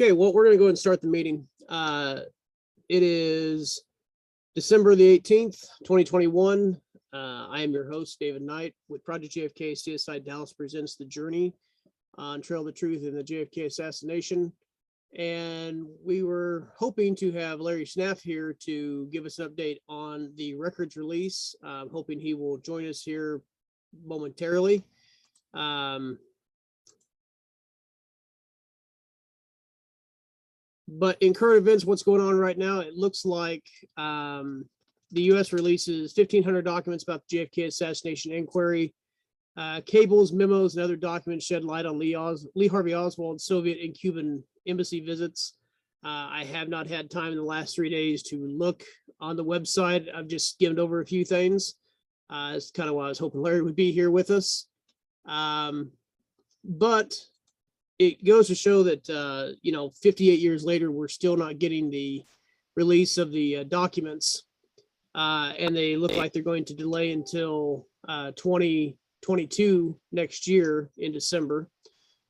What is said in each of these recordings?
Okay, well, we're going to go ahead and start the meeting. It is December the 18th, 2021. I am your host, David Knight, with Project JFK CSI Dallas presents The Journey on Trail of the Truth and the JFK Assassination. And we were hoping to have Larry Snaff here to give us an update on the records release. I'm hoping he will join us here momentarily. But in current events, what's going on right now, it looks like the U.S. releases 1,500 documents about the JFK assassination inquiry. Cables, memos, and other documents shed light on Lee Harvey Oswald's Soviet and Cuban embassy visits. I have not had time in the last 3 days to look on the website. I've just skimmed over a few things. It's kind of why I was hoping Larry would be here with us. But it goes to show that, 58 years later, we're still not getting the release of the documents. And they look like they're going to delay until 2022 next year in December,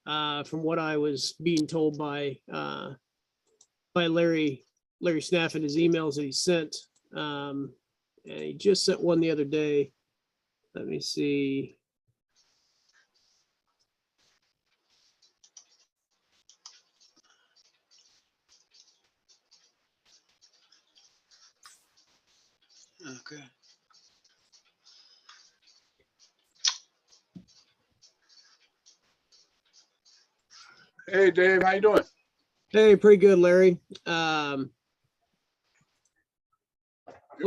from what I was being told by Larry Snaff in his emails that he sent. And he just sent one the other day. Let me see. Okay. Hey, Dave, how you doing? Hey, pretty good, Larry. Well,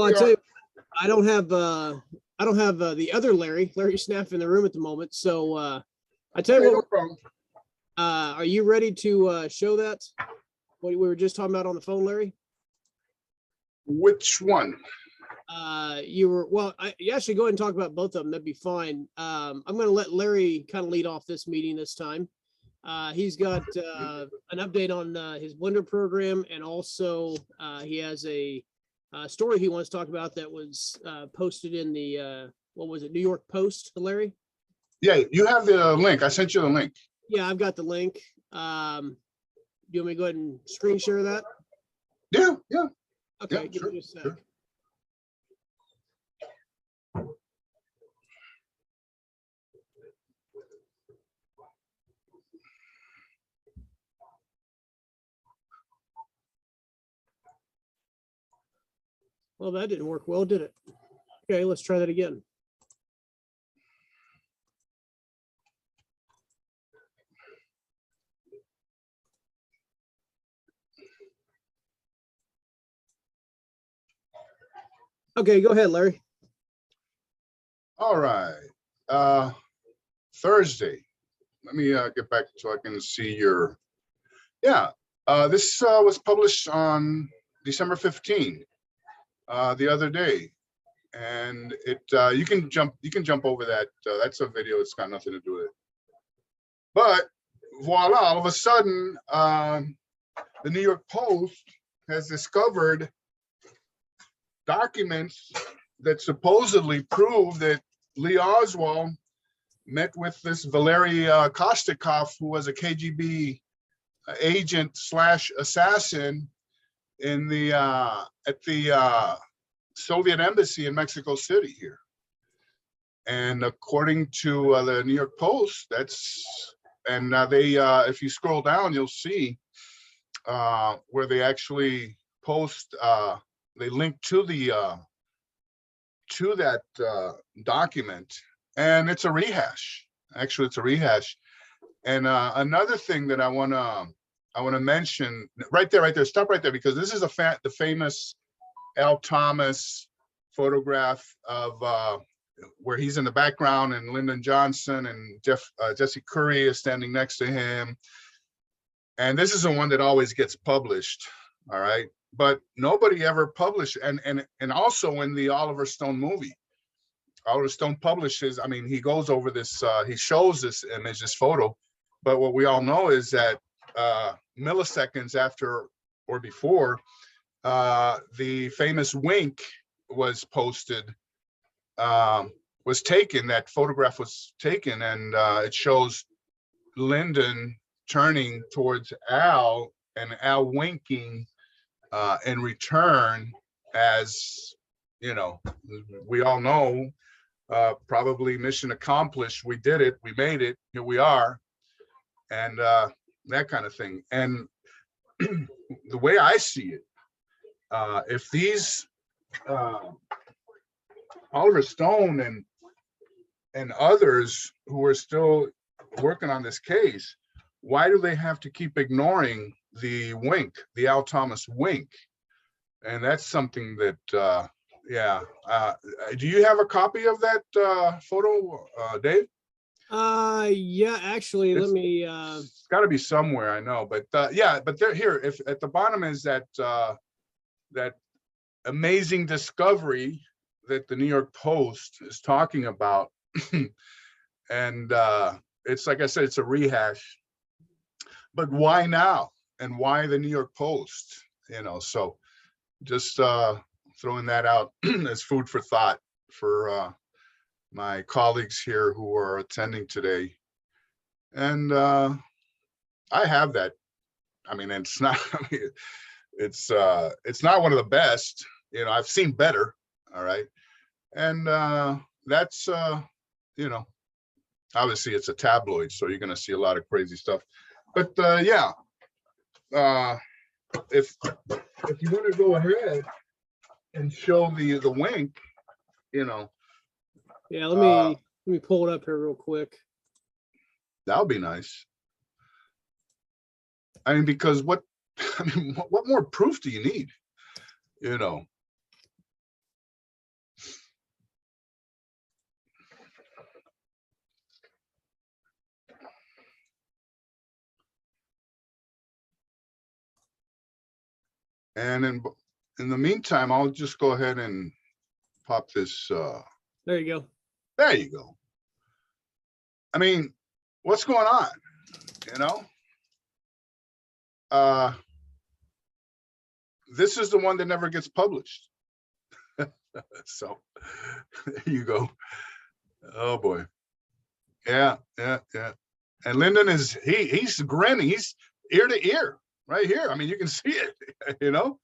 I tell you, I don't have the other Larry Snaff in the room at the moment. So I tell you what, are you ready to show that? What we were just talking about on the phone, Larry? Which one? You actually go ahead and talk about both of them. That'd be fine. I'm going to let Larry kind of lead off this meeting this time. He's got an update on his Blender program, and also he has a story he wants to talk about that was posted in the New York Post, Larry? Yeah, you have the link. I sent you the link. Yeah, I've got the link. Do you want me to go ahead and screen share that? Yeah. Okay, Yeah, give sure, me just a sec. sure. Well, that didn't work well, did it? Okay, let's try that again. Okay, go ahead, Larry. All right. Thursday. Let me get back so I can see your. Yeah. This was published on December 15th, the other day, and it you can jump over that. That's a video. It's got nothing to do with it. But voila! All of a sudden, the New York Post has discovered documents that supposedly prove that Lee Oswald met with this Valery Kostikov, who was a KGB agent / assassin in the at the Soviet embassy in Mexico City here. And according to the New York Post, they if you scroll down, you'll see where they actually post. They link to that document, and it's a rehash. Actually, it's a rehash. And another thing that I want to mention right there. Stop right there, because this is the famous Al Thomas photograph of where he's in the background, and Lyndon Johnson and Jesse Curry is standing next to him. And this is the one that always gets published. All right. But nobody ever published, and also in the Oliver Stone movie, Oliver Stone publishes, I mean, he goes over this, he shows this image, this photo, but what we all know is that milliseconds after or before, the famous wink was posted, was taken, that photograph was taken, and it shows Lyndon turning towards Al and Al winking in return as, you know, we all know, probably mission accomplished. We did it. We made it. Here we are. And that kind of thing. And the way I see it, if these Oliver Stone and others who are still working on this case, why do they have to keep ignoring the wink, the Al Thomas wink? And that's something that, yeah. Do you have a copy of that photo, Dave? Yeah, actually, let me, It's got to be somewhere, I know, but yeah, but there, here, if at the bottom is that that amazing discovery that the New York Post is talking about. And it's like I said, it's a rehash, but why now? And why the New York Post? You know, so just throwing that out as food for thought for my colleagues here who are attending today. And I have that. I mean, it's not, I mean, it's not one of the best, you know, I've seen better. All right. And that's, you know, obviously it's a tabloid, so you're going to see a lot of crazy stuff. But yeah, if you want to go ahead and show the wink, you know. yeah, let me pull it up here real quick. That'll be nice. I mean, because what more proof do you need? You know. And in the meantime, I'll just go ahead and pop this. There you go. There you go. I mean, what's going on? You know? This is the one that never gets published. So there you go. Oh boy. Yeah. And Lyndon is he's grinning. He's ear to ear right here. I mean, you can see it, you know.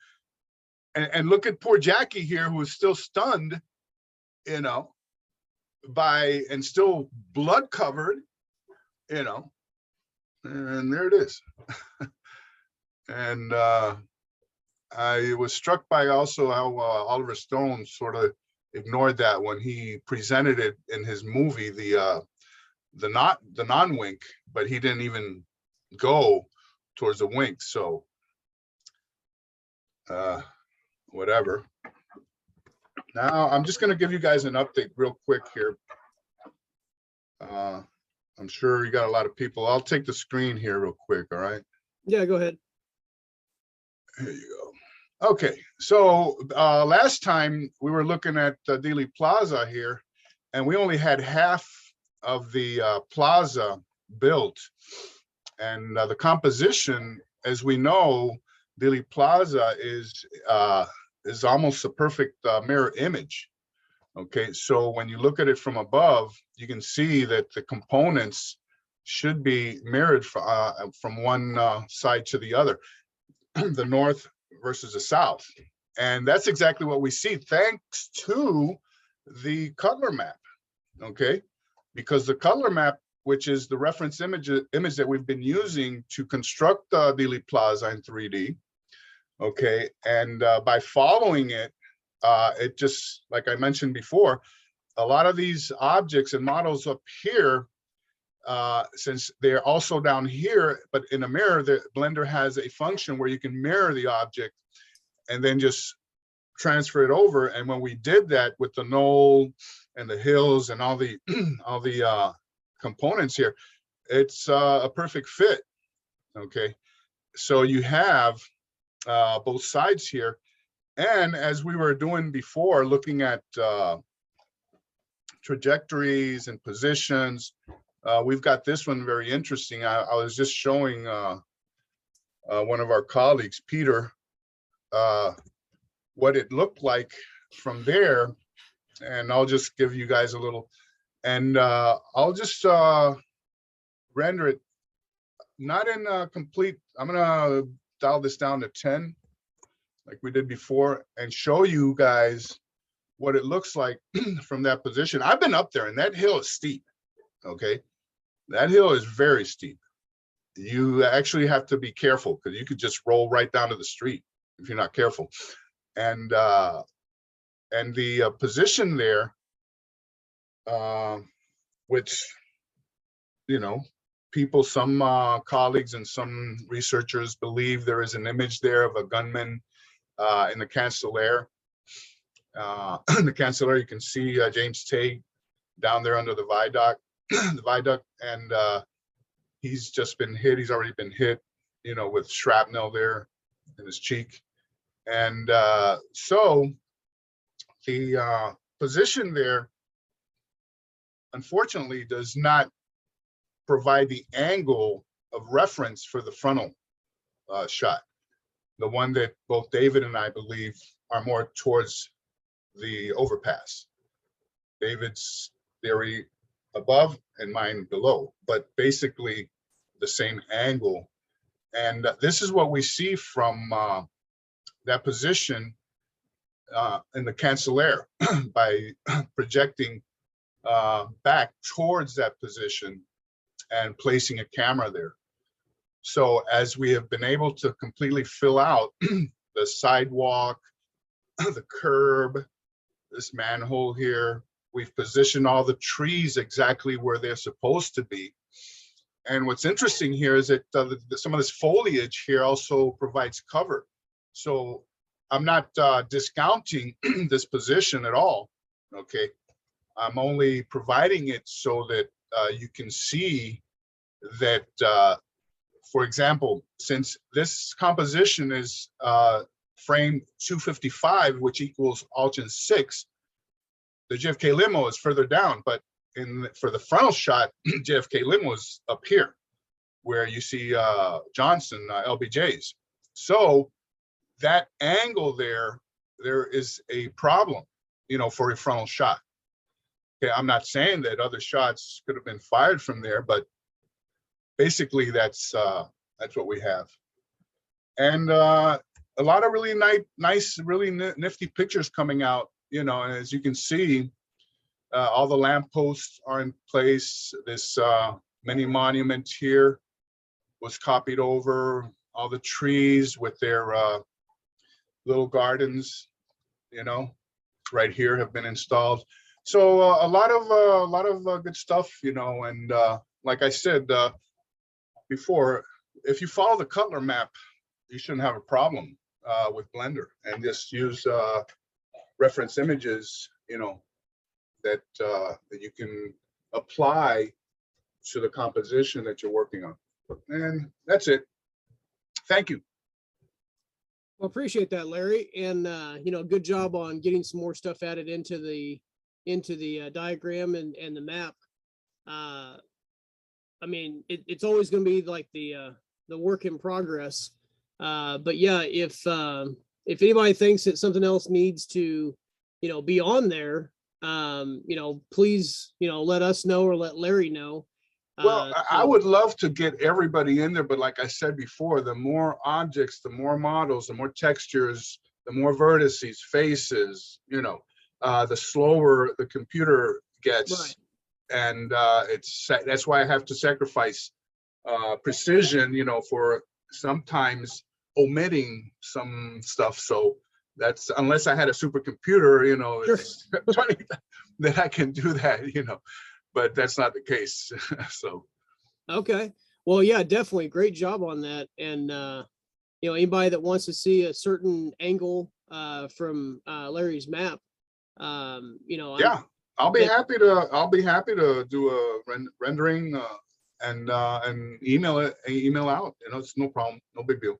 And look at poor Jackie here, who is still stunned, you know, and still blood covered, you know. And there it is. And I was struck by also how Oliver Stone sort of ignored that when he presented it in his movie, the non-wink, but he didn't even go towards the wink. So whatever. Now I'm just going to give you guys an update real quick here. I'm sure you got a lot of people. I'll take the screen here real quick. All right. Yeah, go ahead. Here you go. Okay, so last time we were looking at Dealey Plaza here, and we only had half of the plaza built. And the composition, as we know, Dealey Plaza is almost a perfect mirror image. Okay, so when you look at it from above, you can see that the components should be mirrored from one side to the other, the north versus the south. And that's exactly what we see thanks to the color map, okay? Because the color map, which is the reference image that we've been using to construct Dealey Plaza in 3D, okay? And by following it, it just, like I mentioned before, a lot of these objects and models up here, since they're also down here, but in a mirror, the Blender has a function where you can mirror the object and then just transfer it over. And when we did that with the knoll and the hills and all the components here, it's a perfect fit. Okay, so you have both sides here. And as we were doing before, looking at trajectories and positions, we've got this one very interesting. I was just showing one of our colleagues, Peter, what it looked like from there. And I'll just give you guys a little, and I'll just render it, not in complete, I'm gonna dial this down to 10, like we did before, and show you guys what it looks like from that position. I've been up there, and that hill is steep, okay? That hill is very steep. You actually have to be careful because you could just roll right down to the street if you're not careful. And the position there, which, you know, people, some colleagues and some researchers believe there is an image there of a gunman in the Cancellaire. In the Cancellaire, you can see James Tate down there under the viaduct, and he's just been hit. He's already been hit, you know, with shrapnel there in his cheek. And so the position there, unfortunately, does not provide the angle of reference for the frontal shot, the one that both David and I believe are more towards the overpass. David's theory above and mine below, but basically the same angle. And this is what we see from that position in the Cancellaire by projecting back towards that position and placing a camera there. So as we have been able to completely fill out the sidewalk, the curb, this manhole here, we've positioned all the trees exactly where they're supposed to be. And what's interesting here is that some of this foliage here also provides cover. So I'm not discounting this position at all, okay? I'm only providing it so that you can see that, for example, since this composition is frame 255, which equals Alton 6, the JFK limo is further down, but for the frontal shot, JFK limo is up here, where you see Johnson, LBJ's. So that angle there is a problem, you know, for a frontal shot. Okay, I'm not saying that other shots could have been fired from there, but basically that's what we have. And a lot of really nice, really nifty pictures coming out, you know, and as you can see, all the lampposts are in place. This mini monument here was copied over. All the trees with their little gardens, you know, right here have been installed. So a lot of good stuff, you know, and like I said before, if you follow the Cutler map, you shouldn't have a problem with Blender, and just use reference images, you know, that you can apply to the composition that you're working on. And that's it. Thank you. Well, appreciate that, Larry. And you know, good job on getting some more stuff added into the diagram and the map. I mean, it's always going to be like the work in progress. But yeah, if anybody thinks that something else needs to, you know, be on there, you know, please, you know, let us know or let Larry know. Well, I would love to get everybody in there, but like I said before, the more objects, the more models, the more textures, the more vertices, faces, you know, the slower the computer gets. Right. And that's why I have to sacrifice precision, you know, for sometimes omitting some stuff. So that's, unless I had a supercomputer, you know, Sure. it's funny that I can do that, you know, but that's not the case. So Okay. Well, yeah, definitely great job on that. And you know, anybody that wants to see a certain angle from Larry's map, you know, yeah, I'll be happy to do a rendering and email out. You know, it's no problem, no big deal.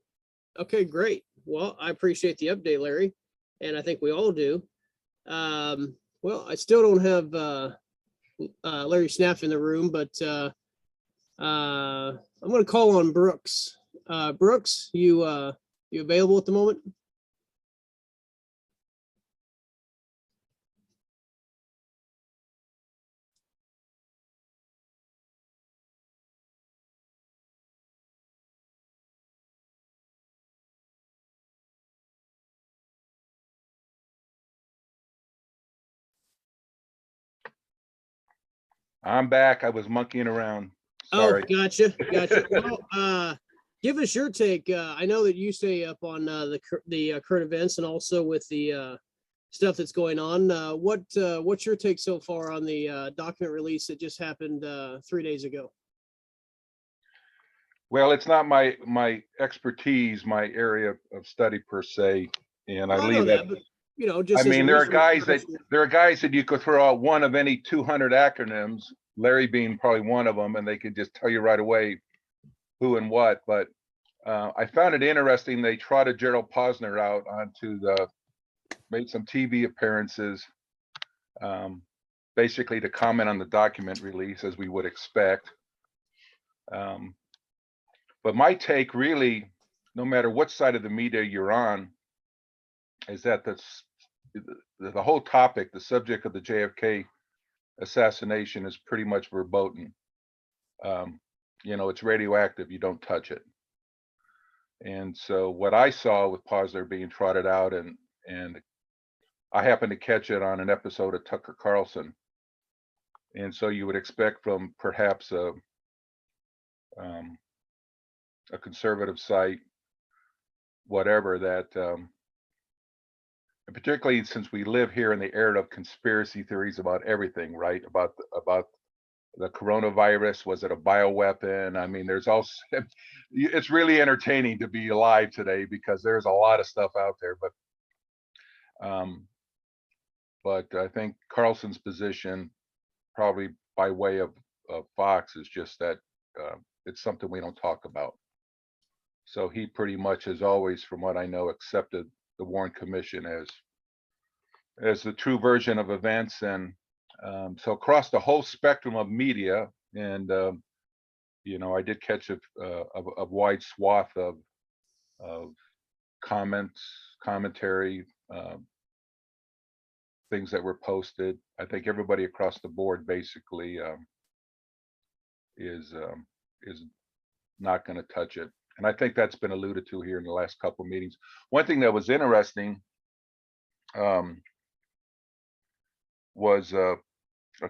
Okay, great. Well, I appreciate the update, Larry, and I think we all do. Well, I still don't have Larry Snaff in the room, but I'm going to call on Brooks. Brooks, you available at the moment? I'm back. I was monkeying around. Oh, Sorry. gotcha. Well, give us your take. I know that you stay up on the current events and also with the stuff that's going on. What's your take so far on the document release that just happened 3 days ago? Well, it's not my expertise, my area of study per se, and I Well, I know leave that, that. but just I as a mean, there are research guys that you could throw out one of any 200 acronyms, Larry being probably one of them, and they could just tell you right away who and what. But I found it interesting. They trotted Gerald Posner out onto made some TV appearances, basically to comment on the document release, as we would expect. But my take, really, no matter what side of the media you're on, is that the whole topic, the subject of the JFK assassination, is pretty much verboten. It's radioactive. You don't touch it. And so what I saw with Posner being trotted out, and I happened to catch it on an episode of Tucker Carlson. And so you would expect from perhaps a conservative site, whatever, that, and particularly since we live here in the era of conspiracy theories about everything, right? About the coronavirus, was it a bioweapon? I mean, there's also, it's really entertaining to be alive today because there's a lot of stuff out there. But I think Carlson's position, probably by way of Fox, is just that it's something we don't talk about. So he pretty much has always, from what I know, accepted the Warren Commission as the true version of events. And so across the whole spectrum of media, and I did catch a wide swath of comments, commentary, things that were posted. I think everybody across the board basically is not going to touch it. And I think that's been alluded to here in the last couple of meetings. One thing that was interesting was a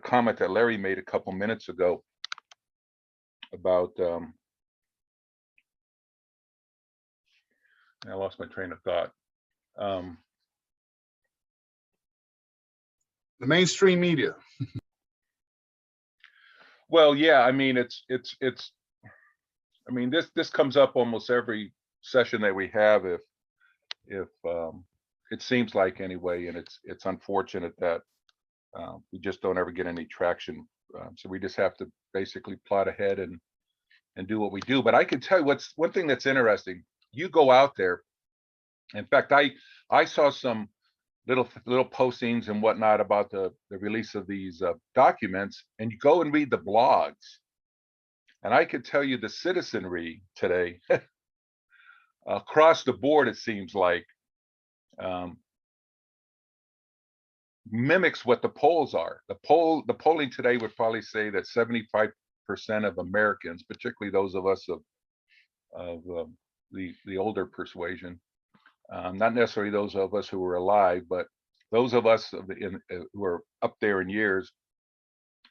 comment that Larry made a couple minutes ago about, I lost my train of thought. The mainstream media. Well, yeah, I mean, I mean, this comes up almost every session that we have, if it seems like, anyway, and it's unfortunate that we just don't ever get any traction. So we just have to basically plot ahead and do what we do. But I can tell you what's one thing that's interesting. You go out there. In fact, I saw some little postings and whatnot about the release of these documents, and you go and read the blogs. And I can tell you the citizenry today, across the board, it seems like, mimics what the polls are. The polling today would probably say that 75% of Americans, particularly those of us of the older persuasion, not necessarily those of us who were alive, but those of us who are up there in years,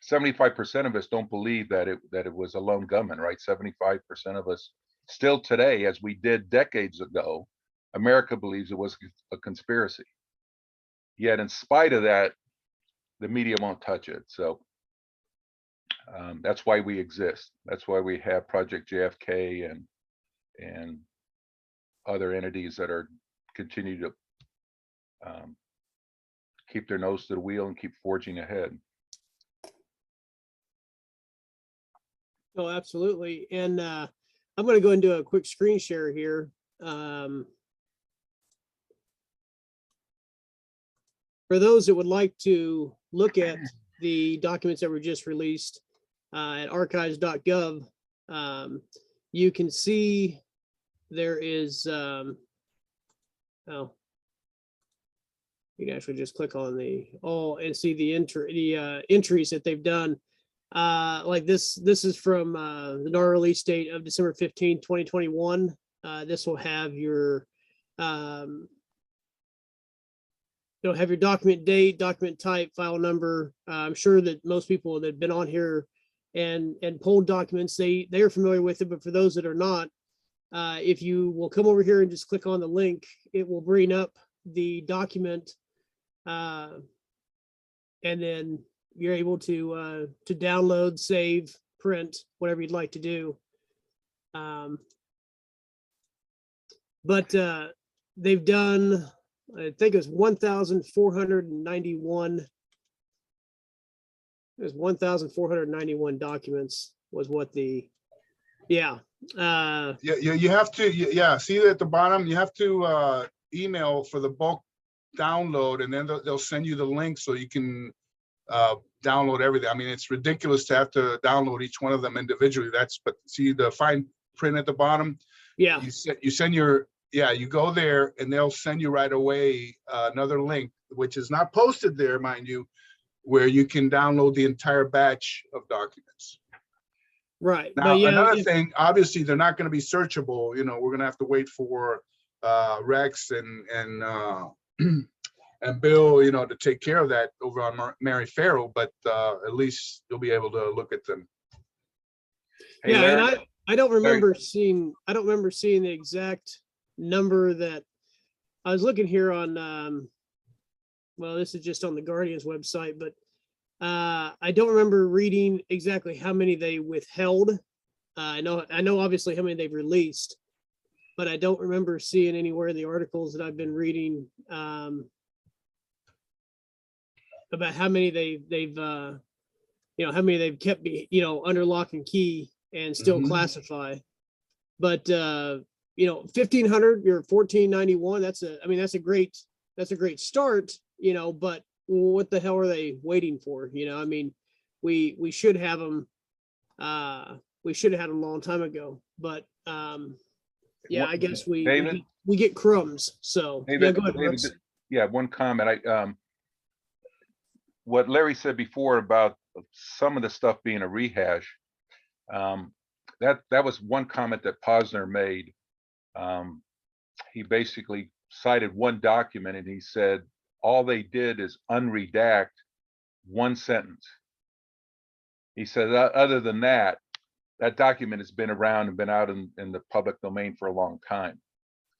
75% of us don't believe that it was a lone gunman, right? 75% of us still today, as we did decades ago, America believes it was a conspiracy. Yet in spite of that, the media won't touch it. So that's why we exist. That's why we have Project JFK and other entities that are continue to keep their nose to the wheel and keep forging ahead. Oh, absolutely. And I'm going to go and do a quick screen share here. For those that would like to look at the documents that were just released at archives.gov, you can see there is, you can actually just click on the all and see the entries that they've done. Like this is from the NAR release date of December 15, 2021. This will have your have your document date, document type, file number. I'm sure that most people that have been on here and pulled documents, they are familiar with it. But for those that are not, if you will come over here and just click on the link, it will bring up the document, and then you're able to download, save, print, whatever you'd like to do. But they've done, I think it was 1,491. It was 1,491 documents was what the, yeah. You have to, yeah, see at the bottom, you have to email for the bulk download, and then they'll send you the link so you can download everything. I mean, it's ridiculous to have to download each one of them individually. But see the fine print at the bottom? Yeah. You send your, yeah, you go there and they'll send you right away another link, which is not posted there, mind you, where you can download the entire batch of documents. Right. Now, But yeah, another thing, obviously, they're not going to be searchable. You know, we're going to have to wait for Rex and Bill, you know, to take care of that over on Mary Farrell. But at least you'll be able to look at them. Hey, yeah, Larry, and I don't remember seeing the exact number that I was looking here on. Well, this is just on the Guardian's website, but I don't remember reading exactly how many they withheld. I know obviously how many they've released, but I don't remember seeing anywhere in the articles that I've been reading about how many they've how many they've kept under lock and key and still classify. But 1,500 or 1,491, that's a great start, but what the hell are they waiting for? I mean, we should have them. We should have had them a long time ago, but yeah, I guess we get crumbs. So David, yeah, go ahead, David, Rex. yeah, one comment. What Larry said before about some of the stuff being a rehash, that was one comment that Posner made. He basically cited one document and he said all they did is unredact one sentence. He said other than that, that document has been around and been out in the public domain for a long time.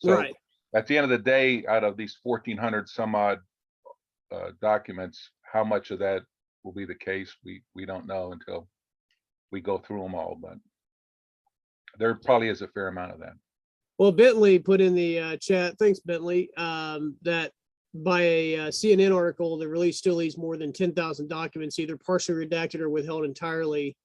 So Right. at the end of the day, out of these 1,400 some odd documents, how much of that will be the case, we don't know until we go through them all, but there probably is a fair amount of that. Well, Bentley put in the chat, thanks Bentley, that by a CNN article, the release still leaves more than 10,000 documents, either partially redacted or withheld entirely,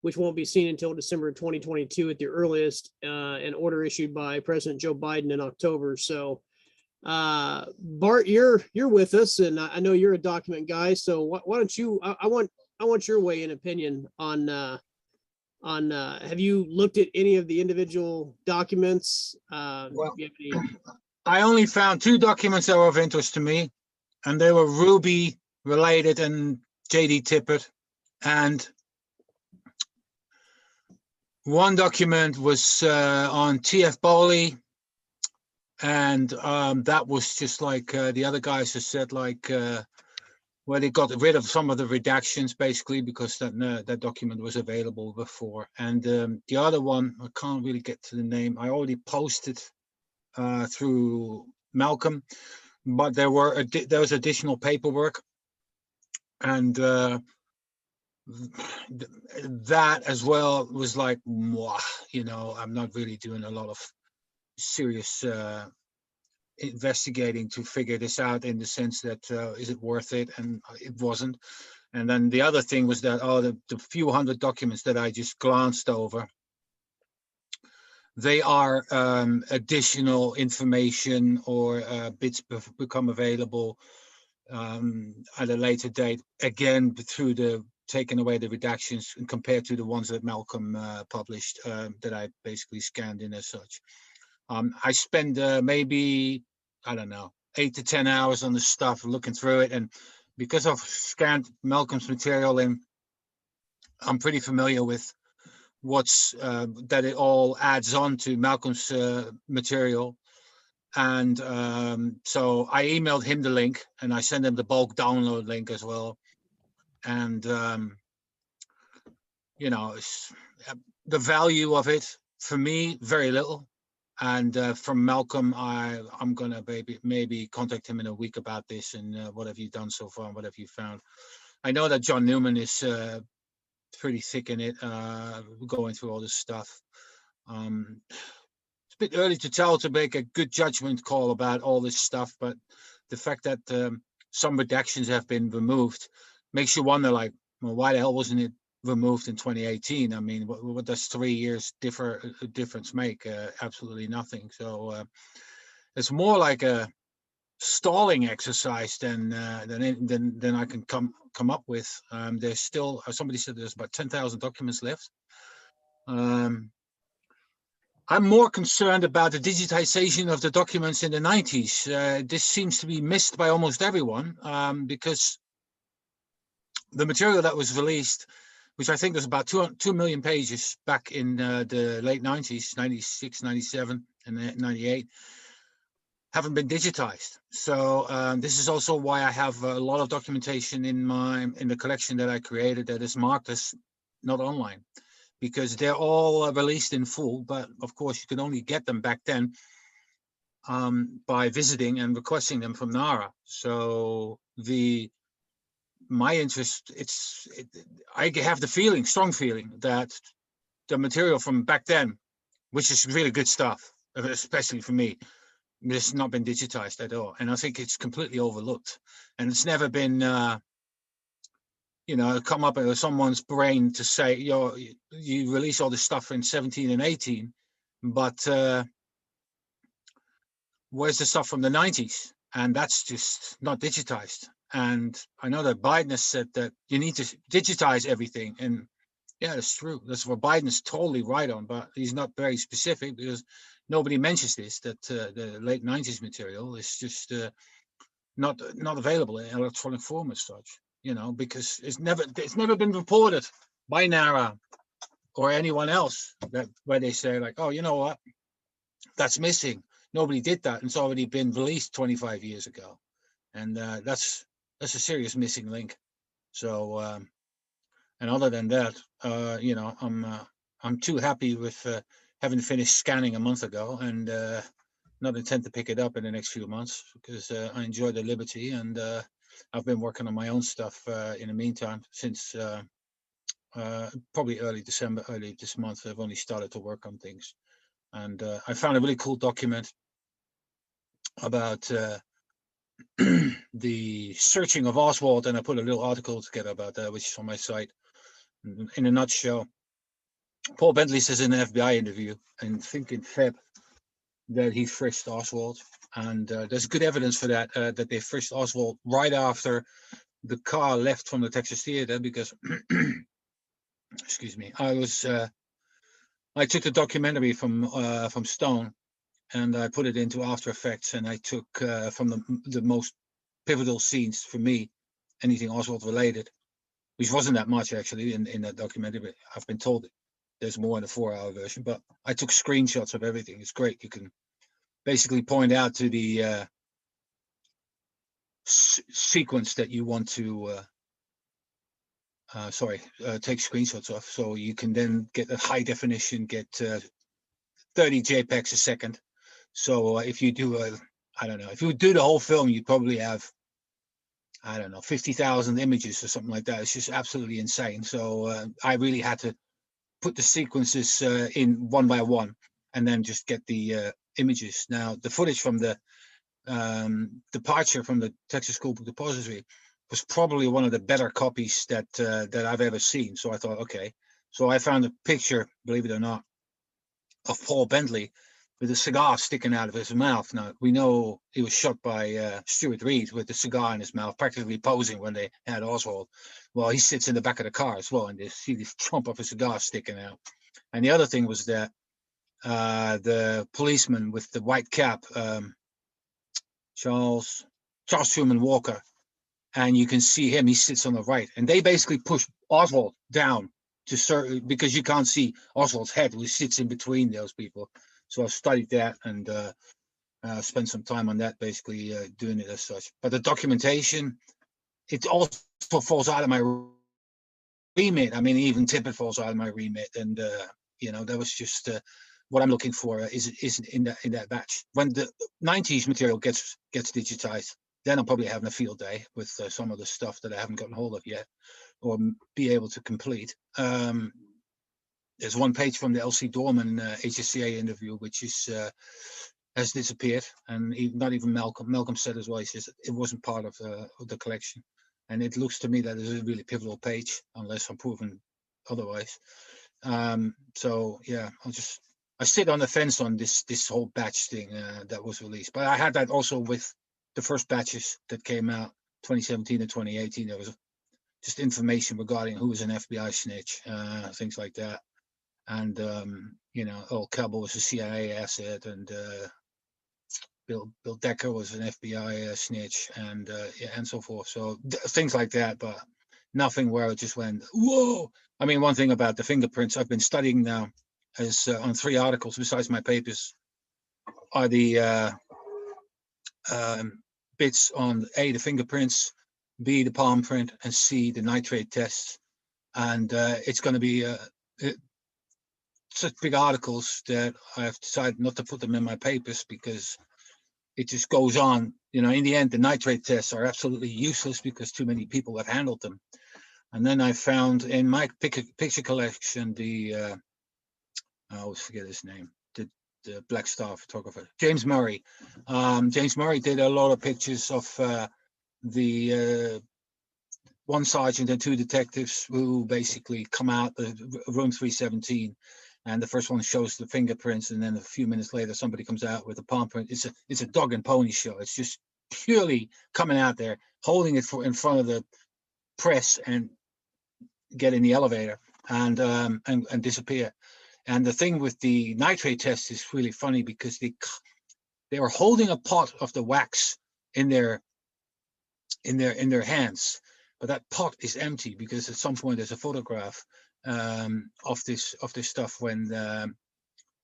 which won't be seen until December 2022 at the earliest, an order issued by President Joe Biden in October. So Bart, you're with us, and I know you're a document guy. So why don't you? I want your weigh in opinion on. Have you looked at any of the individual documents? Well, I only found 2 documents that were of interest to me, and they were Ruby related and JD Tippett, and one document was on TF Bowley. And that was just like the other guys have said, like where they got rid of some of the redactions, basically, because that document was available before. And the other one, I can't really get to the name. I already posted through Malcolm, but there was additional paperwork, and that as well was like, I'm not really doing a lot of serious investigating to figure this out, in the sense that is it worth it, and it wasn't. And then the other thing was that the few hundred documents that I just glanced over, they are additional information or bits become available at a later date, again through the taking away the redactions, and compared to the ones that Malcolm published, that I basically scanned in as such. I spend maybe, I don't know, 8 to 10 hours on the stuff, looking through it. And because I've scanned Malcolm's material in, I'm pretty familiar with what's that it all adds on to Malcolm's material. And so I emailed him the link, and I sent him the bulk download link as well. And you know, the value of it for me, very little. And from Malcolm, I'm gonna maybe contact him in a week about this and what have you done so far and what have you found. I know that John Newman is pretty thick in it, going through all this stuff. It's a bit early to tell to make a good judgment call about all this stuff, but the fact that some redactions have been removed makes you wonder, like, well, why the hell wasn't it removed in 2018? I mean, what does 3 years difference make? Absolutely nothing. So it's more like a stalling exercise than I can come up with. There's still, somebody said there's about 10,000 documents left. I'm more concerned about the digitization of the documents in the 90s. This seems to be missed by almost everyone, because the material that was released, which I think was about 2 million pages back in the late 90s, 96, 97, and 98, haven't been digitized. So this is also why I have a lot of documentation in the collection that I created that is marked as not online, because they're all released in full, but of course you could only get them back then by visiting and requesting them from NARA. So my interest, I have the strong feeling that the material from back then, which is really good stuff, especially for me, it's not been digitized at all. And I think it's completely overlooked. And it's never been, come up with someone's brain to say, you release all this stuff in 17 and 18, but where's the stuff from the 90s? And that's just not digitized. And I know that Biden has said that you need to digitize everything. And yeah, that's true. That's what Biden's totally right on, but he's not very specific because nobody mentions this, that the late 90s material is just not available in electronic form as such, because it's never been reported by NARA or anyone else where they say, like, oh, you know what, that's missing. Nobody did that. And it's already been released 25 years ago. And that's a serious missing link. So, and other than that, I'm too happy with having finished scanning a month ago and not intend to pick it up in the next few months because I enjoy the liberty, and I've been working on my own stuff in the meantime since probably early December, early this month. I've only started to work on things, and I found a really cool document about the searching of Oswald, and I put a little article together about that, which is on my site. In a nutshell, Paul Bentley says in an FBI interview, I think in Feb, that he frisked Oswald, and there's good evidence for that, that they frisked Oswald right after the car left from the Texas Theater, because excuse me, I took the documentary from Stone, and I put it into After Effects, and I took from the most pivotal scenes for me, anything Oswald related, which wasn't that much actually in that documentary, but I've been told there's more in the 4-hour version, but I took screenshots of everything. It's great. You can basically point out to the sequence that you want to take screenshots of, so you can then get a high definition, get 30 JPEGs a second. So if you do if you do the whole film, you probably have 50,000 images or something like that. It's just absolutely insane. So I really had to put the sequences in one by one and then just get the images. Now, the footage from the departure from the Texas School Book Depository was probably one of the better copies that I've ever seen. So I thought, okay. So I found a picture, believe it or not, of Paul Bentley with a cigar sticking out of his mouth. Now, we know he was shot by Stuart Reed with the cigar in his mouth, practically posing when they had Oswald. Well, he sits in the back of the car as well, and they see this chomp of a cigar sticking out. And the other thing was that the policeman with the white cap, Charles Truman Walker, and you can see him, he sits on the right, and they basically push Oswald down because you can't see Oswald's head, who sits in between those people. So I studied that, and spent some time on that, basically doing it as such. But the documentation, it also falls out of my remit. I mean, even Tippett falls out of my remit, and that was just what I'm looking for is in that batch. When the 90s material gets digitized, then I'm probably having a field day with some of the stuff that I haven't gotten hold of yet, or be able to complete. There's one page from the LC Dorman HSCA interview, which is has disappeared, and not even Malcolm said as well. He says it wasn't part of the collection, and it looks to me that is a really pivotal page, unless I'm proven otherwise. So yeah, I sit on the fence on this whole batch thing that was released, but I had that also with the first batches that came out 2017 and 2018. There was just information regarding who was an FBI snitch, things like that. And Earl Cabell was a CIA asset, and Bill Decker was an FBI snitch, and so forth. So things like that, but nothing where it just went whoa. I mean, one thing about the fingerprints I've been studying now is on 3 articles besides my papers are the bits on A, the fingerprints, B, the palm print, and C, the nitrate tests. And it's going to be such big articles that I've decided not to put them in my papers, because it just goes on. In the end, the nitrate tests are absolutely useless because too many people have handled them. And then I found in my picture collection I always forget his name, the Black Star photographer, James Murray. James Murray did a lot of pictures of the 1 sergeant and 2 detectives who basically come out of room 317, and the first one shows the fingerprints, and then a few minutes later somebody comes out with a palm print. It's a dog and pony show. It's just purely coming out there, holding it in front of the press, and get in the elevator and disappear. And the thing with the nitrate test is really funny, because they were holding a pot of the wax in their hands, but that pot is empty, because at some point there's a photograph of this stuff when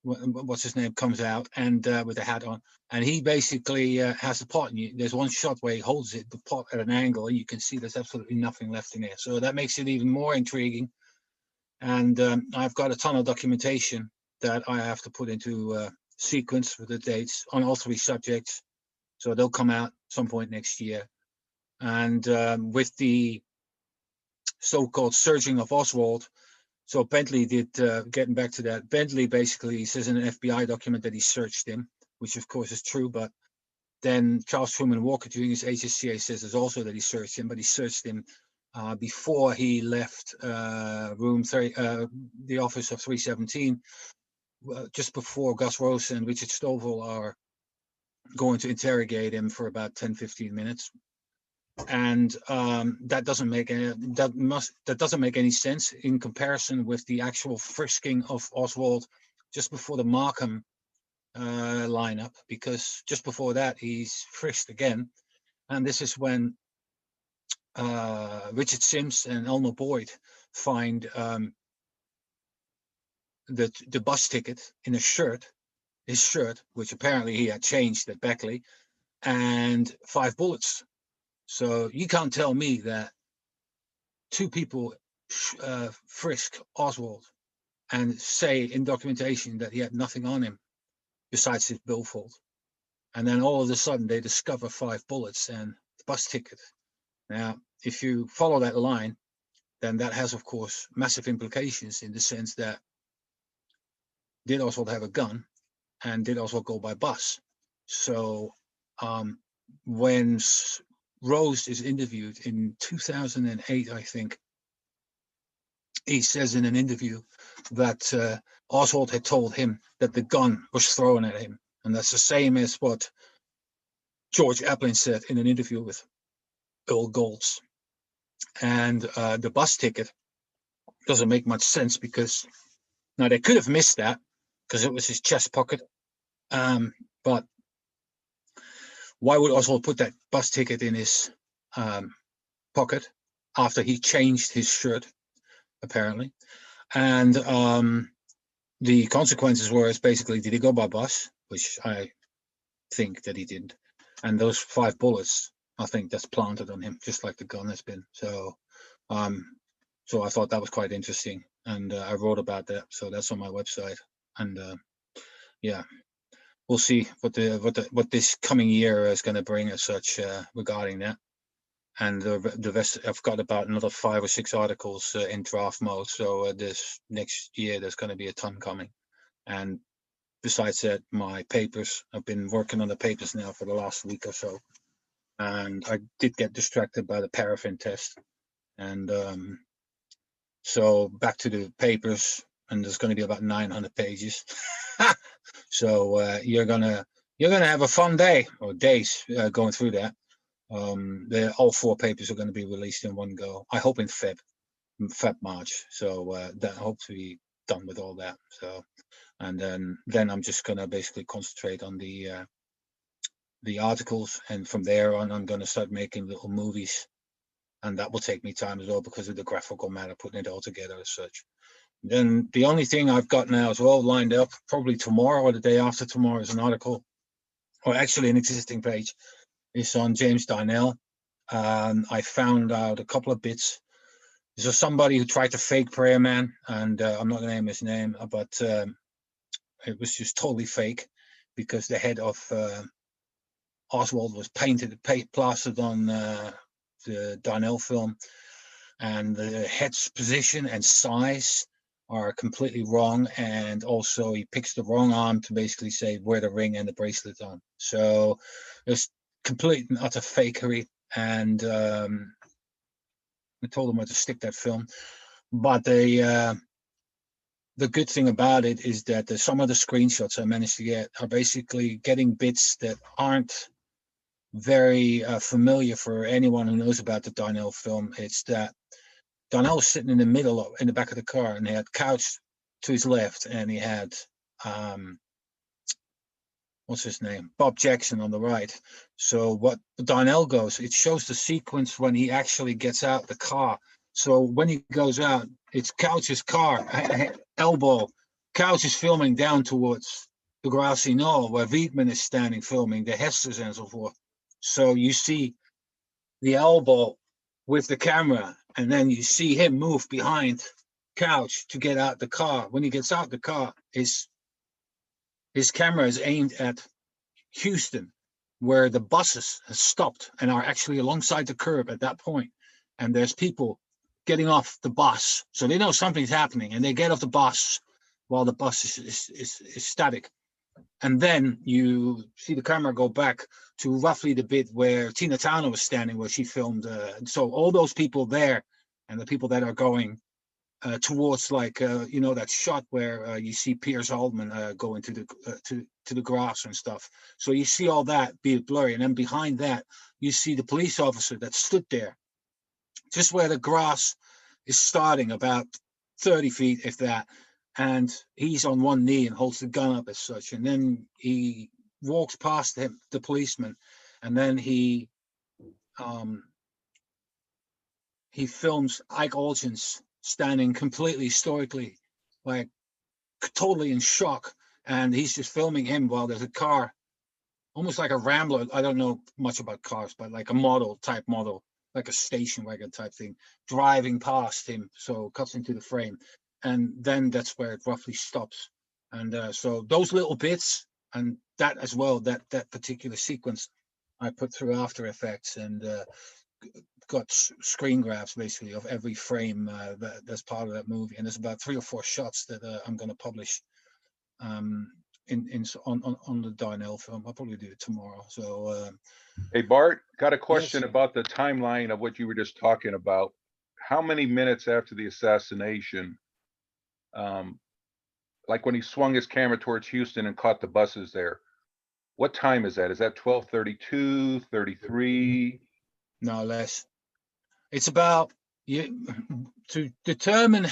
what's his name comes out, and with a hat on, and he basically has the pot, and there's one shot where he holds the pot at an angle, and you can see there's absolutely nothing left in there. So that makes it even more intriguing. And I've got a ton of documentation that I have to put into sequence with the dates on all 3 subjects, so they'll come out some point next year. And with the so-called searching of Oswald, so Bentley did, getting back to that, Bentley basically says in an FBI document that he searched him, which of course is true, but then Charles Truman Walker during his HSCA says also that he searched him, but he searched him before he left room 30, the office of 317, just before Gus Rose and Richard Stovall are going to interrogate him for about 10-15 minutes. And that doesn't make any sense in comparison with the actual frisking of Oswald just before the Markham lineup, because just before that he's frisked again, and this is when Richard Sims and Elmer Boyd find the bus ticket in his shirt, which apparently he had changed at Beckley, and 5 bullets. So you can't tell me that 2 people frisk Oswald and say in documentation that he had nothing on him besides his billfold, and then all of a sudden they discover 5 bullets and the bus ticket. Now, if you follow that line, then that has, of course, massive implications in the sense that did Oswald have a gun, and did Oswald go by bus? So when Rose is interviewed in 2008, I think, he says in an interview that Oswald had told him that the gun was thrown at him. And that's the same as what George Aplin said in an interview with Earl Golds. And the bus ticket doesn't make much sense, because now they could have missed that because it was his chest pocket. But why would Oswald put that bus ticket in his pocket after he changed his shirt, apparently? And the consequences were, basically, did he go by bus, which I think that he didn't. And those 5 bullets, I think that's planted on him, just like the gun has been. So so I thought that was quite interesting, and I wrote about that, so that's on my website. And yeah, we'll see what this coming year is going to bring as such regarding that. And the rest, I've got about another 5 or 6 articles in draft mode. So this next year, there's going to be a ton coming. And besides that, my papers, I've been working on the papers now for the last week or so. And I did get distracted by the paraffin test. And so back to the papers, and there's going to be about 900 pages. So you're gonna have a fun day or days going through that. All 4 papers are going to be released in one go. I hope in March. So that I hope to be done with all that. So, and then I'm just going to basically concentrate on the articles, and from there on, I'm going to start making little movies, and that will take me time as well because of the graphical matter, putting it all together as such. Then the only thing I've got now as well lined up, probably tomorrow or the day after tomorrow, is an article, or actually an existing page. It's on James Darnell. I found out a couple of bits. There's somebody who tried to fake Prayer Man, and I'm not going to name his name, but it was just totally fake, because the head of Oswald was plastered on the Darnell film, and the head's position and size are completely wrong, and also he picks the wrong arm to basically say wear the ring and the bracelet on. So it's complete and utter fakery, and we told him to stick that film. But the good thing about it is that some of the screenshots I managed to get are basically getting bits that aren't very familiar for anyone who knows about the Darnell film. It's that Darnell was sitting in the back of the car, and he had Couch to his left, and he had what's his name, Bob Jackson on the right. So what Darnell goes, it shows the sequence when he actually gets out the car. So when he goes out, it's Couch's car, elbow. Couch is filming down towards the grassy knoll where Wiedemann is standing filming the Hesters and so forth. So you see the elbow with the camera, and then you see him move behind Couch to get out the car. When he gets out the car, his camera is aimed at Houston, where the buses have stopped and are actually alongside the curb at that point. And there's people getting off the bus. So they know something's happening, and they get off the bus while the bus is static. And then you see the camera go back to roughly the bit where Tina Turner was standing, where she filmed. So all those people there, and the people that are going towards, like, that shot where you see Piers Altman go into to the grass and stuff. So you see all that be blurry, and then behind that you see the police officer that stood there, just where the grass is starting, about 30 feet, if that. And he's on one knee and holds the gun up as such. And then he walks past him, the policeman, and then he films Ike Olgens standing completely stoically, like totally in shock. And he's just filming him while there's a car, almost like a Rambler. I don't know much about cars, but like a model, like a station wagon type thing, driving past him. So cuts into the frame. And then that's where it roughly stops. And so those little bits, and that as well, that particular sequence, I put through After Effects, and got screen grabs basically of every frame that's part of that movie. And there's about 3 or 4 shots that I'm going to publish on the Darnell film. I'll probably do it tomorrow. So Hey, Bart, got a question Yes. about the timeline of what you were just talking about. How many minutes after the assassination, like when he swung his camera towards Houston and caught the buses there, what time is that? Is that 12:32, 33? no less. It's about to determine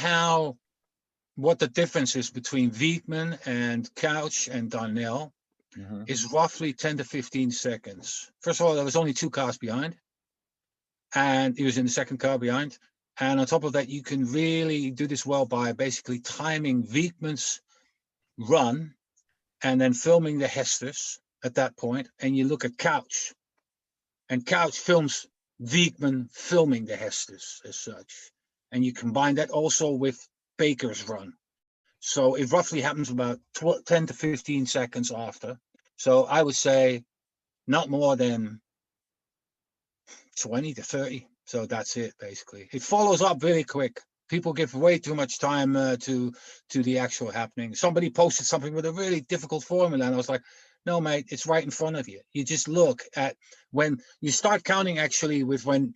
what the difference is between Wiedemann and Couch and Darnell is roughly 10 to 15 seconds. First of all, there was only 2 cars behind, and he was in the second car behind. And on top of that, you can really do this well by basically timing Wiedemann's run and then filming the Hesters at that point, and you look at Couch, and Couch films Wiegman filming the Hestes as such, and you combine that also with Baker's run. So it roughly happens about 10 to 15 seconds after. So I would say not more than 20 to 30. So that's it, basically. It follows up very quick. People give way too much time to the actual happening. Somebody posted something with a really difficult formula, and I was like, no, mate, it's right in front of you. You just look at when you start counting actually with when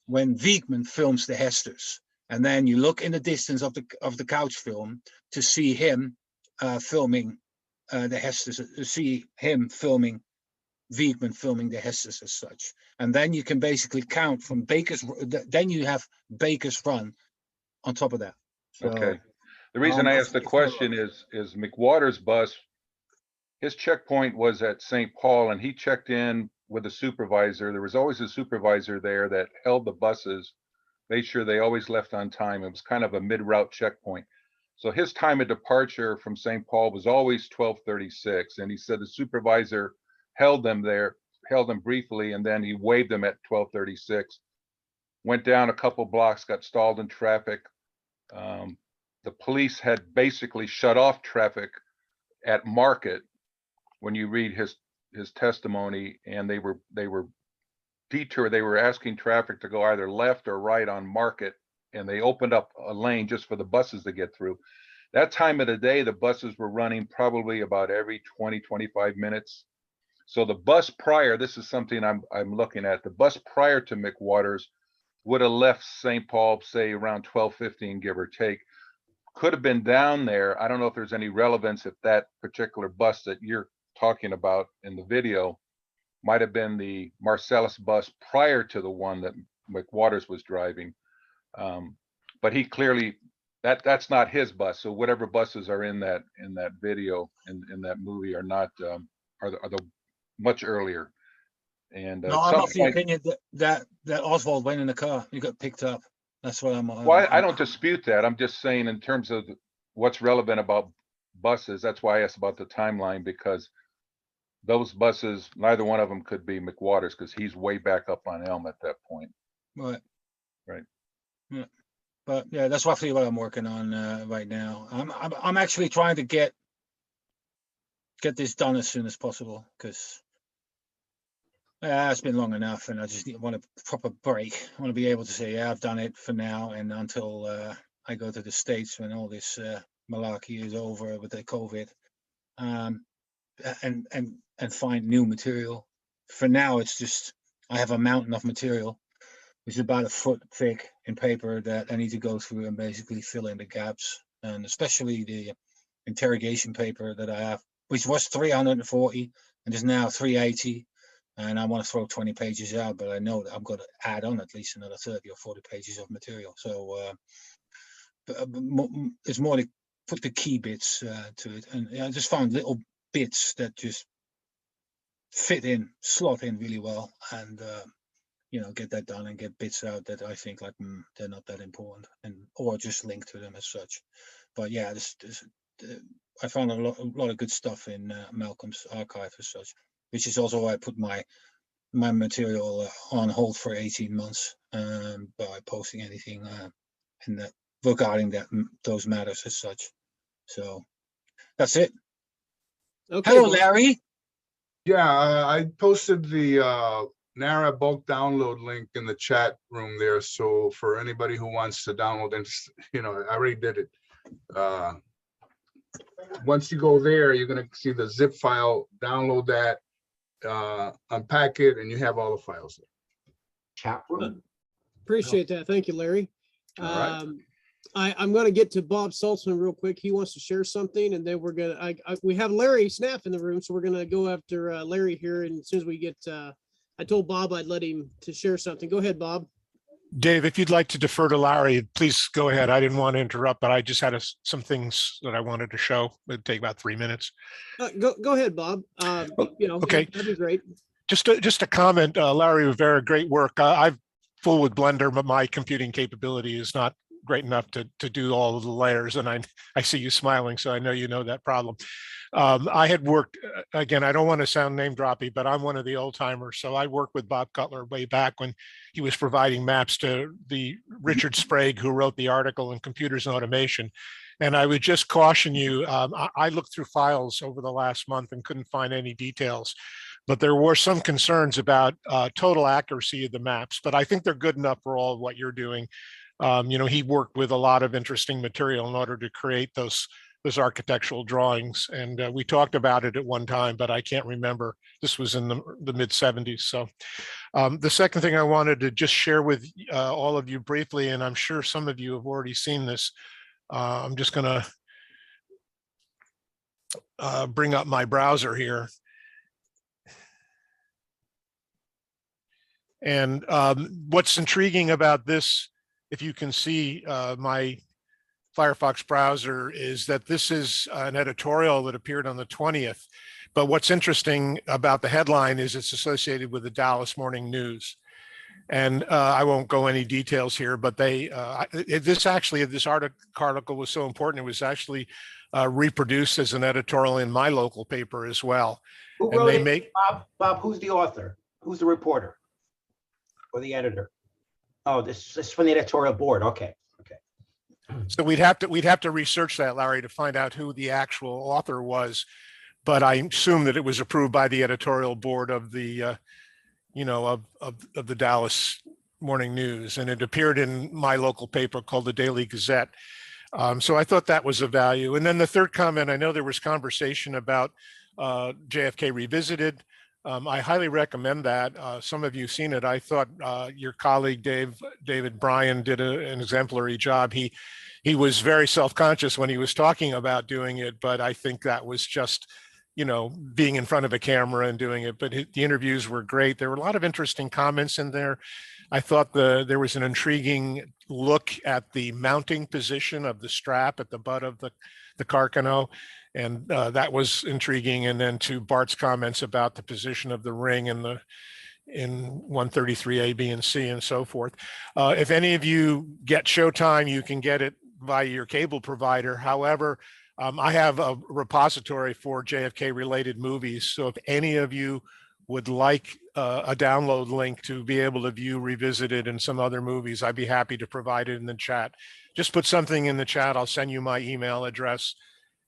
Wiegman films the Hesters, and then you look in the distance of the Couch film to see him filming the Hesters, to see him filming Wiegman filming the Hestes as such. And then you can basically count from Baker's, then you have Baker's run on top of that. So, Okay. The reason I asked the question is McWater's bus, his checkpoint was at St. Paul, and he checked in with a supervisor. There was always a supervisor there that held the buses, made sure they always left on time. It was kind of a mid-route checkpoint. So his time of departure from St. Paul was always 12:36. And he said the supervisor held them there, held them briefly, and then he waved them at 12:36. Went down a couple blocks, got stalled in traffic. The police had basically shut off traffic at Market when you read his testimony, and they were detoured. They were asking traffic to go either left or right on Market, and they opened up a lane just for the buses to get through. That time of the day, the buses were running probably about every 20, 25 minutes. So the bus prior, this is something I'm looking at, the bus prior to McWater's would have left St. Paul, say around 12:15, give or take. Could have been down there. I don't know if there's any relevance if that particular bus that you're talking about in the video might have been the Marcellus bus prior to the one that McWater's was driving. But he clearly, that's not his bus. So whatever buses are in that video, in that movie, are not are the much earlier. And no, I'm of the opinion that Oswald went in the car. He got picked up. That's what I'm. Well, I don't dispute that. I'm just saying in terms of what's relevant about buses. That's why I asked about the timeline, because those buses, neither one of them could be McWater's, because he's way back up on Elm at that point. Right. Right. Yeah. But yeah, that's roughly what I'm working on right now. I'm actually trying to get this done as soon as possible, because it's been long enough, and I just want a proper break. I want to be able to say, yeah, I've done it for now, and until I go to the States when all this malarkey is over with the COVID, and find new material. For now, it's just I have a mountain of material, which is about a foot thick in paper, that I need to go through and basically fill in the gaps, and especially the interrogation paper that I have, which was 340 and is now 380. And I want to throw 20 pages out, but I know that I'm going to add on at least another 30 or 40 pages of material. So it's more to put the key bits to it. And I just found little bits that just slot in really well, and get that done and get bits out that I think like they're not that important, or just link to them as such. But yeah, I found a lot of good stuff in Malcolm's archive as such, which is also why I put my material on hold for 18 months by posting anything in that regarding those matters as such. So that's it. Okay. Hello, Bob. Larry. Yeah, I posted the NARA bulk download link in the chat room there. So for anybody who wants to download, and I already did it. Once you go there, you're going to see the zip file, download that, unpack it, and you have all the files there. Chat room. Appreciate that. Thank you, Larry. All right. I'm going to get to Bob Saltzman real quick. He wants to share something, and then we're going to, we have Larry Snaff in the room, so we're going to go after Larry here. And as soon as we get, I told Bob I'd let him to share something. Go ahead, Bob. Dave, if you'd like to defer to Larry, please go ahead. I didn't want to interrupt, but I just had some things that I wanted to show. It'd take about 3 minutes. Go ahead, Bob. Okay. That'd be great. Just a comment, Larry Rivera, great work. I've full with Blender, but my computing capability is not great enough to do all of the layers. And I see you smiling, so I know you know that problem. I had worked, again, I don't want to sound name droppy, but I'm one of the old timers. So I worked with Bob Cutler way back when he was providing maps to the Richard Sprague, who wrote the article in Computers and Automation. And I would just caution you, I looked through files over the last month and couldn't find any details, but there were some concerns about total accuracy of the maps, but I think they're good enough for all of what you're doing. He worked with a lot of interesting material in order to create those architectural drawings. And we talked about it at one time, but I can't remember. This was in the mid 70s. So the second thing I wanted to just share with all of you briefly, and I'm sure some of you have already seen this. I'm just going to bring up my browser here. And what's intriguing about this, if you can see my Firefox browser, is that this is an editorial that appeared on the 20th. But what's interesting about the headline is it's associated with the Dallas Morning News. And I won't go any details here, but this article was so important, it was actually reproduced as an editorial in my local paper as well. Who And wrote they it? make Bob, who's the author? Who's the reporter? Or the editor? Oh, this is from the editorial board. Okay. So we'd have to research that, Larry, to find out who the actual author was. But I assume that it was approved by the editorial board of the of the Dallas Morning News, and it appeared in my local paper called the Daily Gazette. So I thought that was of value. And then the third comment, I know there was conversation about JFK Revisited. I highly recommend that. Some of you have seen it. I thought your colleague David Bryan did an exemplary job. He was very self-conscious when he was talking about doing it, but I think that was just, being in front of a camera and doing it. But the interviews were great. There were a lot of interesting comments in there. I thought there was an intriguing look at the mounting position of the strap at the butt of the Carcano. And that was intriguing. And then to Bart's comments about the position of the ring in 133A, B, and C, and so forth. If any of you get Showtime, you can get it via your cable provider. However, I have a repository for JFK related movies. So if any of you would like a download link to be able to view Revisited and some other movies, I'd be happy to provide it in the chat. Just put something in the chat. I'll send you my email address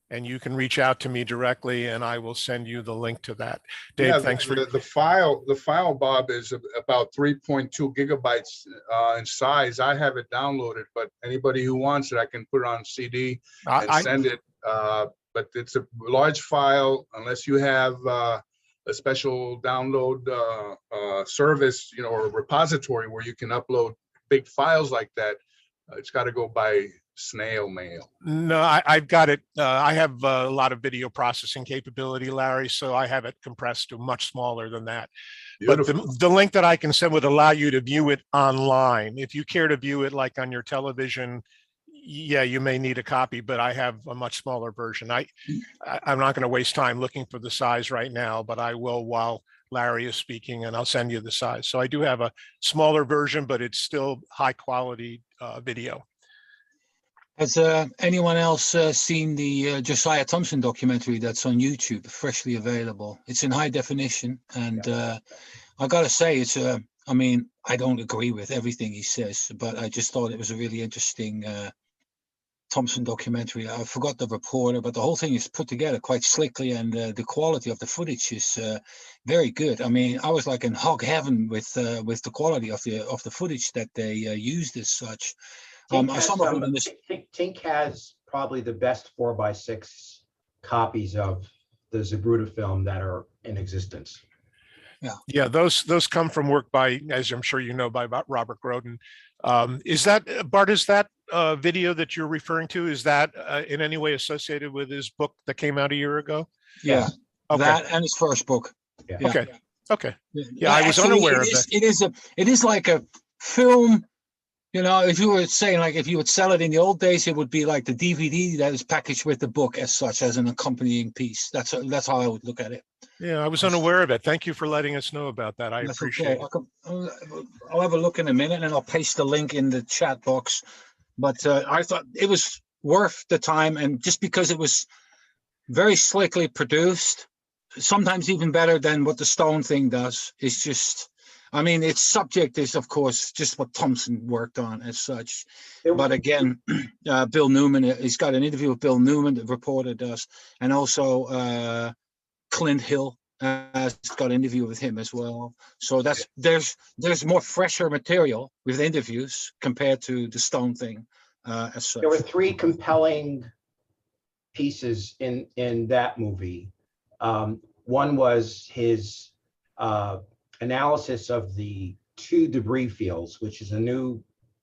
and you can reach out to me directly and I will send you the link to that. Dave, Yeah, thanks for the file, Bob, is about 3.2 gigabytes in size. I have it downloaded, but anybody who wants it, I can put it on CD and send it. But it's a large file unless you have a special download service, or a repository where you can upload big files like that. It's got to go by snail mail. No, I've got it. I have a lot of video processing capability, Larry, so I have it compressed to much smaller than that. Beautiful. But the link that I can send would allow you to view it online. If you care to view it like on your television, yeah, you may need a copy, but I have a much smaller version. I'm not going to waste time looking for the size right now, but I will while Larry is speaking, and I'll send you the size. So I do have a smaller version, but it's still high quality video. Has anyone else seen the Josiah Thompson documentary that's on YouTube, freshly available? It's in high definition, and I gotta say, it's I mean, I don't agree with everything he says, but I just thought it was a really interesting Thompson documentary. I forgot the reporter, but the whole thing is put together quite slickly, and the quality of the footage is very good. I mean, I was like in hog heaven with the quality of the footage that they used as such. Tink has probably the best 4x6 copies of the Zapruder film that are in existence. Yeah, those come from work by, as I'm sure you know, by Robert Groden. Is that, Bart, is that video that you're referring to, is that in any way associated with his book that came out a year ago? Yeah, okay. That and his first book. Yeah. Okay, okay. Yeah, I was unaware of that. It is like a film. If you were saying, like, if you would sell it in the old days, it would be like the DVD that is packaged with the book as such, as an accompanying piece. That's how I would look at it. Yeah, I was unaware of it. Thank you for letting us know about that. I appreciate it. I'll have a look in a minute and I'll paste the link in the chat box. But I thought it was worth the time, and just because it was very slickly produced, sometimes even better than what the Stone thing does. It's just, I mean, its subject is, of course, just what Thompson worked on as such. But again, Bill Newman, he's got an interview with Bill Newman, the reporter does, and also Clint Hill has got an interview with him as well. So that's there's more fresher material with interviews compared to the Stone thing as such. There were three compelling pieces in that movie. One was his analysis of the two debris fields, which is a new,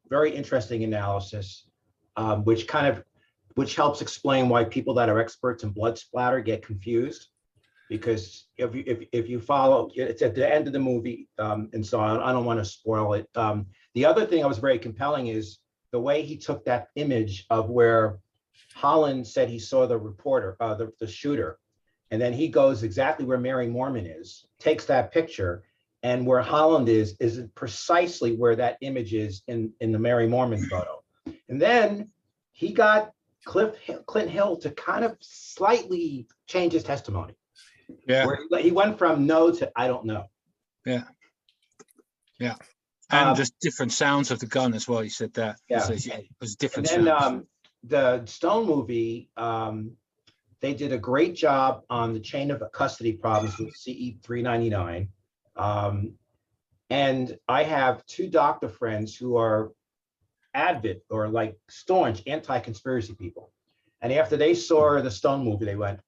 very interesting analysis, which helps explain why people that are experts in blood splatter get confused. Because if you follow, it's at the end of the movie, and so I don't want to spoil it. The other thing that was very compelling is the way he took that image of where Holland said he saw the reporter, the shooter, and then he goes exactly where Mary Mormon is, takes that picture, and where Holland is precisely where that image is in the Mary Mormon photo. And then he got Clint Hill to kind of slightly change his testimony. Yeah. Where he went from no to I don't know. Yeah. Yeah. And there's different sounds of the gun as well. He said that. Yeah. So, it was different And then sounds. the Stone movie, they did a great job on the chain of custody problems with CE 399. And I have two doctor friends who are avid or like staunch anti-conspiracy people. And after they saw the Stone movie, they went,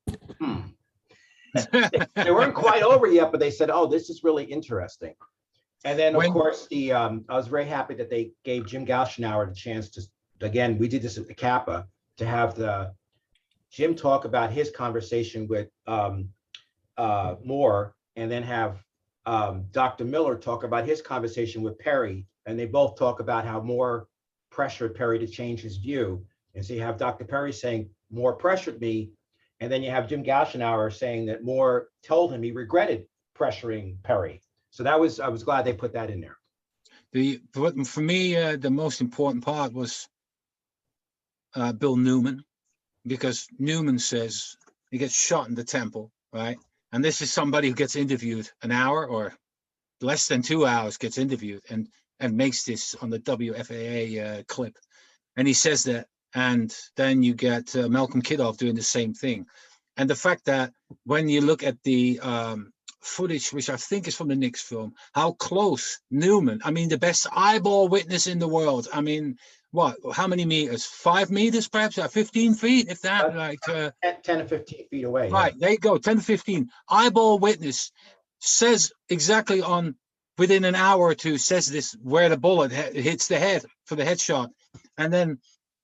They weren't quite over yet, but they said, oh, this is really interesting. And then, of course, I was very happy that they gave Jim Galchenauer the chance to, again, we did this at the Kappa, to have Jim talk about his conversation with Moore, and then have Dr. Miller talk about his conversation with Perry. And they both talk about how Moore pressured Perry to change his view. And so you have Dr. Perry saying, Moore pressured me. And then you have Jim Galchenauer saying that Moore told him he regretted pressuring Perry. So I was glad they put that in there. For me, the most important part was Bill Newman, because Newman says he gets shot in the temple, right? And this is somebody who gets interviewed an hour or less than 2 hours, gets interviewed and makes this on the WFAA clip. And he says that. And then you get Malcolm Kidoff doing the same thing. And the fact that when you look at the footage, which I think is from the Knicks film, how close Newman, I mean, the best eyeball witness in the world. I mean, what, how many meters? 5 meters, perhaps, 15 feet, if that, 10 to 15 feet away. Right, there you go, 10 to 15. Eyeball witness says exactly within an hour or two, says this, where the bullet hits the head for the headshot. And then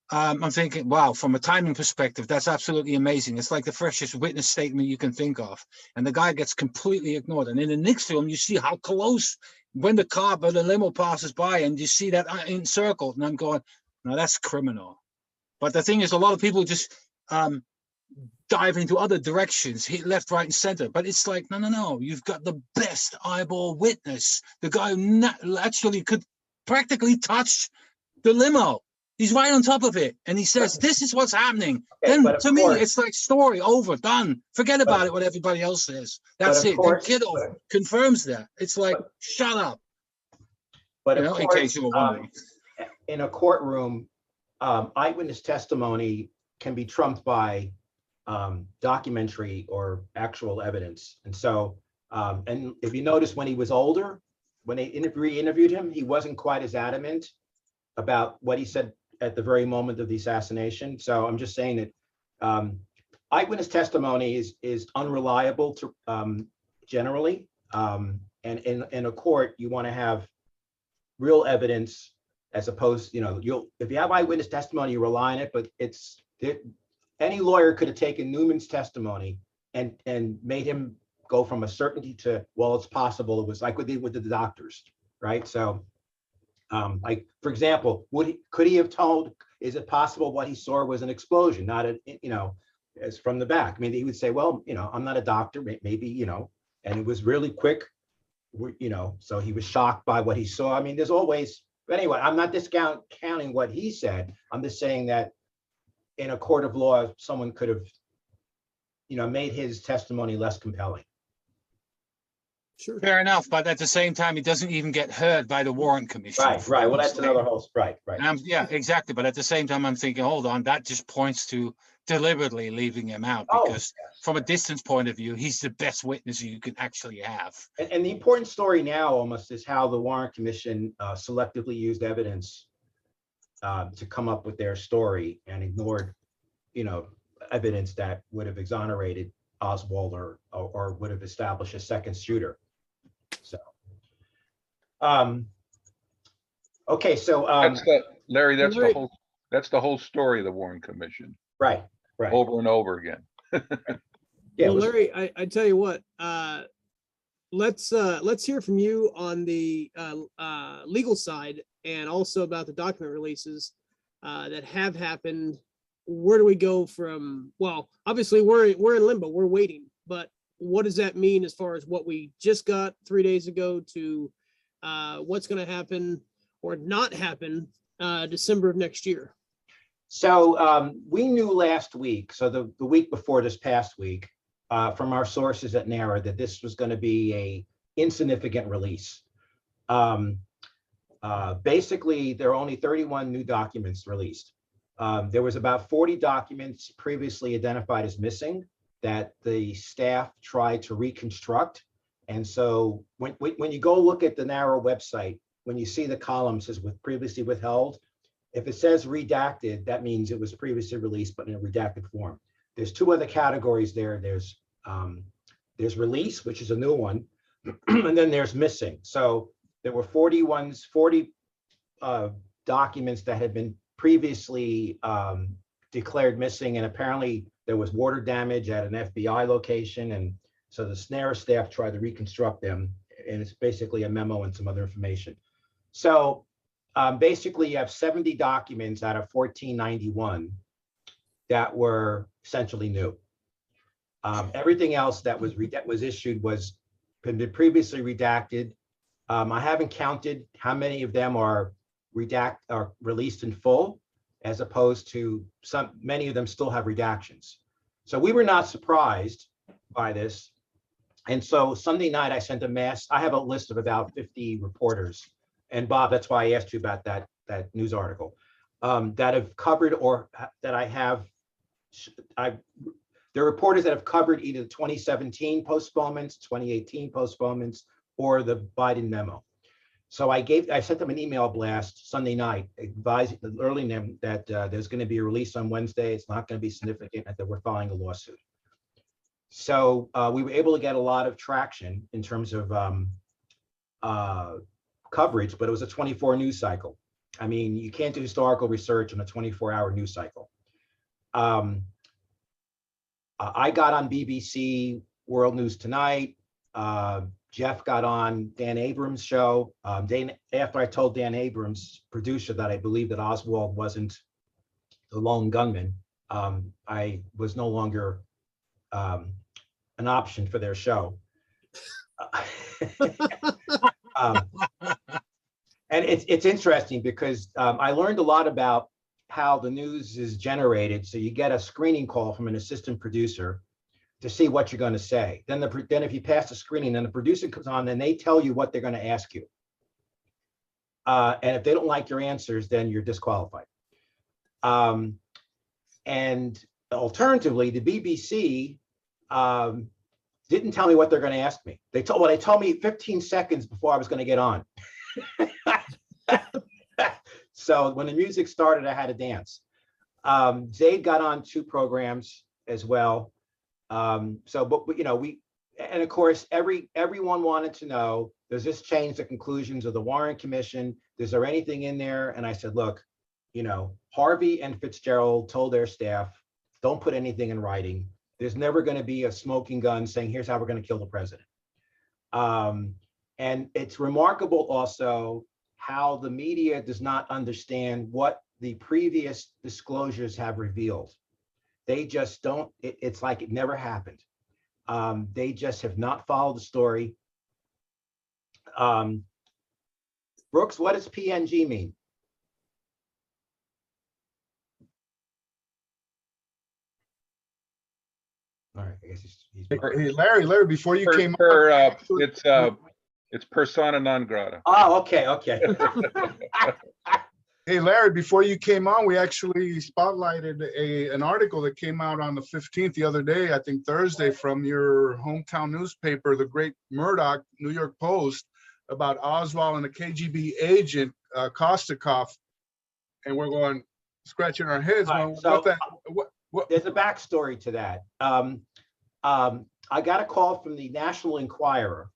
I'm thinking, wow, from a timing perspective, that's absolutely amazing. It's like the freshest witness statement you can think of. And the guy gets completely ignored. And in the Knicks film, you see how close, when the car or the limo passes by, and you see that encircled. And I'm going, no, that's criminal. But the thing is, a lot of people just dive into other directions, hit left, right, and center. But it's like, no. You've got the best eyeball witness. The guy who actually could practically touch the limo. He's right on top of it, and he says, "This is what's happening." Okay, then, to me, it's like story over, done. Forget about it. What everybody else says. That's it. Then Kidoff confirms that. It's like, shut up. But of course, in case you were wondering, in a courtroom, eyewitness testimony can be trumped by documentary or actual evidence. And so, and if you notice, when he was older, when they re-interviewed him, he wasn't quite as adamant about what he said at the very moment of the assassination. So I'm just saying that eyewitness testimony is unreliable to generally, and in a court you want to have real evidence, as opposed, if you have eyewitness testimony, you rely on it. But any lawyer could have taken Newman's testimony and made him go from a certainty to, well, it's possible. It was like what they did with the doctors, right? So. Like, for example, could he have told, is it possible what he saw was an explosion, not as from the back? I mean, he would say, well, I'm not a doctor, maybe, and it was really quick, so he was shocked by what he saw. I mean, there's always, but anyway, I'm not discounting what he said. I'm just saying that in a court of law, someone could have made his testimony less compelling. Sure. Fair enough, but at the same time, he doesn't even get heard by the Warren Commission. Right. Well, that's another whole, right. Yeah, exactly. But at the same time, I'm thinking, hold on, that just points to deliberately leaving him out, Oh, because from a distance point of view, he's the best witness you can actually have. And the important story now almost is how the Warren Commission selectively used evidence to come up with their story and ignored, evidence that would have exonerated Oswald or would have established a second shooter. So, okay, so Larry, that's Larry- the whole story of the Warren Commission, right. over and over again. Yeah, Well, Larry, I tell you what, let's hear from you on the legal side and also about the document releases that have happened. Where do we go from? Well, obviously we're in limbo. We're waiting, but what does that mean as far as what we just got 3 days ago to what's going to happen or not happen December of next year? So we knew last week, so the week before this past week, from our sources at NARA, that this was going to be a insignificant release. Basically, there are only 31 new documents released. There was about 40 documents previously identified as missing that the staff tried to reconstruct. And so when you go look at the NARA website, when you see the column says with previously withheld, if it says redacted, that means it was previously released, but in a redacted form. There's two other categories there. There's release, which is a new one, and then there's missing. So there were 40 documents that had been previously declared missing, and apparently there was water damage at an FBI location, and so the NARA staff tried to reconstruct them, and it's basically a memo and some other information. So basically, you have 70 documents out of 1491 that were essentially new. Everything else that was issued was been previously redacted. I haven't counted how many of them are released in full, as opposed to many of them still have redactions. So we were not surprised by this. And so Sunday night, I sent I have a list of about 50 reporters. And Bob, that's why I asked you about that news article that have covered or that they're reporters that have covered either the 2017 postponements, 2018 postponements, or the Biden memo. So I sent them an email blast Sunday night, alerting them that there's going to be a release on Wednesday. It's not going to be significant, and that we're filing a lawsuit. So we were able to get a lot of traction in terms of coverage, but it was a 24 news cycle. I mean, you can't do historical research on a 24-hour news cycle. I got on BBC World News Tonight. Jeff got on Dan Abrams' show. After I told Dan Abrams, producer, that I believed that Oswald wasn't the lone gunman, I was no longer an option for their show. And it's interesting because I learned a lot about how the news is generated. So you get a screening call from an assistant producer to see what you're going to say. Then if you pass the screening, then the producer comes on and they tell you what they're going to ask you. And if they don't like your answers, then you're disqualified. And alternatively, the BBC didn't tell me what they're going to ask me. They told me 15 seconds before I was going to get on. So when the music started, I had to dance. Zaid got on 2 programs as well. And of course, everyone wanted to know, does this change the conclusions of the Warren Commission? Is there anything in there? And I said, look, Harvey and Fitzgerald told their staff, don't put anything in writing. There's never going to be a smoking gun saying, here's how we're going to kill the president. And it's remarkable also how the media does not understand what the previous disclosures have revealed. They just don't, it's like it never happened. They just have not followed the story. Brooks, what does PNG mean? All right, I guess he's. Hey, Larry, before you came on, It's persona non grata. Oh, okay, okay. hey, Larry, before you came on, we actually spotlighted an article that came out on the 15th the other day, I think Thursday, from your hometown newspaper, the Great Murdoch, New York Post, about Oswald and the KGB agent, Kostikov. And we're going, scratching our heads. All right, Going, so what? there's a backstory to that. I got a call from the National Enquirer.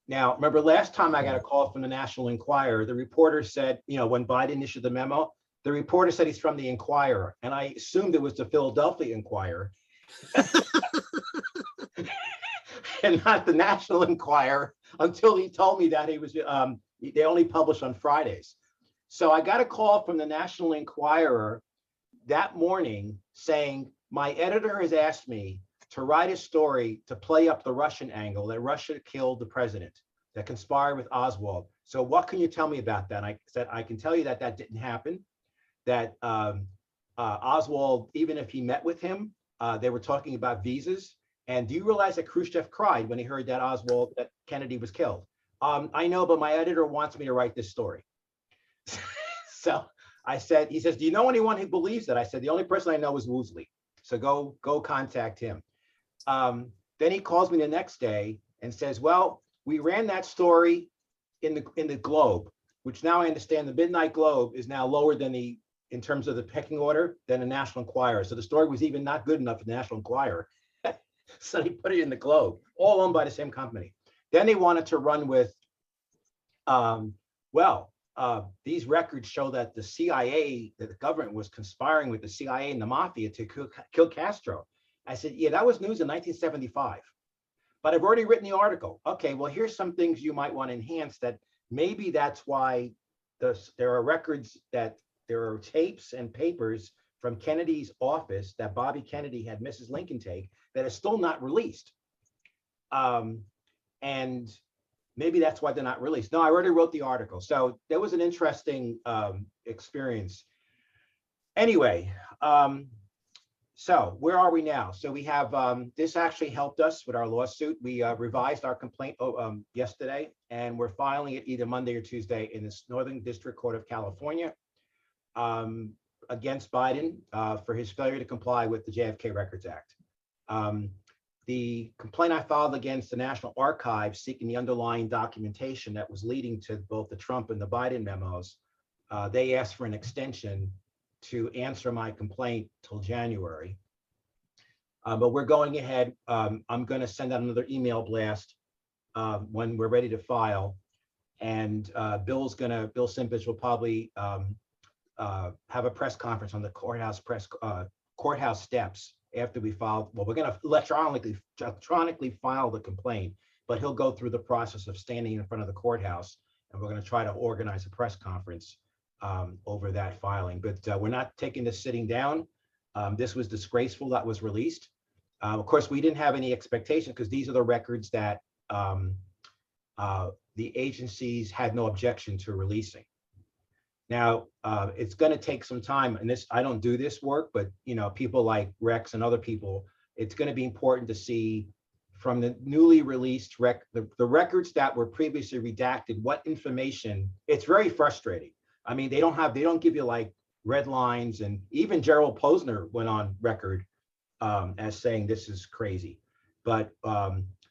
Now, remember last time I got a call from the National Enquirer, the reporter said, when Biden issued the memo, the reporter said he's from the Enquirer, and I assumed it was the Philadelphia Enquirer and not the National Enquirer until he told me that he was, they only publish on Fridays. So I got a call from the National Enquirer that morning saying, my editor has asked me to write a story to play up the Russian angle, that Russia killed the president, that conspired with Oswald. So what can you tell me about that? And I said, I can tell you that that didn't happen, that Oswald, even if he met with him, they were talking about visas. And do you realize that Khrushchev cried when he heard that Kennedy was killed? I know, but my editor wants me to write this story. So I said, he says, do you know anyone who believes that? I said, the only person I know is Woosley. So go contact him. Then he calls me the next day and says, well, we ran that story in the Globe, which now I understand the Midnight Globe is now lower than in terms of the pecking order than the National Enquirer. So the story was even not good enough for the National Enquirer. So he put it in the Globe, all owned by the same company. Then they wanted to run with, these records show that the CIA, that the government was conspiring with the CIA and the mafia to kill Castro. I said, yeah, that was news in 1975, but I've already written the article. Okay, well, here's some things you might want to enhance, that maybe that's why there are records, that there are tapes and papers from Kennedy's office that Bobby Kennedy had Mrs. Lincoln take that is still not released. And maybe that's why they're not released. No, I already wrote the article. So that was an interesting experience. Anyway, so where are we now? So we have, this actually helped us with our lawsuit. We revised our complaint yesterday, and we're filing it either Monday or Tuesday in this Northern District Court of California against Biden for his failure to comply with the JFK Records Act. The complaint I filed against the National Archives seeking the underlying documentation that was leading to both the Trump and the Biden memos, they asked for an extension to answer my complaint till January. But we're going ahead. I'm going to send out another email blast when we're ready to file. And Bill Simpich will probably have a press conference on the courthouse steps after we file. Well, we're going to electronically file the complaint, but he'll go through the process of standing in front of the courthouse, and we're going to try to organize a press conference over that filing. But we're not taking this sitting down. This was disgraceful that was released. Of course, we didn't have any expectation because these are the records that the agencies had no objection to releasing. Now, it's going to take some time, and I don't do this work, but people like Rex and other people, it's going to be important to see from the newly released the records that were previously redacted, what information. It's very frustrating. I mean, they don't give you like red lines, and even Gerald Posner went on record as saying this is crazy. But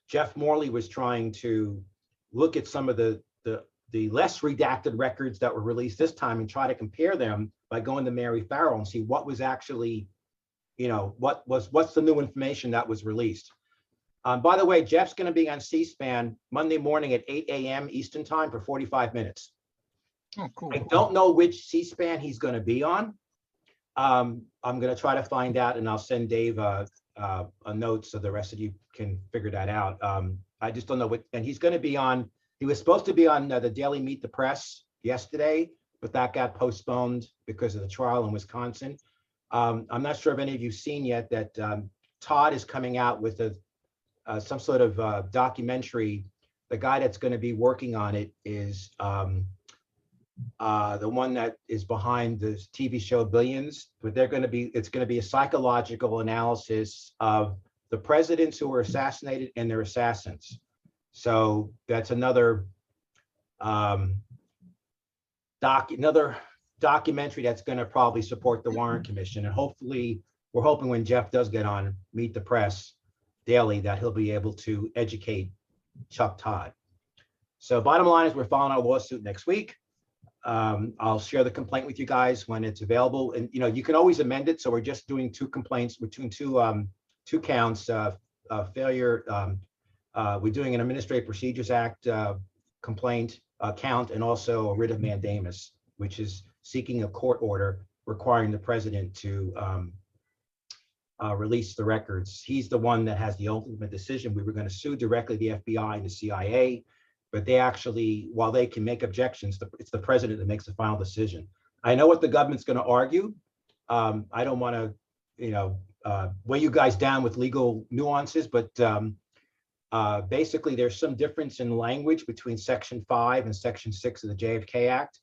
Jeff Morley was trying to look at some of the less redacted records that were released this time and try to compare them by going to Mary Farrell and see what was actually, what's the new information that was released. By the way, Jeff's going to be on C-SPAN Monday morning at 8 a.m. Eastern time for 45 minutes. Oh, cool. I don't know which C-SPAN he's going to be on. I'm going to try to find out, and I'll send Dave a note so the rest of you can figure that out. I just don't know what, and he's going to be on. He was supposed to be on the Daily Meet the Press yesterday, but that got postponed because of the trial in Wisconsin. I'm not sure if any of you've seen yet that Todd is coming out with some sort of documentary. The guy that's going to be working on it is the one that is behind the TV show Billions, but it's going to be a psychological analysis of the presidents who were assassinated and their assassins. So that's another another documentary that's going to probably support the Warren Commission. And hopefully, we're hoping when Jeff does get on Meet the Press daily that he'll be able to educate Chuck Todd. So bottom line is we're filing our lawsuit next week. I'll share the complaint with you guys when it's available. And, you know, you can always amend it. So we're just doing 2 complaints. We're doing two counts, failure. We're doing an Administrative Procedures Act complaint count, and also a writ of mandamus, which is seeking a court order requiring the president to release the records. He's the one that has the ultimate decision. We were going to sue directly the FBI and the CIA, but they actually, while they can make objections, it's the president that makes the final decision. I know what the government's going to argue. I don't want to, you know, weigh you guys down with legal nuances, but basically there's some difference in language between Section 5 and Section 6 of the JFK Act.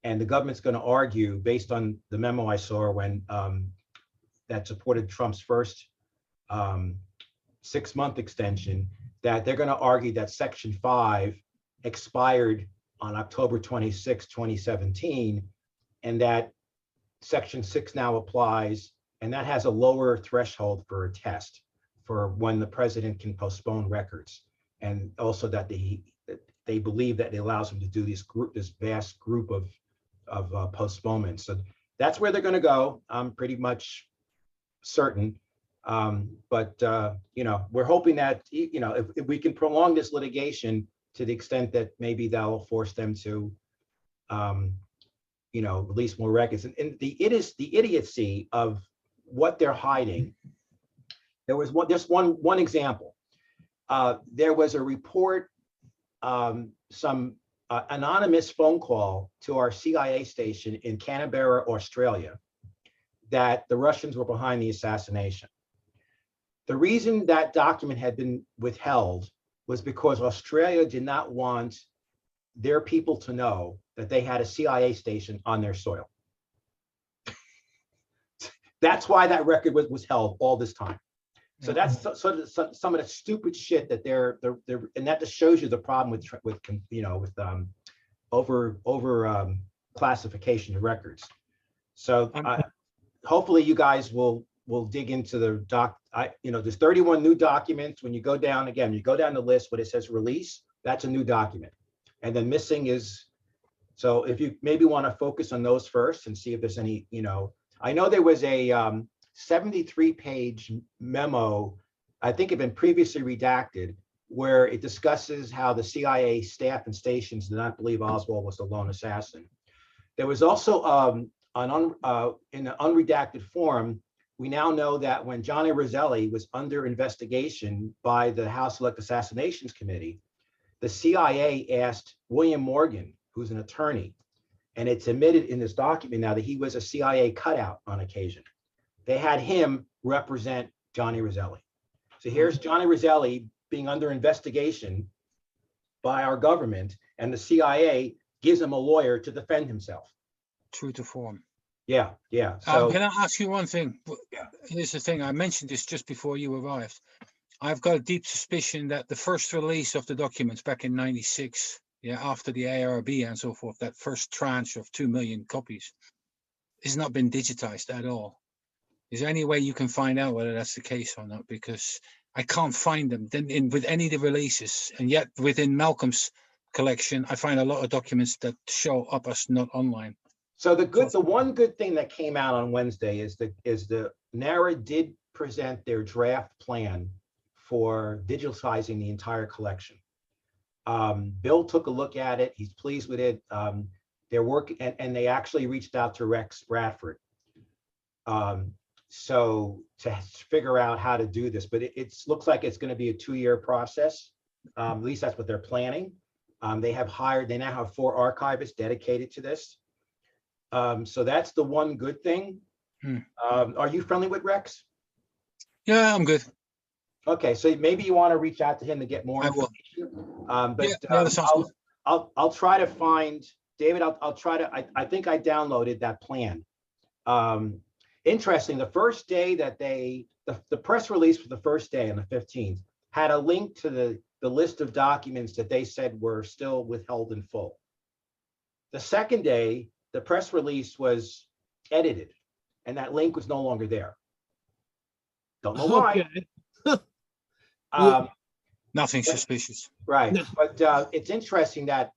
And the government's going to argue, based on the memo I saw when that supported Trump's first 6-month extension, that they're going to argue that Section 5 expired on October 26, 2017, and that Section 6 now applies, and that has a lower threshold for a test for when the president can postpone records, and also that they believe that it allows them to do this vast group of postponements. So that's where they're going to go. I'm pretty much certain. But you know, we're hoping that, you know, if we can prolong this litigation to the extent that maybe that'll force them to, you know, release more records. And the idiocy of what they're hiding. There was just one example. There was a report, some anonymous phone call to our CIA station in Canberra, Australia, that the Russians were behind the assassination. The reason that document had been withheld was because Australia did not want their people to know that they had a CIA station on their soil. That's why that record was held all this time. So that's sort of some of the stupid shit that they're and that just shows you the problem with you know, with over classification of records. So hopefully you guys will dig into the you know, there's 31 new documents. When you go down again, you go down the list, when it says release, that's a new document. And then missing is, so if you maybe want to focus on those first and see if there's any, you know, I know there was a 73-page memo, I think had been previously redacted, where it discusses how the CIA staff and stations did not believe Oswald was the lone assassin. There was also in an unredacted form, we now know that when Johnny Roselli was under investigation by the House Select Assassinations Committee, the CIA asked William Morgan, who's an attorney, and it's admitted in this document now that he was a CIA cutout on occasion. They had him represent Johnny Roselli. So here's Johnny Roselli being under investigation by our government, and the CIA gives him a lawyer to defend himself. True to form. Yeah, yeah. So Can I ask you one thing? Yeah. Here's the thing. I mentioned this just before you arrived. I've got a deep suspicion that the first release of the documents back in '96, yeah, after the ARB and so forth, that first tranche of 2 million copies, has not been digitized at all. Is there any way you can find out whether that's the case or not? Because I can't find them with any of the releases, and yet within Malcolm's collection, I find a lot of documents that show up as not online. So the one good thing that came out on Wednesday is the NARA did present their draft plan for digitizing the entire collection. Bill took a look at it. He's pleased with it. They're working, and they actually reached out to Rex Bradford. So to figure out how to do this, but it looks like it's going to be a 2-year process. At least that's what they're planning. They now have 4 archivists dedicated to this. So that's the one good thing. Are you friendly with Rex? Yeah, I'm good. Okay, so maybe you want to reach out to him to get more information. That sounds good. I'll try to find David. I'll try to. I think I downloaded that plan. Interesting. The first day that they the press release for the first day on the 15th had a link to the list of documents that they said were still withheld in full. The second day, the press release was edited and that link was no longer there. Don't know why. Okay. Nothing Yeah. suspicious. Right, No. but it's interesting that,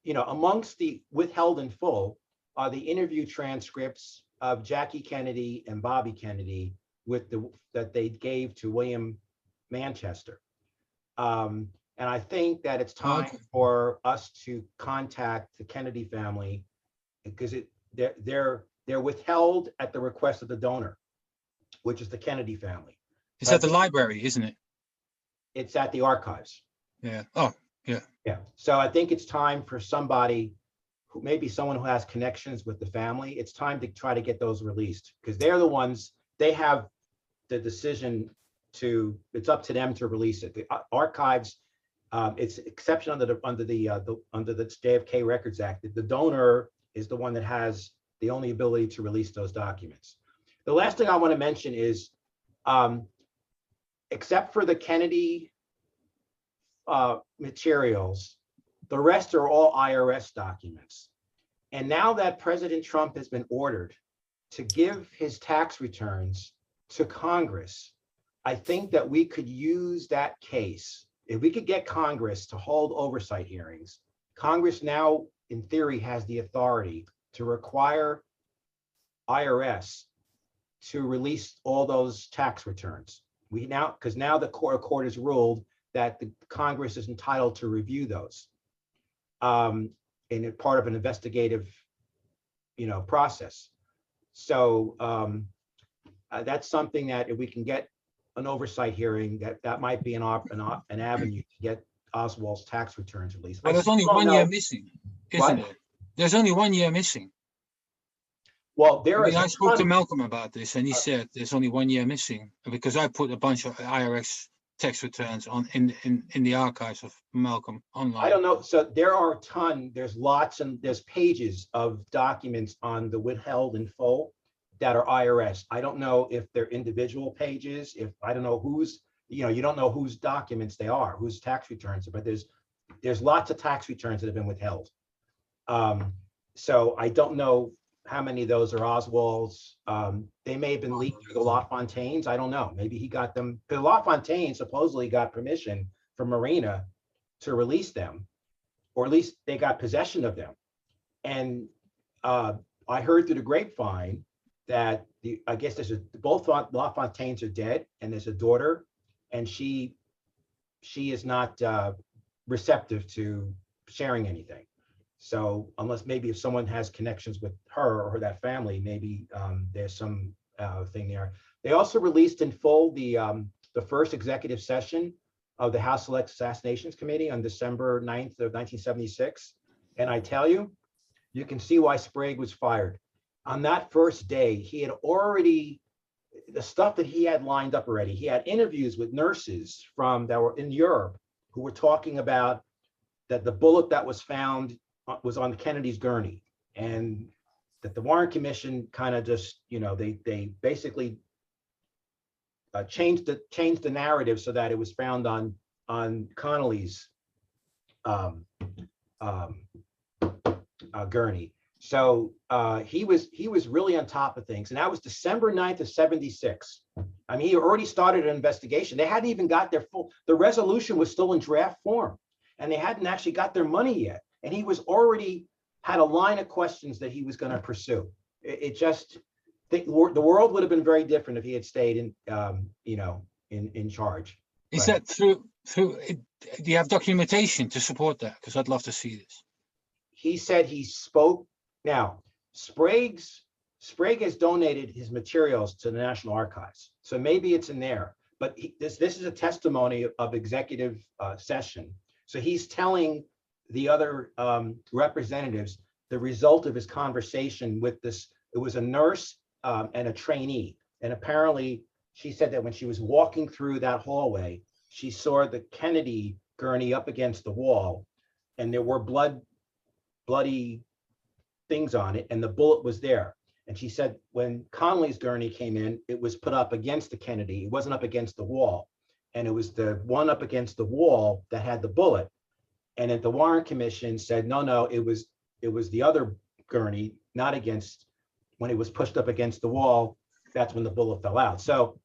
amongst the withheld in full are the interview transcripts of Jackie Kennedy and Bobby Kennedy that they gave to William Manchester. And I think that it's time Okay. for us to contact the Kennedy family because they're withheld at the request of the donor, which is the Kennedy family. It's at the library, isn't it? It's at the archives. Yeah. Oh, Yeah, so I think it's time for somebody who maybe someone who has connections with the family. It's time to try to get those released because they're the ones, they have the decision it's up to them to release it. The archives, it's exception under the JFK Records Act. The donor is the one that has the only ability to release those documents. The last thing I want to mention is, except for the Kennedy materials, the rest are all IRS documents. And now that President Trump has been ordered to give his tax returns to Congress, I think that we could use that case. If we could get Congress to hold oversight hearings, Congress now, in theory, has the authority to require IRS to release all those tax returns. Because now the court has ruled that the Congress is entitled to review those in part of an investigative, process. So that's something that if we can get an oversight hearing, that might be an avenue to get Oswald's tax returns released. well, there's only still don't 1 year know- missing, What? isn't it? There's only 1 year missing. Well, there is. I a spoke to ton- Malcolm about this, and he said there's only 1 year missing because I put a bunch of IRS tax returns in the archives of Malcolm online. I don't know. So there are a ton, there's pages of documents on the withheld in full that are IRS. I don't know if they're individual pages, I don't know whose, you don't know whose documents they are, whose tax returns, but there's lots of tax returns that have been withheld. So I don't know how many of those are Oswald's. They may have been leaked to the LaFontaines. I don't know. Maybe he got them. Because LaFontaine supposedly got permission from Marina to release them, or at least they got possession of them. And I heard through the grapevine that I guess both LaFontaines are dead, and there's a daughter, and she is not receptive to sharing anything. So unless maybe if someone has connections with her or that family, maybe there's some thing there. They also released in full the first executive session of the House Select Assassinations Committee on December 9th of 1976. And I tell you, you can see why Sprague was fired. On that first day, he had already, the stuff that he had lined up already, he had interviews with nurses that were in Europe who were talking about that the bullet that was found was on Kennedy's gurney, and that the Warren Commission kind of just, they basically changed the narrative so that it was found on Connolly's gurney. So he was really on top of things, and that was December 9th of 76. I mean, he already started an investigation. They hadn't even got the resolution was still in draft form, and they hadn't actually got their money yet. And he was already had a line of questions that he was going to pursue. The world would have been very different if he had stayed in charge. Is Right. that through? Do you have documentation to support that? Because I'd love to see this. He said he spoke. Now, Sprague has donated his materials to the National Archives, so maybe it's in there. But this is a testimony of executive session. So he's telling the other representatives the result of his conversation with this. It was a nurse and a trainee, and apparently she said that when she was walking through that hallway, she saw the Kennedy gurney up against the wall, and there were bloody things on it, and the bullet was there. And she said when Connolly's gurney came in, it was put up against the Kennedy. It wasn't up against the wall. And it was the one up against the wall that had the bullet. And at the Warren Commission said, no, it was the other gurney, not against, when it was pushed up against the wall, that's when the bullet fell out. So,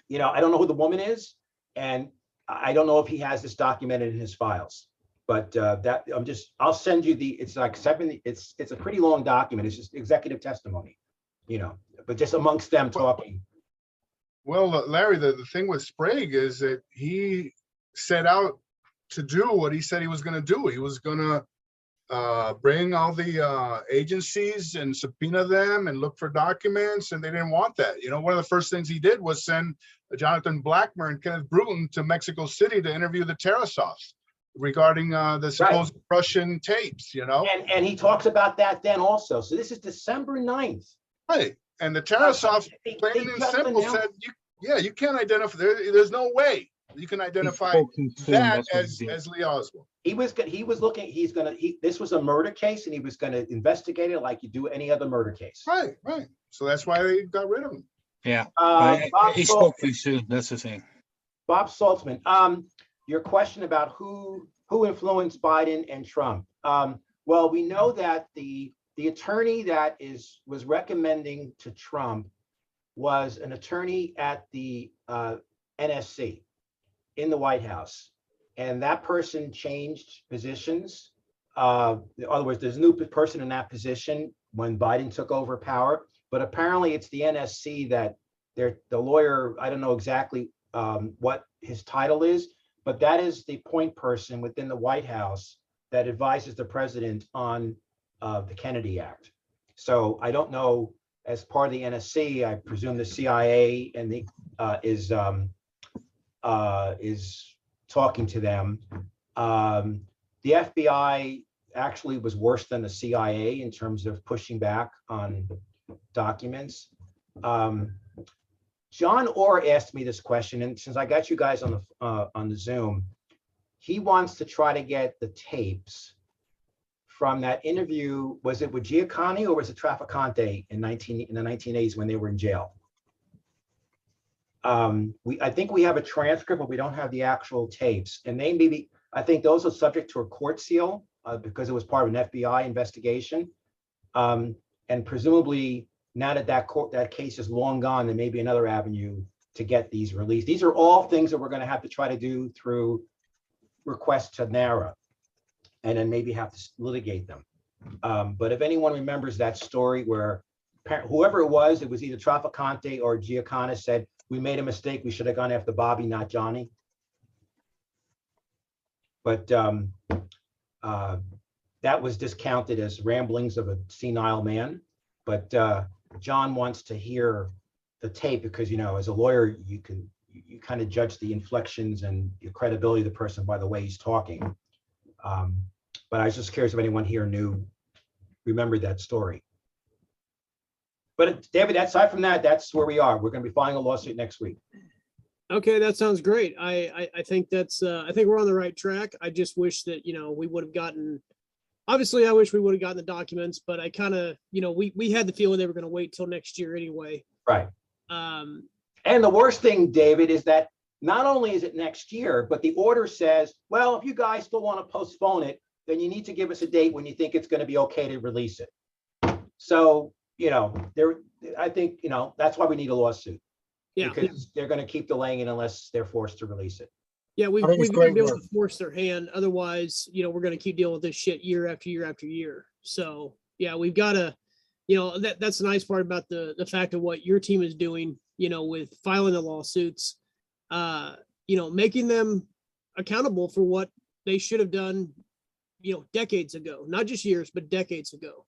you know, I don't know who the woman is, and I don't know if he has this documented in his files, but I'll send you it's like it's a pretty long document. It's just executive testimony, you know, but just amongst them talking. Well, Larry, the thing with Sprague is that he set out to do what he said he was going to do. He was going to bring all the agencies and subpoena them and look for documents, and they didn't want that. You know, one of the first things he did was send Jonathan Blackmer and Kenneth Bruton to Mexico City to interview the Tarasovs regarding the supposed Russian tapes, you know? And he talks about that then also. So this is December 9th. Right. And the Tarasovs, plain and simple, said, you can't identify, there's no way you can identify that as Lee Oswald. He was looking, this was a murder case, and he was going to investigate it like you do any other murder case. Right. So that's why they got rid of him. Yeah, he Saltzman, spoke too soon. That's the thing. Bob Saltzman, your question about who influenced Biden and Trump. Well, we know that the attorney that was recommending to Trump was an attorney at the NSC in the White House, and that person changed positions. In other words, there's a new person in that position when Biden took over power, but apparently it's the NSC that the lawyer, I don't know exactly what his title is, but that is the point person within the White House that advises the president on the Kennedy Act. So I don't know, as part of the NSC, I presume the CIA and is talking to them. The FBI actually was worse than the CIA in terms of pushing back on documents. John Orr asked me this question, and since I got you guys on the Zoom, he wants to try to get the tapes from that interview. Was it with Giancana or was it Trafficante in the 1980s when they were in jail? I think we have a transcript, but we don't have the actual tapes. And I think those are subject to a court seal because it was part of an FBI investigation. And presumably now that case is long gone, there may be another avenue to get these released. These are all things that we're going to have to try to do through request to NARA, and then maybe have to litigate them. But if anyone remembers that story where whoever it was either Trafficante or Giancana said, we made a mistake, we should have gone after Bobby, not Johnny. But that was discounted as ramblings of a senile man. But John wants to hear the tape because, you know, as a lawyer, you kind of judge the inflections and the credibility of the person by the way he's talking. But I was just curious if anyone here remembered that story. But David, aside from that, that's where we are. We're going to be filing a lawsuit next week. Okay, that sounds great. I think I think we're on the right track. I just wish that, you know, we would have gotten, obviously I wish we would have gotten the documents, but I kind of, you know, we had the feeling they were going to wait till next year anyway. Right. And the worst thing, David, is that not only is it next year, but the order says, well, if you guys still want to postpone it, then you need to give us a date when you think it's going to be okay to release it. So, you know, I think, you know, that's why we need a lawsuit. Yeah. Because they're going to keep delaying it unless they're forced to release it. Yeah, we've I think it's got to great be able work. to force their hand. Otherwise, you know, we're going to keep dealing with this shit year after year after year. So yeah, we've got to, you know, that's the nice part about the fact of what your team is doing, you know, with filing the lawsuits, you know, making them accountable for what they should have done, you know, decades ago, not just years, but decades ago.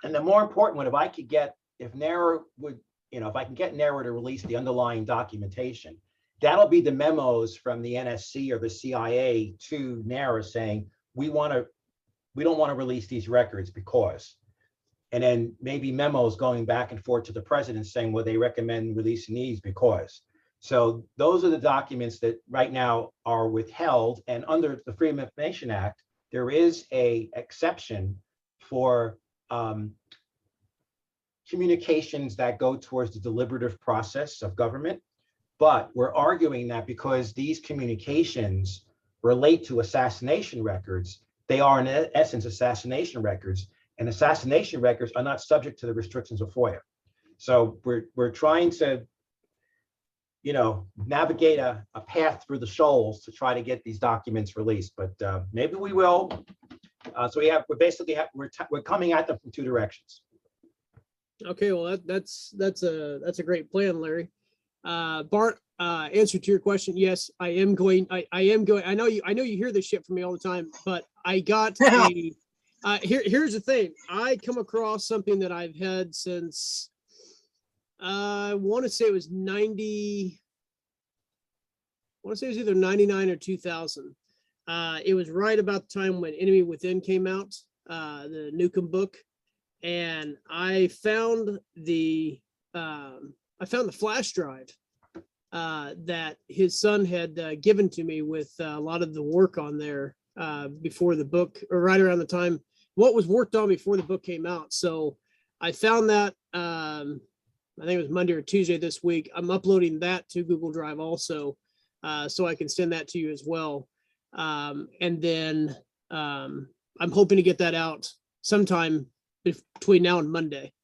And the more important one, if I can get NARA to release the underlying documentation, that'll be the memos from the NSC or the CIA to NARA saying, we don't want to release these records because, and then maybe memos going back and forth to the president saying, well, they recommend releasing these because. So those are the documents that right now are withheld. And under the Freedom of Information Act, there is a exception for communications that go towards the deliberative process of government. But we're arguing that because these communications relate to assassination records, they are in essence assassination records, and assassination records are not subject to the restrictions of FOIA. So we're trying to, navigate a path through the shoals to try to get these documents released, but maybe we will. So we're coming at them from two directions. Okay, well, that's a great plan, Larry. Bart, answer to your question, yes, I am going. I know you hear this shit from me all the time, but I got a. Here's the thing. I come across something that I've had since. I want to say it was 90. I want to say it was either 99 or 2000. It was right about the time when Enemy Within came out, the Newcomb book, and I found the flash drive that his son had given to me with a lot of the work on there before the book, or right around the time what was worked on before the book came out. So I found that. I think it was Monday or Tuesday this week. I'm uploading that to Google Drive also, so I can send that to you as well. And then I'm hoping to get that out sometime between now and Monday.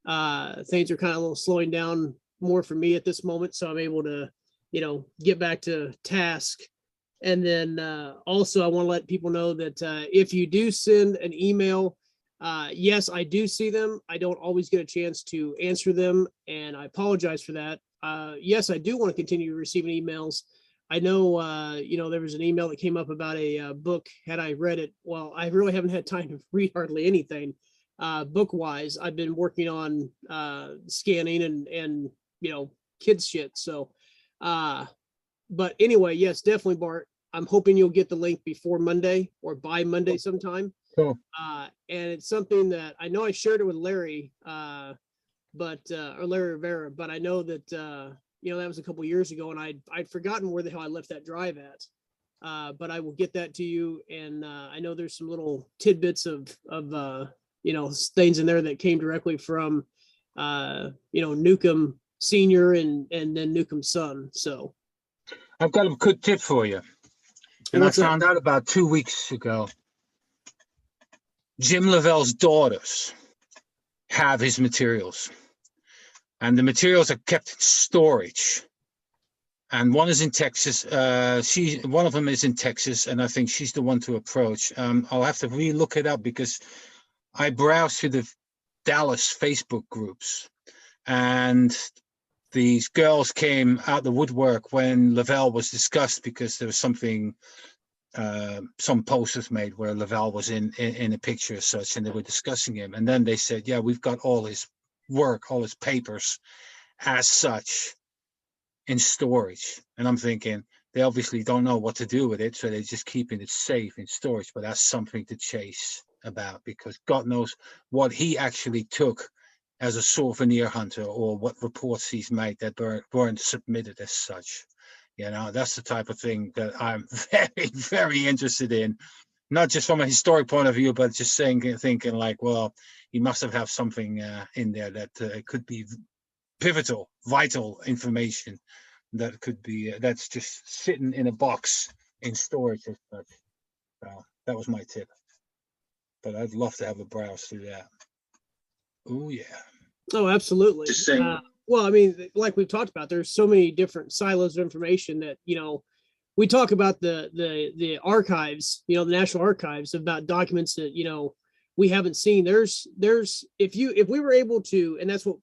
Things are kind of a little slowing down more for me at this moment, so I'm able to, get back to task. And then also I want to let people know that if you do send an email, yes, I do see them. I don't always get a chance to answer them, and I apologize for that. Yes, I do want to continue receiving emails. I know, there was an email that came up about a book. Had I read it? Well, I really haven't had time to read hardly anything book-wise. I've been working on scanning and kids shit. So, but anyway, yes, definitely, Bart. I'm hoping you'll get the link before Monday or by Monday sometime. Cool. And it's something that I know I shared it with Larry, or Larry Rivera, but I know that that was a couple of years ago, and I'd forgotten where the hell I left that drive at. But I will get that to you, and I know there's some little tidbits of things in there that came directly from Newcomb Senior and then Newcomb's son. So I've got a good tip for you. And I found out about 2 weeks ago. Jim Lavelle's daughters have his materials, and the materials are kept in storage. And one is in Texas. One of them is in Texas, and I think she's the one to approach. I'll have to re-look it up because I browsed through the Dallas Facebook groups, and these girls came out the woodwork when Lavelle was discussed because there was something, some posters made where Lavelle was in a picture as such, and they were discussing him. And then they said, yeah, we've got all his work, all his papers as such in storage. And I'm thinking, they obviously don't know what to do with it, so they're just keeping it safe in storage. But that's something to chase about, because God knows what he actually took as a souvenir hunter, or what reports he's made that weren't submitted as such. That's the type of thing that I'm very, very interested in, not just from a historic point of view, but just thinking like, well, he must have something in there that could be pivotal, vital information that could be, that's just sitting in a box in storage as such. That was my tip. But I'd love to have a browse through that. Oh, yeah. Oh, absolutely. Just saying. Well, I mean, like we've talked about, there's so many different silos of information that, we talk about the archives, the National Archives, about documents that, we haven't seen. There's if we were able to, and that's what,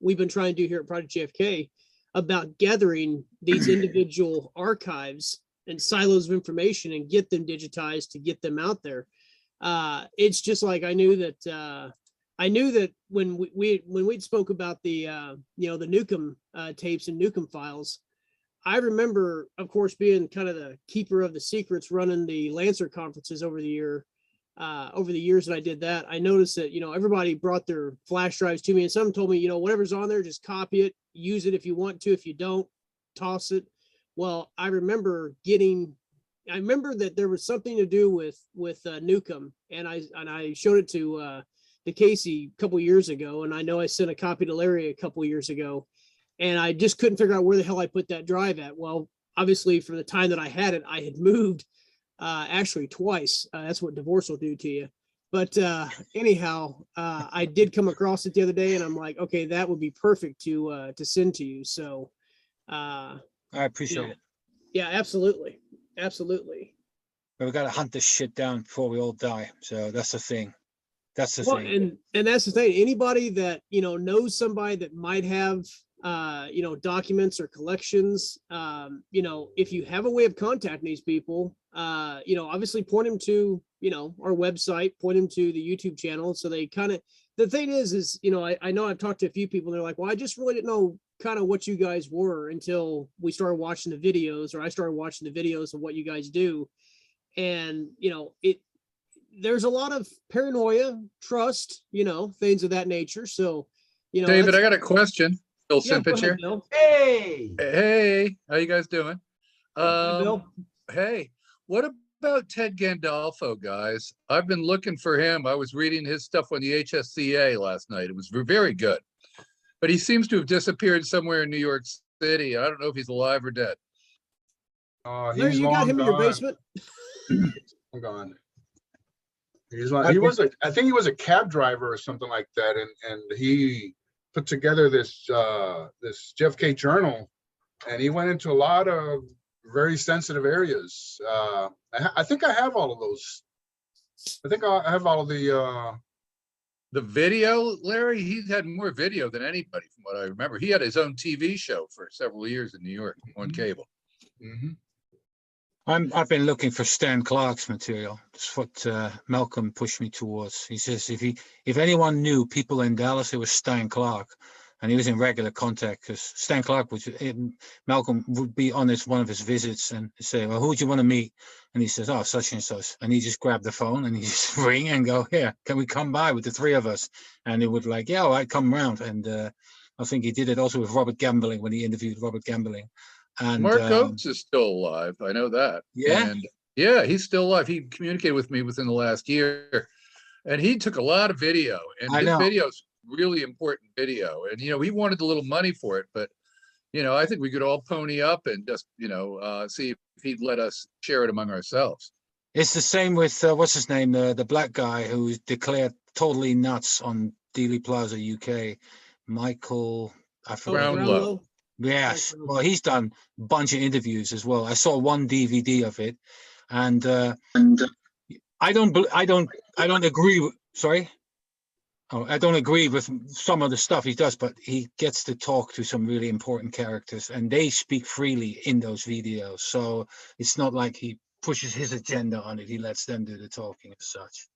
we've been trying to do here at Project JFK, about gathering these individual archives and silos of information and get them digitized to get them out there. It's just like I knew that when we'd spoke about the the Newcomb tapes and Newcomb files, I remember, of course, being kind of the keeper of the secrets, running the Lancer conferences over the years that I did that. I noticed that everybody brought their flash drives to me, and some told me, whatever's on there, just copy it, use it if you want to. If you don't, toss it. Well, I remember that there was something to do with Newcomb, and I showed it to to Casey a couple years ago, and I know I sent a copy to Larry a couple years ago, and I just couldn't figure out where the hell I put that drive at. Well, obviously, for the time that I had it, I had moved actually twice. That's what divorce will do to you. But anyhow, I did come across it the other day, and I'm like, okay, that would be perfect to send to you. So I appreciate it. yeah, absolutely, absolutely. But we got to hunt this shit down before we all die. So that's the thing. That's the Well, thing. and that's the thing. Anybody that knows somebody that might have documents or collections, if you have a way of contacting these people, obviously point them to our website, point them to the YouTube channel, so they kind of. The thing is I know I've talked to a few people. And they're like, well, I just really didn't know kind of what you guys were until we started watching the videos, or I started watching the videos of what you guys do. And there's a lot of paranoia, trust, things of that nature. So David, I got a question. Bill yeah, go Simpich ahead, here. Bill. Hey, Hey, how you guys doing? Hi, Bill. Hey, what about Ted Gandolfo, guys? I've been looking for him. I was reading his stuff on the HSCA last night. It was very good. But he seems to have disappeared somewhere in New York City. I don't know if he's alive or dead. Larry, He's you got long him in your gone. basement? I'm gone. He was I think he was a cab driver or something like that, and he put together this this JFK journal, and he went into a lot of very sensitive areas. I think I have all of those. I think I have all of The video, Larry, he's had more video than anybody from what I remember. He had his own TV show for several years in New York on cable. Mhm. I've been looking for Stan Clark's material. That's what Malcolm pushed me towards. He says if anyone knew people in Dallas, it was Stan Clark, and he was in regular contact because Stan Clark Malcolm would be on one of his visits and say, well, who would you want to meet? And he says, oh, such and such, and he just grabbed the phone and he just ring and go, here, can we come by with the three of us? And it would like, yeah, all right, come around. And I think he did it also with Robert Gambling when he interviewed Robert Gambling. And Mark Oates is still alive. I know that. Yeah? And yeah, he's still alive. He communicated with me within the last year, and he took a lot of video, and I his know. video's really important video. And he wanted a little money for it, but I think we could all pony up and just see if he'd let us share it among ourselves. It's the same with what's his name, the black guy who's declared totally nuts on Dealey Plaza, UK. Michael, I forgot. Brownlow. Yes, Michael. well, he's done a bunch of interviews as well. I saw one DVD of it, and I don't agree with. Sorry. Oh, I don't agree with some of the stuff he does, but he gets to talk to some really important characters, and they speak freely in those videos. So it's not like he pushes his agenda on it. He lets them do the talking as such.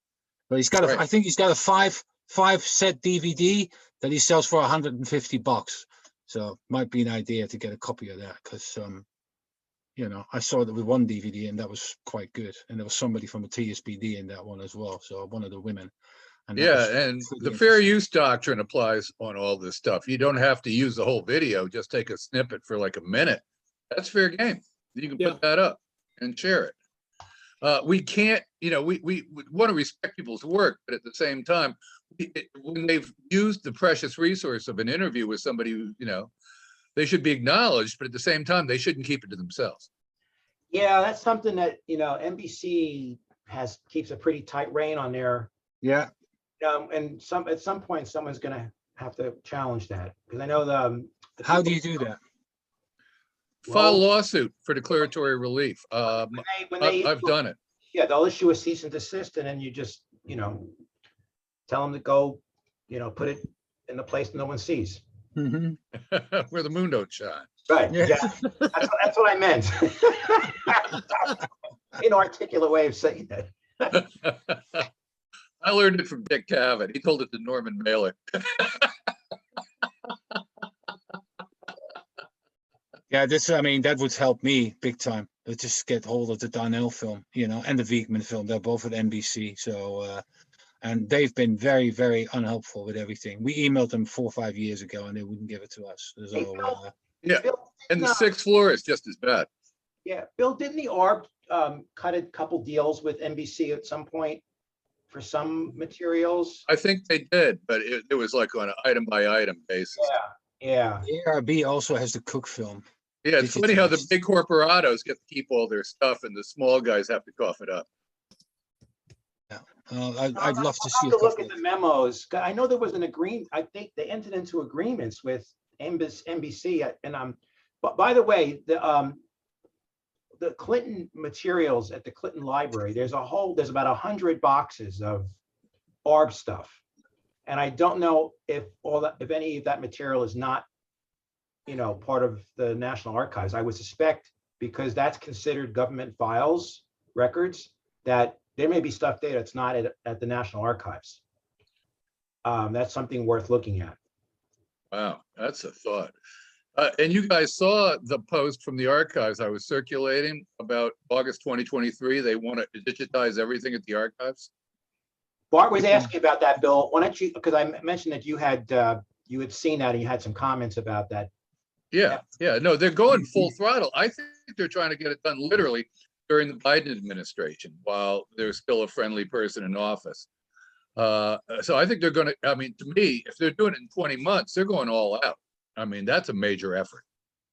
But he's got Right. I think he's got a five set DVD that he sells for $150. So might be an idea to get a copy of that because I saw it with one DVD and that was quite good. And there was somebody from the TSBD in that one as well. So one of the women. And that was Yeah, and pretty the fair interesting. use doctrine applies on all this stuff. You don't have to use the whole video, just take a snippet for like a minute. That's fair game. You can Yeah. put that up and share it. We can't, we want to respect people's work, but at the same time, when they've used the precious resource of an interview with somebody who, they should be acknowledged, but at the same time, they shouldn't keep it to themselves. yeah, that's something that NBC keeps a pretty tight rein on there. Yeah. And at some point, someone's going to have to challenge that because I know the How do people- you do that? File a Well- lawsuit for declaratory relief. when they I've done it. Yeah, they'll issue a cease and desist, and then you just tell them to go, put it in the place no one sees. Mhm. Where the moon don't shine. Right. Yeah. Yeah. That's what I meant. Inarticulate way of saying that. I learned it from Dick Cavett. He told it to Norman Mailer. Yeah, that would help me big time. Just get hold of the Darnell film, and the Wiegman film. They're both at NBC. So, and they've been very, very unhelpful with everything. We emailed them 4 or 5 years ago and they wouldn't give it to us. Hey, So, Bill, Yeah, Bill, and the no, 6th floor is just as bad. yeah, Bill, didn't the ARB cut a couple deals with NBC at some point for some materials. I think they did, but it was like on an item by item basis. Yeah. The ARB also has the Cook film. Yeah, it's funny how the digitized. big corporatos get to keep all their stuff and the small guys have to cough it up. I'd love to I'll see have a to look couple at of the memos. I know there was an agreement. I think they entered into agreements with NBC and but by the way, the Clinton materials at the Clinton Library, there's about 100 boxes of ARB stuff. And I don't know if any of that material is not, part of the National Archives. I would suspect, because that's considered government files, records, that there may be stuff there that's not at the National Archives. That's something worth looking at. Wow, that's a thought. And you guys saw the post from the archives I was circulating about August 2023. They want to digitize everything at the archives. Bart was asking about that, Bill. Why don't you, because I mentioned that you had seen that and you had some comments about that. Yeah, no, they're going full throttle. I think they're trying to get it done literally during the Biden administration while there's still a friendly person in office. So I think they're going to, I mean, to me, if they're doing it in 20 months, they're going all out. I mean, that's a major effort.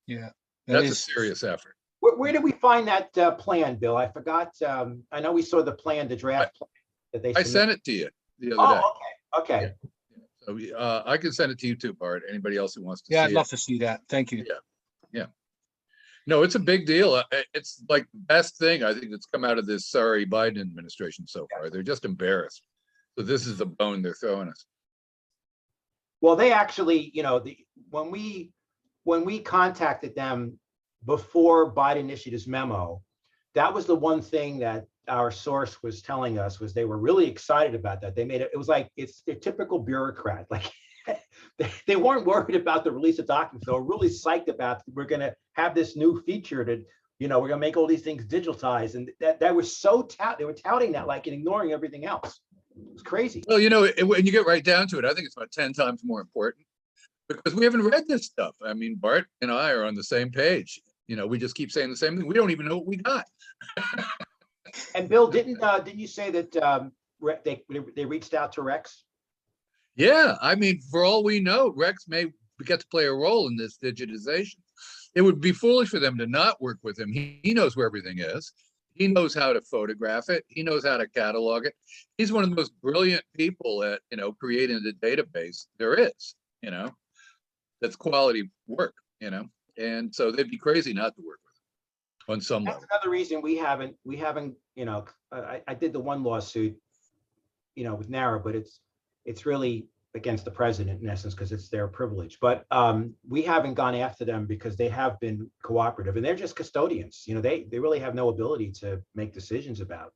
Yeah, That's a serious effort. Where did we find that plan, Bill? I forgot. I know we saw the plan, the draft plan that they I submitted. sent it to you the other day. Oh, okay. So I can send it to you too, Bart. Anybody else who wants to Yeah, see I'd it. love to see that. Thank you. Yeah. No, it's a big deal. It's like the best thing I think that's come out of this sorry Biden administration so far. They're just embarrassed. So this is the bone they're throwing us. Well, they actually, when we contacted them before Biden issued his memo, that was the one thing that our source was telling us, was they were really excited about that. They made it, it was like, it's a typical bureaucrat. Like they weren't worried about the release of documents. They were really psyched about, we're going to have this new feature that, we're going to make all these things digitized. And that was so they were touting that, like, and ignoring everything else. It's crazy. Well, when you get right down to it, I think it's about 10 times more important because we haven't read this stuff. I mean, Bart and I are on the same page. We just keep saying the same thing. We don't even know what we got. And Bill, didn't you say that they reached out to Rex? Yeah, I mean, for all we know, Rex may get to play a role in this digitization. It would be foolish for them to not work with him. He knows where everything is. He knows how to photograph it. He knows how to catalog it. He's one of the most brilliant people at, creating the database there is, that's quality work, and so they'd be crazy not to work with him on some level. That's another reason we haven't, I did the one lawsuit, with NARA, but it's really against the president in essence, because it's their privilege. But we haven't gone after them because they have been cooperative and they're just custodians. They really have no ability to make decisions about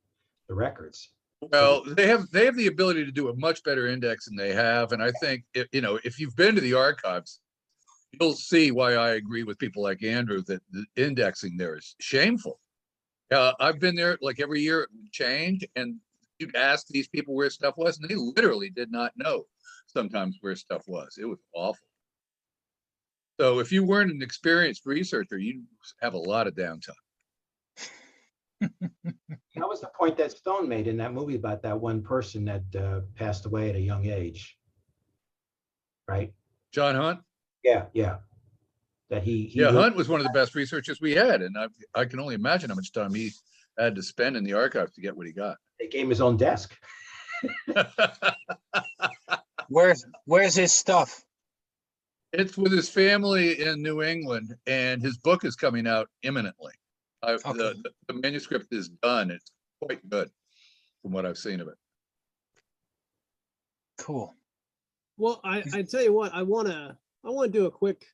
the records. Well, they have the ability to do a much better index than they have. And I think, if you've been to the archives, you'll see why I agree with people like Andrew that the indexing there is shameful. I've been there like every year it would change, and you'd ask these people where stuff was, and they literally did not know sometimes where stuff was. It was awful. So if you weren't an experienced researcher, you'd have a lot of downtime. That was the point that Stone made in that movie about that one person that passed away at a young age. Right? John Hunt? Yeah. That he really, Hunt was one of the best researchers we had, and I can only imagine how much time he had to spend in the archives to get what he got. they gave him his own desk. Where's his stuff? It's with his family in New England, and his book is coming out imminently. Okay. The manuscript is done. It's quite good from what I've seen of it. Cool. Well, I tell you what, I want to do a quick,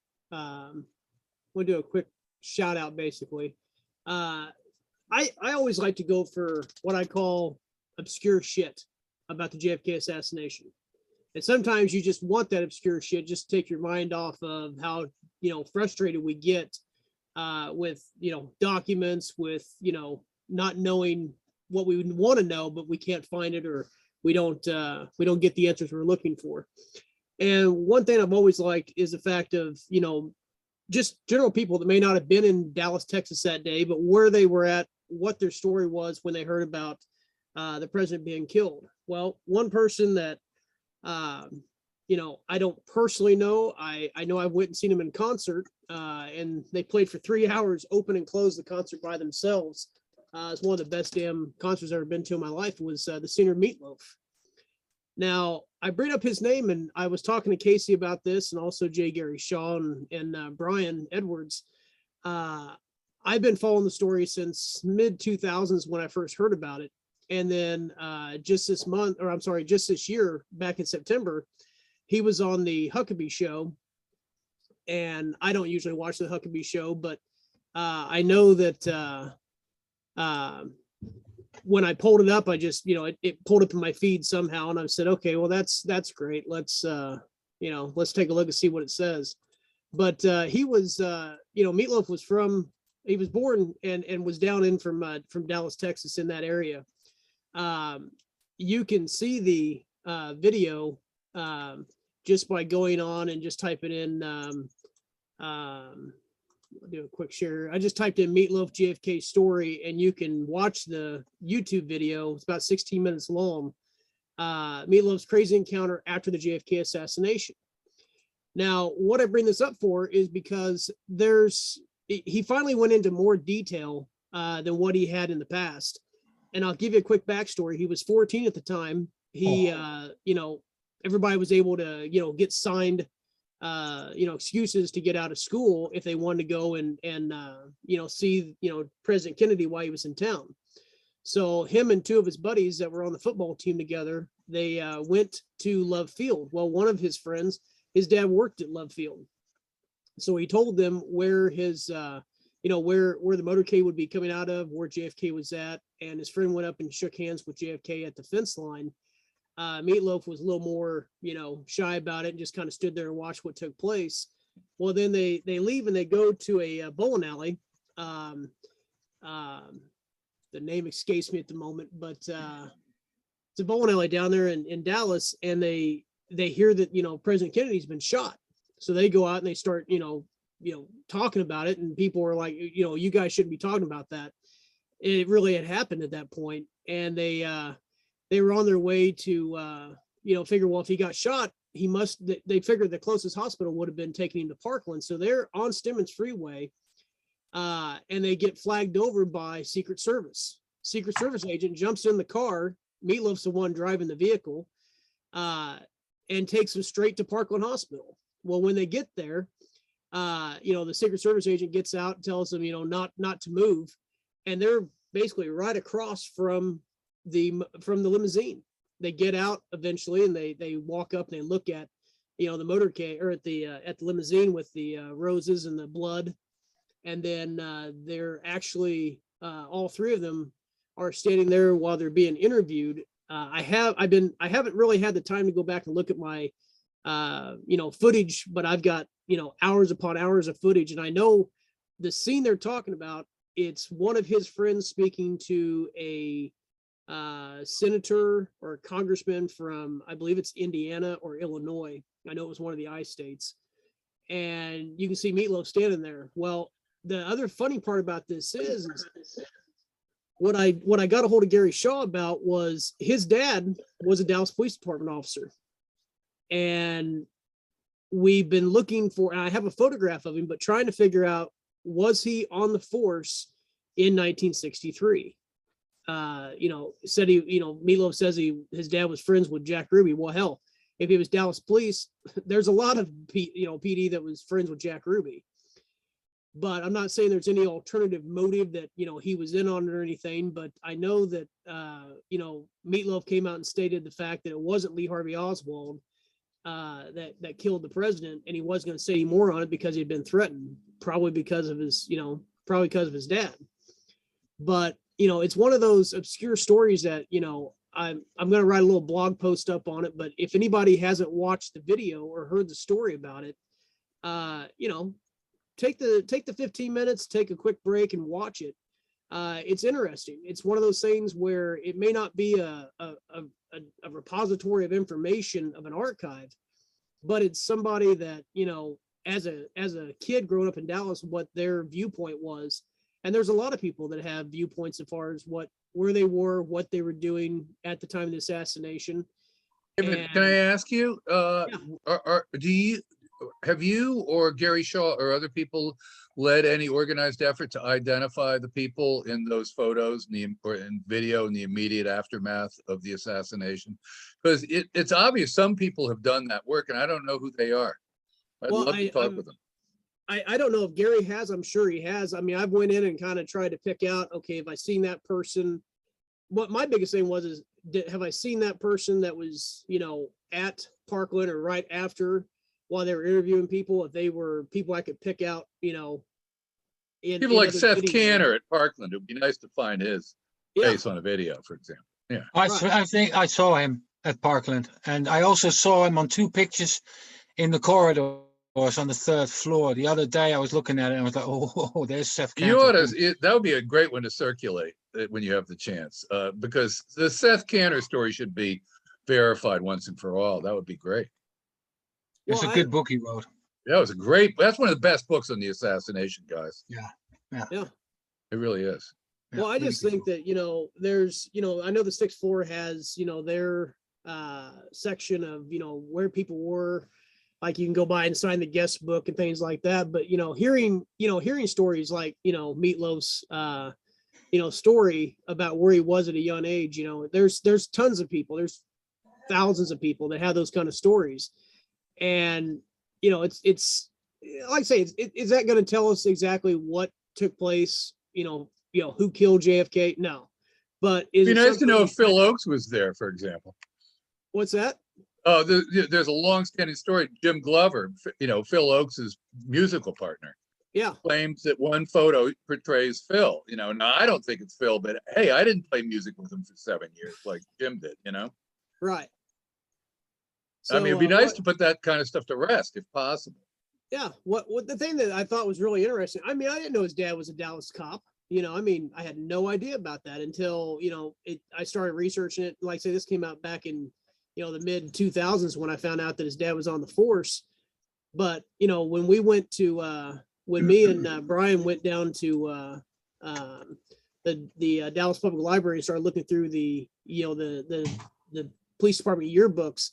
shout out basically. I always like to go for what I call obscure shit about the JFK assassination. And sometimes you just want that obscure shit, just take your mind off of how, frustrated we get with, documents, with, not knowing what we would want to know, but we can't find it, or we don't get the answers we're looking for. And one thing I've always liked is the fact of, just general people that may not have been in Dallas, Texas that day, but where they were at, what their story was when they heard about the president being killed. Well, one person that, I don't personally know, I know I went and seen him in concert, and they played for 3 hours, open and close the concert by themselves. It's one of the best damn concerts I've ever been to in my life. Was the singer Meatloaf. Now, I bring up his name, and I was talking to Casey about this, and also Jay Gary Shaw and Brian Edwards. I've been following the story since mid 2000s when I first heard about it. And then just this year, back in September, he was on the Huckabee show. And I don't usually watch the Huckabee show, but I know that when I pulled it up, I just, it pulled up in my feed somehow. And I said, okay, well, that's great. Let's take a look and see what it says. But he was, Meatloaf was he was born and was down in from Dallas, Texas, in that area. You can see the video just by going on and just typing in, I'll do a quick share. I just typed in Meatloaf JFK story, and you can watch the YouTube video. It's about 16 minutes long. Meatloaf's crazy encounter after the JFK assassination. Now, what I bring this up for is because he finally went into more detail than what he had in the past. And I'll give you a quick backstory. He was 14 at the time. He, everybody was able to, get signed, excuses to get out of school if they wanted to go and see, President Kennedy while he was in town. So him and two of his buddies that were on the football team together, they went to Love Field. Well, one of his friends, his dad worked at Love Field. So he told them where his, where the motorcade would be coming out of, where JFK was at. And his friend went up and shook hands with JFK at the fence line. Meatloaf was a little more, shy about it and just kind of stood there and watched what took place. Well, then they leave and they go to a bowling alley. The name escapes me at the moment, but it's a bowling alley down there in Dallas, and they hear that, President Kennedy's been shot. So they go out and they start, talking about it, and people are like, you guys shouldn't be talking about that. It really had happened at that point, and they were on their way to, figure, well, if he got shot, they figured the closest hospital would have been taking him to Parkland. So they're on Stemmons Freeway, and they get flagged over by Secret Service. Secret Service agent jumps in the car. Meatloaf's the one driving the vehicle, and takes them straight to Parkland Hospital. Well, when they get there, the Secret Service agent gets out and tells them, not to move. And they're basically right across from the limousine. They get out eventually, and they walk up and they look at, the motorcade, or at the limousine with the roses and the blood. And then they're actually, all three of them are standing there while they're being interviewed. I haven't really had the time to go back and look at my, footage, but I've got, hours upon hours of footage. And I know the scene they're talking about, it's one of his friends speaking to a senator or a congressman from, I believe it's Indiana or Illinois. I know it was one of the I states. And you can see Meatloaf standing there. Well, the other funny part about this is what I got a hold of Gary Shaw about was his dad was a Dallas Police Department officer. And we've been looking for, and I have a photograph of him, but trying to figure out, was he on the force in 1963? Said Meatloaf says his dad was friends with Jack Ruby. Well, hell, if he was Dallas Police, there's a lot of PD that was friends with Jack Ruby. But I'm not saying there's any alternative motive that, he was in on it or anything. But I know that, Meatloaf came out and stated the fact that it wasn't Lee Harvey Oswald that killed the president, and he wasn't going to say any more on it because he'd been threatened, probably because of his dad. But, it's one of those obscure stories that, I'm going to write a little blog post up on it. But if anybody hasn't watched the video or heard the story about it, take the 15 minutes, take a quick break and watch it. It's interesting. It's one of those things where it may not be a repository of information of an archive, but it's somebody that, as a kid growing up in Dallas, what their viewpoint was. and there's a lot of people that have viewpoints as far as where they were, what they were doing at the time of the assassination. David, can I And- ask you, have you or Gary Shaw or other people led any organized effort to identify the people in those photos or in video in the immediate aftermath of the assassination? Because it's obvious some people have done that work, and I don't know who they are. I'd Well, love to talk with them. I don't know if Gary has, I'm sure he has. I mean, I've went in and kind of tried to pick out, okay, have I seen that person? What my biggest thing was is, have I seen that person that was, at Parkland or right after while they were interviewing people? If they were people I could pick out, in People like other Seth videos. Canner at Parkland, it'd be nice to find his Yeah, face on a video, for example. Yeah. I think I saw him at Parkland, and I also saw him on 2 pictures in the corridors on the 3rd floor. The other day I was looking at it and I was like, oh, there's Seth You Cantor. ought to, that would be a great one to circulate when you have the chance, because the Seth Canner story should be verified once and for all. That would be great. It's well, a good book he wrote. That was a great, that's one of the best books on the assassination, guys. Yeah. It really is. Well, I just think that, there's, I know the 6-4 has, their section of, where people were, like you can go by and sign the guest book and things like that. But, hearing stories like, Meatloaf's, story about where he was at a young age, there's tons of people, there's thousands of people that have those kind of stories. And, it's like I say, is that going to tell us exactly what took place? Who killed JFK? No, but is It'd be it nice to know something- if Phil Oakes was there, for example. What's that? Oh, there's a long-standing story. Jim Glover, Phil Oakes' musical partner, Yeah, claims that one photo portrays Phil. Now I don't think it's Phil, but hey, I didn't play music with him for 7 years like Jim did. right. I mean, it'd be So, nice what- to put that kind of stuff to rest if possible. Yeah, what the thing that I thought was really interesting. I mean, I didn't know his dad was a Dallas cop. I had no idea about that until I started researching it. Like I say, this came out back in the mid 2000s when I found out that his dad was on the force. But when we went to when me and Brian went down to the Dallas Public Library and started looking through the police department yearbooks,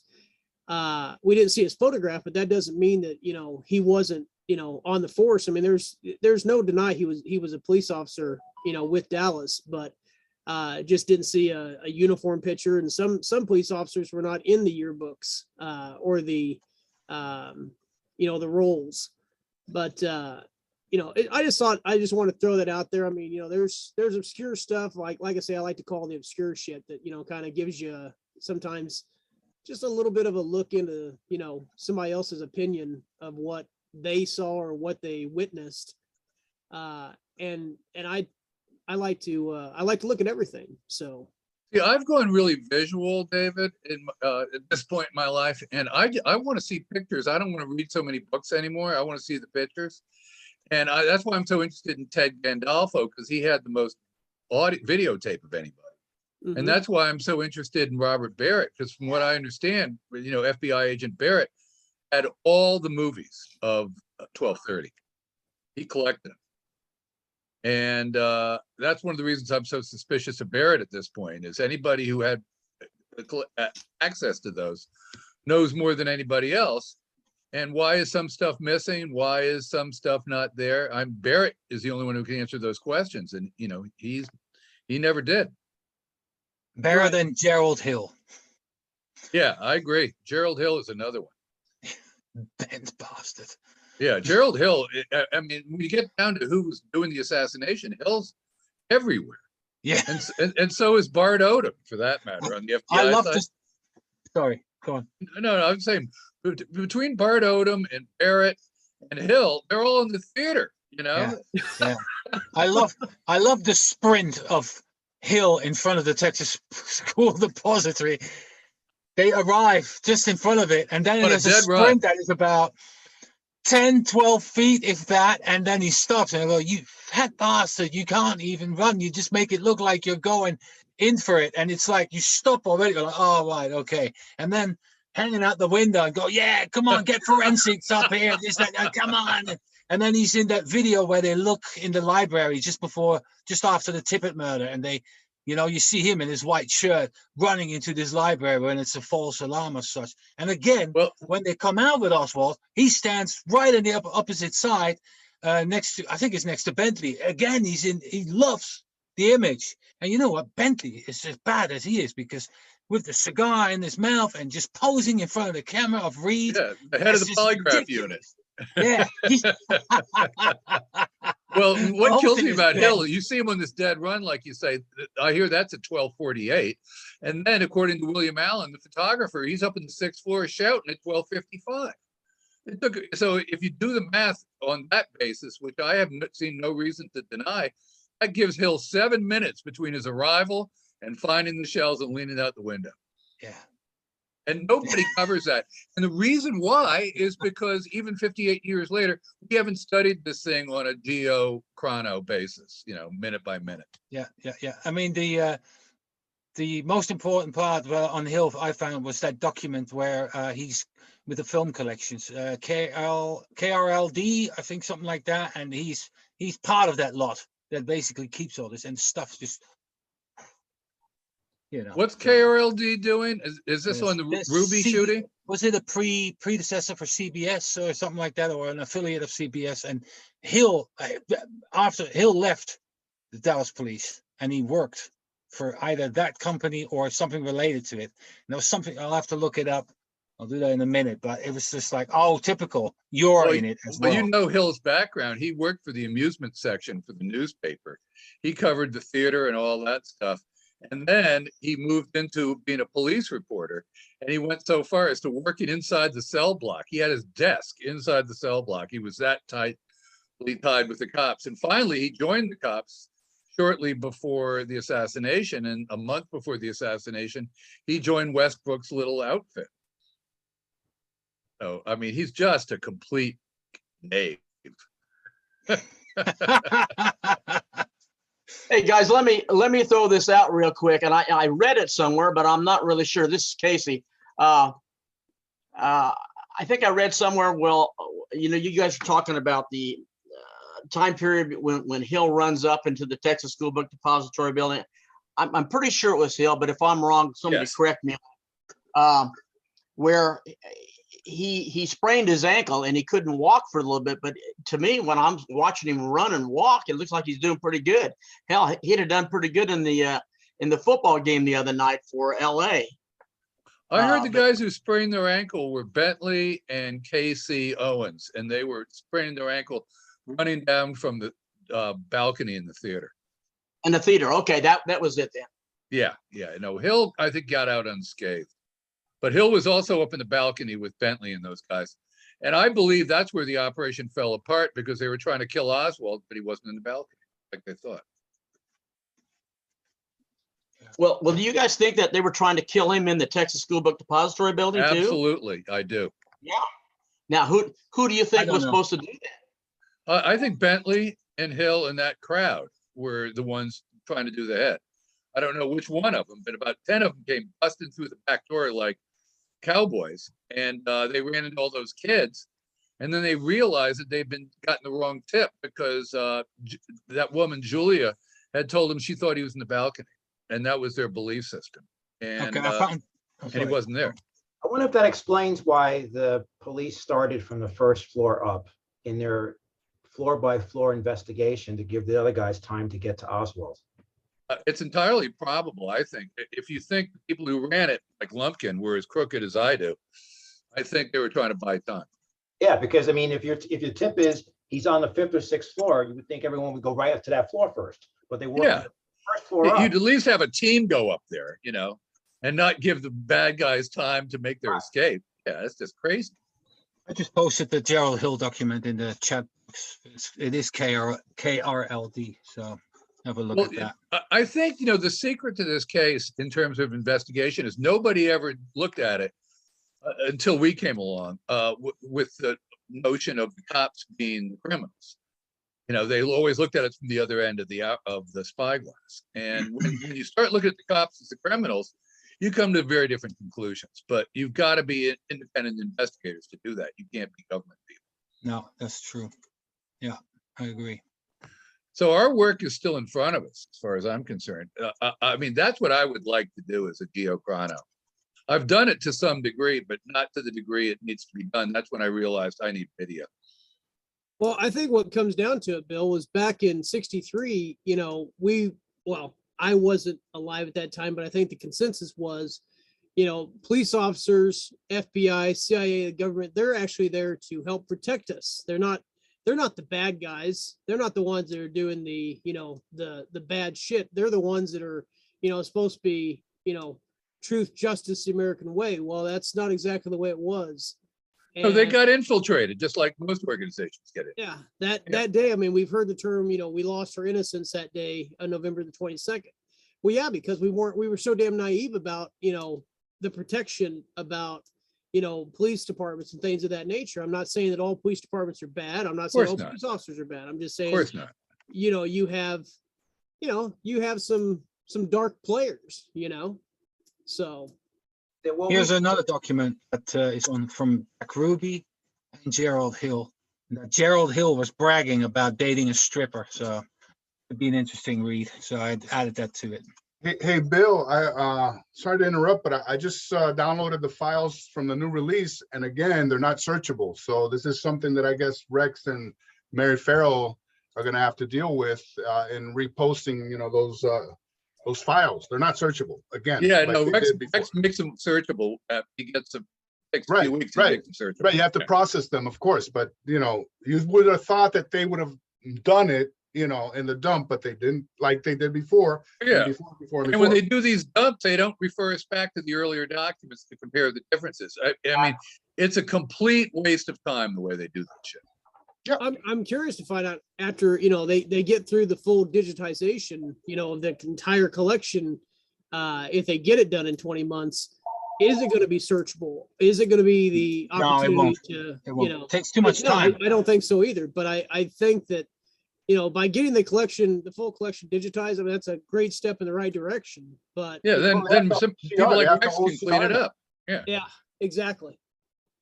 we didn't see his photograph, but that doesn't mean that he wasn't on the force. I mean, there's no deny he was a police officer with Dallas, but just didn't see a uniform picture. And some police officers were not in the yearbooks or the the roles. But I just want to throw that out there. I mean, there's obscure stuff like I say, I like to call the obscure shit that kind of gives you sometimes just a little bit of a look into somebody else's opinion of what they saw or what they witnessed. And I like to look at everything. So Yeah, I've gone really visual, David, at this point in my life, and I want to see pictures. I don't want to read so many books anymore. I want to see the pictures, and that's why I'm so interested in Ted Gandolfo, because he had the most videotape of anybody. mhm. And that's why I'm so interested in Robert Barrett, because from what I understand, FBI agent Barrett had all the movies of 1230. He collected them. And that's one of the reasons I'm so suspicious of Barrett at this point, is anybody who had access to those knows more than anybody else. And why is some stuff missing? Why is some stuff not there? Barrett is the only one who can answer those questions. And, he never did. Better Right. than Gerald Hill. Yeah, I agree. Gerald Hill is another one. Bent bastard. Yeah, Gerald Hill. I mean, when you get down to who was doing the assassination, Hill's everywhere, Yeah. and so is Bart Odom, for that matter, on the FBI I love side. this. Sorry, go on. No, I'm saying between Bart Odom and Barrett and Hill, they're all in the theater. Yeah. I love the sprint of Hill in front of the Texas School Depository. They arrive just in front of it, and then On a there's a dead sprint run. that is about 10, 12 feet, if that, and then he stops and I go, you fat bastard, you can't even run. You just make it look like you're going in for it. And it's like you stop already. You're like, oh, right, okay. And then hanging out the window and go, yeah, come on, get forensics up here. Come on. And then he's in that video where they look in the library just after the Tippett murder, and they, you see him in his white shirt running into this library when it's a false alarm or such. And again, Well, when they come out with Oswald, he stands right on the opposite side, next to Bentley. Again, he loves the image. And you know what? Bentley is as bad as he is, because with the cigar in his mouth and just posing in front of the camera of Reed. yeah, the head of it's the just polygraph ridiculous. unit. Yeah. Well, The what whole kills thing me is about dead. Hill, you see him on this dead run, like you say, I hear that's at 12:48. And then according to William Allen, the photographer, he's up in the 6th floor shouting at 12:55. So if you do the math on that basis, which I have seen no reason to deny, that gives Hill 7 minutes between his arrival and finding the shells and leaning out the window. Yeah. And nobody covers that. And the reason why is because even 58 years later, we haven't studied this thing on a geochrono basis, minute by minute. Yeah. I mean, the most important part on Hill I found was that document where he's with the film collections, KRLD, I think, something like that, and he's part of that lot that basically keeps all this, and stuff's just, What's KRLD doing? Is this on the Ruby shooting? Was it a predecessor for CBS or something like that, or an affiliate of CBS? And Hill, after Hill left the Dallas Police, and he worked for either that company or something related to it. And there was something, I'll have to look it up. I'll do that in a minute, but it was just like, oh, typical. You're in it as well. You know Hill's background. He worked for the amusement section for the newspaper. He covered the theater and all that stuff. And then he moved into being a police reporter, and he went so far as to working inside the cell block. He had his desk inside the cell block. He was that tightly tied with the cops. And finally, he joined the cops shortly before the assassination. And a month before the assassination, he joined Westbrook's little outfit. So, I mean, he's just a complete knave. Hey guys, let me throw this out real quick, and I read it somewhere, but I'm not really sure. This is Casey. I think I read somewhere. Well, you guys are talking about the time period when Hill runs up into the Texas School Book Depository building. I'm pretty sure it was Hill, but if I'm wrong, somebody Yes. correct me. Where he sprained his ankle and he couldn't walk for a little bit. But to me, when I'm watching him run and walk, it looks like he's doing pretty good. Hell, he'd have done pretty good in the football game the other night for LA. I heard the guys who sprained their ankle were Bentley and Casey Owens, and they were spraining their ankle running down from the balcony in the theater. In the theater. Okay, that was it then. Yeah. No, Hill, I think, got out unscathed. But Hill was also up in the balcony with Bentley and those guys. And I believe that's where the operation fell apart, because they were trying to kill Oswald, but he wasn't in the balcony like they thought. Well, do you guys think that they were trying to kill him in the Texas School Book Depository building too? Absolutely, I do. Yeah. Now, who do you think was supposed to do that? I think Bentley and Hill and that crowd were the ones trying to do the head. I don't know which one of them, but about 10 of them came busting through the back door like cowboys, and they ran into all those kids, and then they realized that they'd been gotten the wrong tip, because that woman Julia had told them she thought he was in the balcony, and that was their belief system. And, and he wasn't there. I wonder if that explains why the police started from the first floor up in their floor by floor investigation to give the other guys time to get to Oswald. It's entirely probable, I think. If you think the people who ran it, like Lumpkin, were as crooked as I do, I think they were trying to buy time. Yeah, because I mean, if your tip is he's on the 5th or 6th floor, you would think everyone would go right up to that floor first. But they weren't. Yeah. First floor up. You'd at least have a team go up there, and not give the bad guys time to make their escape. Yeah, that's just crazy. I just posted the Gerald Hill document in the chat box. It is KRLD, so have a look at that. I think, the secret to this case in terms of investigation is nobody ever looked at it until we came along with the notion of the cops being the criminals. They always looked at it from the other end of the spyglass. And when you start looking at the cops as the criminals, you come to very different conclusions. But you've got to be independent investigators to do that. You can't be government people. No, that's true. I agree. So our work is still in front of us, as far as I'm concerned. I mean, that's what I would like to do as a geochrono. I've done it to some degree, but not to the degree it needs to be done. That's when I realized I need video. Well, I think what comes down to it, Bill, was back in '63, well, I wasn't alive at that time, but I think the consensus was, police officers, FBI, CIA, the government, they're actually there to help protect us. They're not the bad guys. They're not the ones that are doing the bad shit. They're the ones that are, supposed to be, truth, justice, the American way. Well, that's not exactly the way it was. No, they And- got infiltrated, just like most organizations get it. Yeah, that day, I mean, we've heard the term, we lost our innocence that day on November the 22nd. Well, yeah, because we were so damn naive about, the protection about, police departments and things of that nature. I'm not saying that all police departments are bad. I'm not saying all course not. police officers are bad. I'm just Of saying, course not. you have some dark players, so. There will Here's be- another document that is from Jack Ruby and Gerald Hill. That Gerald Hill was bragging about dating a stripper, so it'd be an interesting read. So I added that to it. Hey, Bill, sorry to interrupt, but I just downloaded the files from the new release, and again, they're not searchable. So this is something that I guess Rex and Mary Farrell are gonna have to deal with in reposting, those files. They're not searchable again. Yeah, like no, they Rex did before. makes them searchable. He gets them, takes a Right, few weeks to right, make them searchable. Right, you have to Yeah. process them, of course, but you would have thought that they would have done it, in the dump, but they didn't, like they did before. and Yeah. before. And when they do these dumps, they don't refer us back to the earlier documents to compare the differences. I mean, it's a complete waste of time the way they do that shit. I'm curious to find out after, they get through the full digitization, of the entire collection. If they get it done in 20 months, is it going to be searchable? Is it going to be the No, it opportunity won't. to, It won't. Takes too much No, time. I don't think so either, but I think that, by getting the full collection digitized, I mean, that's a great step in the right direction, but Yeah, Well, then that's some the people OCR, like they have to Rex can clean it OCR. up. yeah, exactly.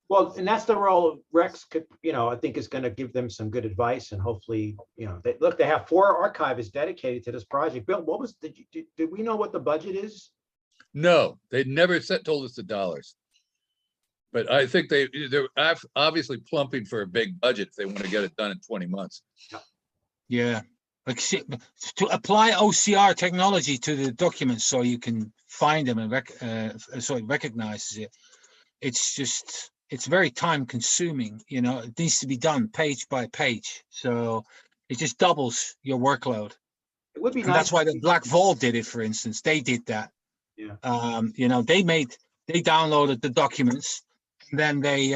Well, and that's the role of Rex could, I think is going to give them some good advice and hopefully, they have 4 archivists dedicated to this project. Bill, did we know what the budget is? No, they never told us the dollars. But I think they're obviously plumping for a big budget if they want to get it done in 20 months. Yeah, like to apply OCR technology to the documents so you can find them and so it recognizes it. It's very time consuming. It needs to be done page by page, so it just doubles your workload. It would be And nice. that's why the Black Vault did it, for instance. They did that. Yeah. They downloaded the documents and then they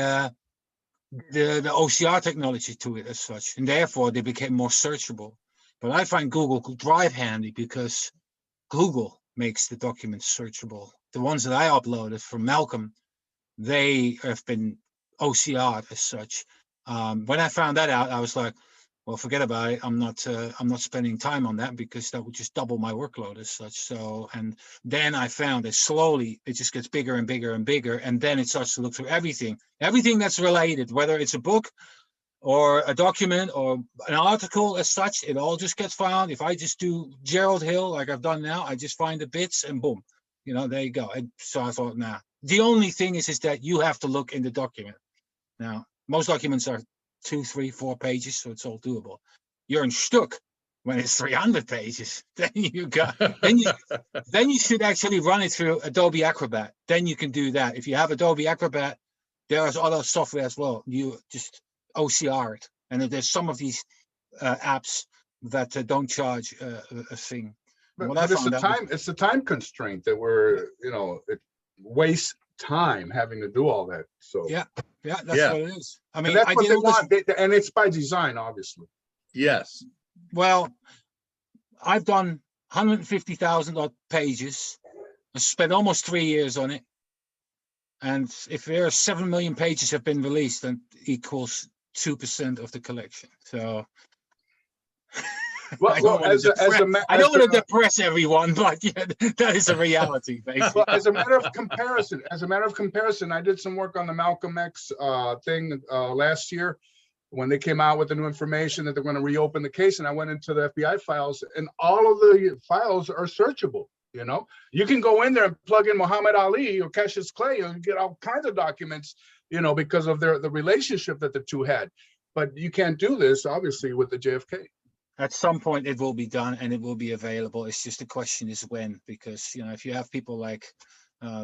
the OCR technology to it as such, and therefore they became more searchable. But I find Google Drive handy because Google makes the documents searchable. The ones that I uploaded from Malcolm, they have been OCR'd as such. When I found that out, I was like, well, forget about it. I'm not spending time on that because that would just double my workload as such. So, and then I found that slowly it just gets bigger and bigger and bigger. And then it starts to look through everything that's related, whether it's a book or a document or an article as such, it all just gets found. If I just do Gerald Hill, like I've done now, I just find the bits and boom, there you go. And so I thought, nah, the only thing is that you have to look in the document. Now, most documents are 2, 3, 4 pages, so it's all doable. You're in stuck when it's 300 pages. Then you should actually run it through Adobe Acrobat. Then you can do that. If you have Adobe Acrobat, there's other software as well. You just OCR it, and there's some of these apps that don't charge a thing. But it's the time constraint that it wastes time having to do all that. So Yeah, that's Yeah. what it is. I and mean, that's I what did they all this. want, and it's by design, obviously. Yes. Well, I've done 150,000 odd pages. I spent almost 3 years on it. And if there are 7 million pages have been released, then equals 2% of the collection. So Well, I don't want to depress everyone, but yeah, that is a reality, basically. Well, as a matter of comparison, I did some work on the Malcolm X thing last year. when they came out with the new information that they're going to reopen the case, and I went into the FBI files, and all of the files are searchable. You know, you can go in there and plug in Muhammad Ali or Cassius Clay and get all kinds of documents, you know, because of the relationship that the two had. But you can't do this, obviously, with the JFK. At some point it will be done and it will be available. It's just the question is when, because, you know, if you have people like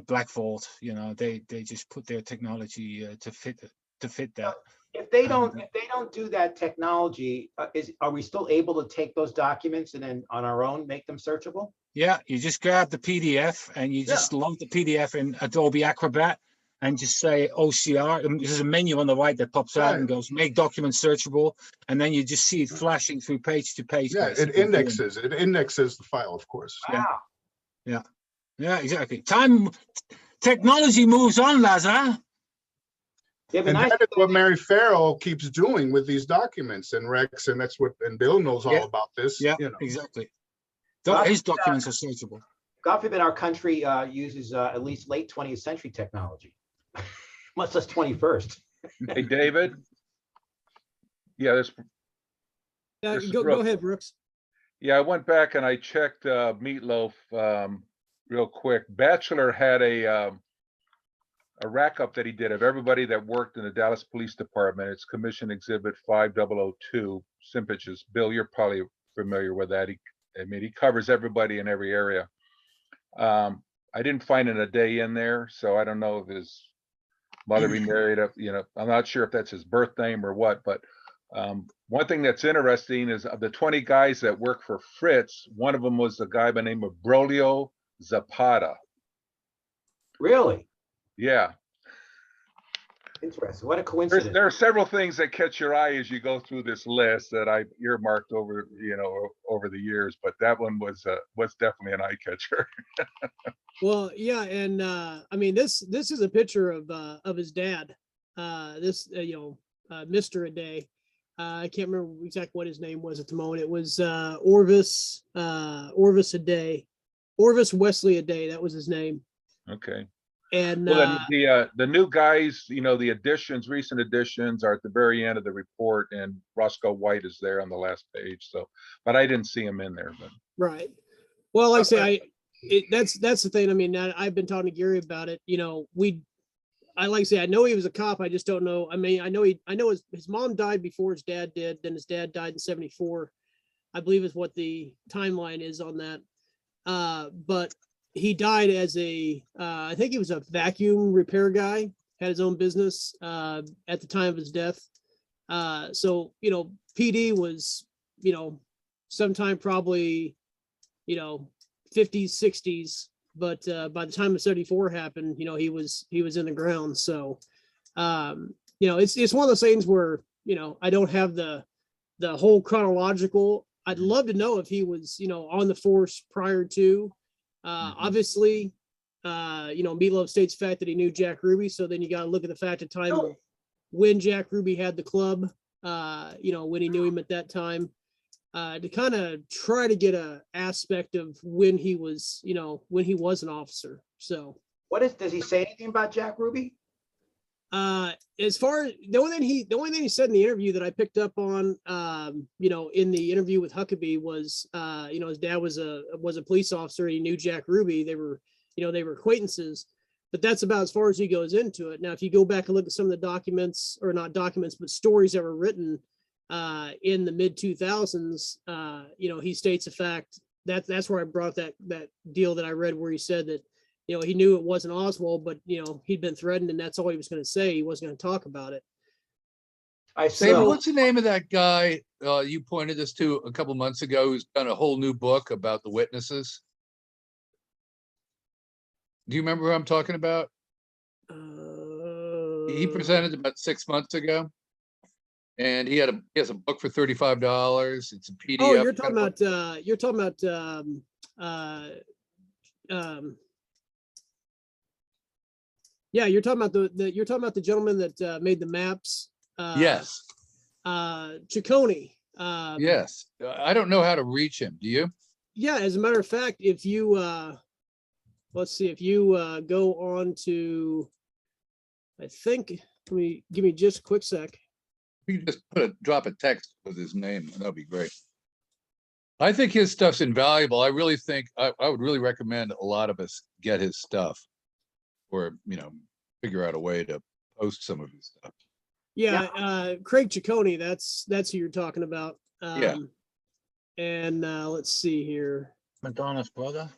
Black Vault, you know, they just put their technology to fit that. If they don't do that technology, are we still able to take those documents and then on our own make them searchable? Yeah, you just grab the PDF and you just load the PDF in Adobe Acrobat and just say OCR. There's a menu on the right that pops out and goes make document searchable, and then you just see it flashing through page to page. Yeah, it indexes the file, of course. Wow. Yeah, exactly. Technology moves on, Lazar. Yeah, And that is what Mary Farrell keeps doing with these documents, and Rex, and that's what, and Bill knows all about this. Yeah, you know. exactly. God His forbid, documents are searchable. God forbid our country uses at least late 20th century technology, much less 21st. Hey, David. Yeah, this is Go ahead, Brooks. Yeah, I went back and I checked Meatloaf real quick. Bachelor had a rack up that he did of everybody that worked in the Dallas Police Department. It's Commission Exhibit 5002, Simpages. Bill, you're probably familiar with that. He covers everybody in every area. I didn't find a day in there, so I don't know if his mother remarried up, you know, I'm not sure if that's his birth name or what, but one thing that's interesting is of the 20 guys that work for Fritz, one of them was a guy by the name of Brolio Zapata. Really? Yeah. Interesting. What a coincidence. There are several things that catch your eye as you go through this list that I've earmarked over, you know, over the years, but that one was definitely an eye catcher. Well, yeah, and I mean this is a picture of his dad. Mr. Aday. I can't remember exactly what his name was at the moment. It was Orvis Aday, Orvis Wesley Aday. That was his name. Okay. And well, the new guys, you know, the additions, recent additions are at the very end of the report, and Roscoe White is there on the last page. So, but I didn't see him in there. But right. Well, like I say, that's the thing. I mean, I've been talking to Gary about it. You know, I like to say I know he was a cop. I just don't know. I mean, I know his mom died before his dad did. Then his dad died in '74, I believe is what the timeline is on that. But he died as I think he was a vacuum repair guy, had his own business at the time of his death. So, you know, PD was, you know, sometime probably, you know, 50s, 60s. But by the time of '74 happened, you know, he was in the ground. So, you know, it's one of those things where, you know, I don't have the whole chronological. I'd love to know if he was, you know, on the force prior to. Obviously, you know, Meatloaf states the fact that he knew Jack Ruby. So then you got to look at the fact of time when Jack Ruby had the club, you know, when he knew him at that time, to kind of try to get a aspect of when he was, you know, when he was an officer. So does he say anything about Jack Ruby? As far as the only thing he said in the interview that I picked up on, you know, in the interview with Huckabee was, you know, his dad was a police officer. He knew Jack Ruby. They were acquaintances, but that's about as far as he goes into it. Now, if you go back and look at some of the documents, or not documents, but stories that were written in the mid 2000s, you know, he states the fact that that's where I brought that deal that I read where he said that, you know, he knew it wasn't Oswald, but, you know, he'd been threatened and that's all he was going to say. He wasn't going to talk about it. David, what's the name of that guy you pointed us to a couple months ago who's done a whole new book about the witnesses? Do you remember who I'm talking about? He presented about 6 months ago, and he has a book for $35. It's a PDF. Oh, you're talking about yeah, you're talking about the gentleman that made the maps. Yes. Ciccone. Yes. I don't know how to reach him. Do you? Yeah, as a matter of fact, if you let's see, if you go on to, I think, give me just a quick sec. We could just drop a text with his name, and that'd be great. I think his stuff's invaluable. I really think, I would really recommend a lot of us get his stuff. Or, figure out a way to post some of his stuff. Yeah, Craig Ciccone, that's who you're talking about. Yeah. And let's see here. Madonna's brother.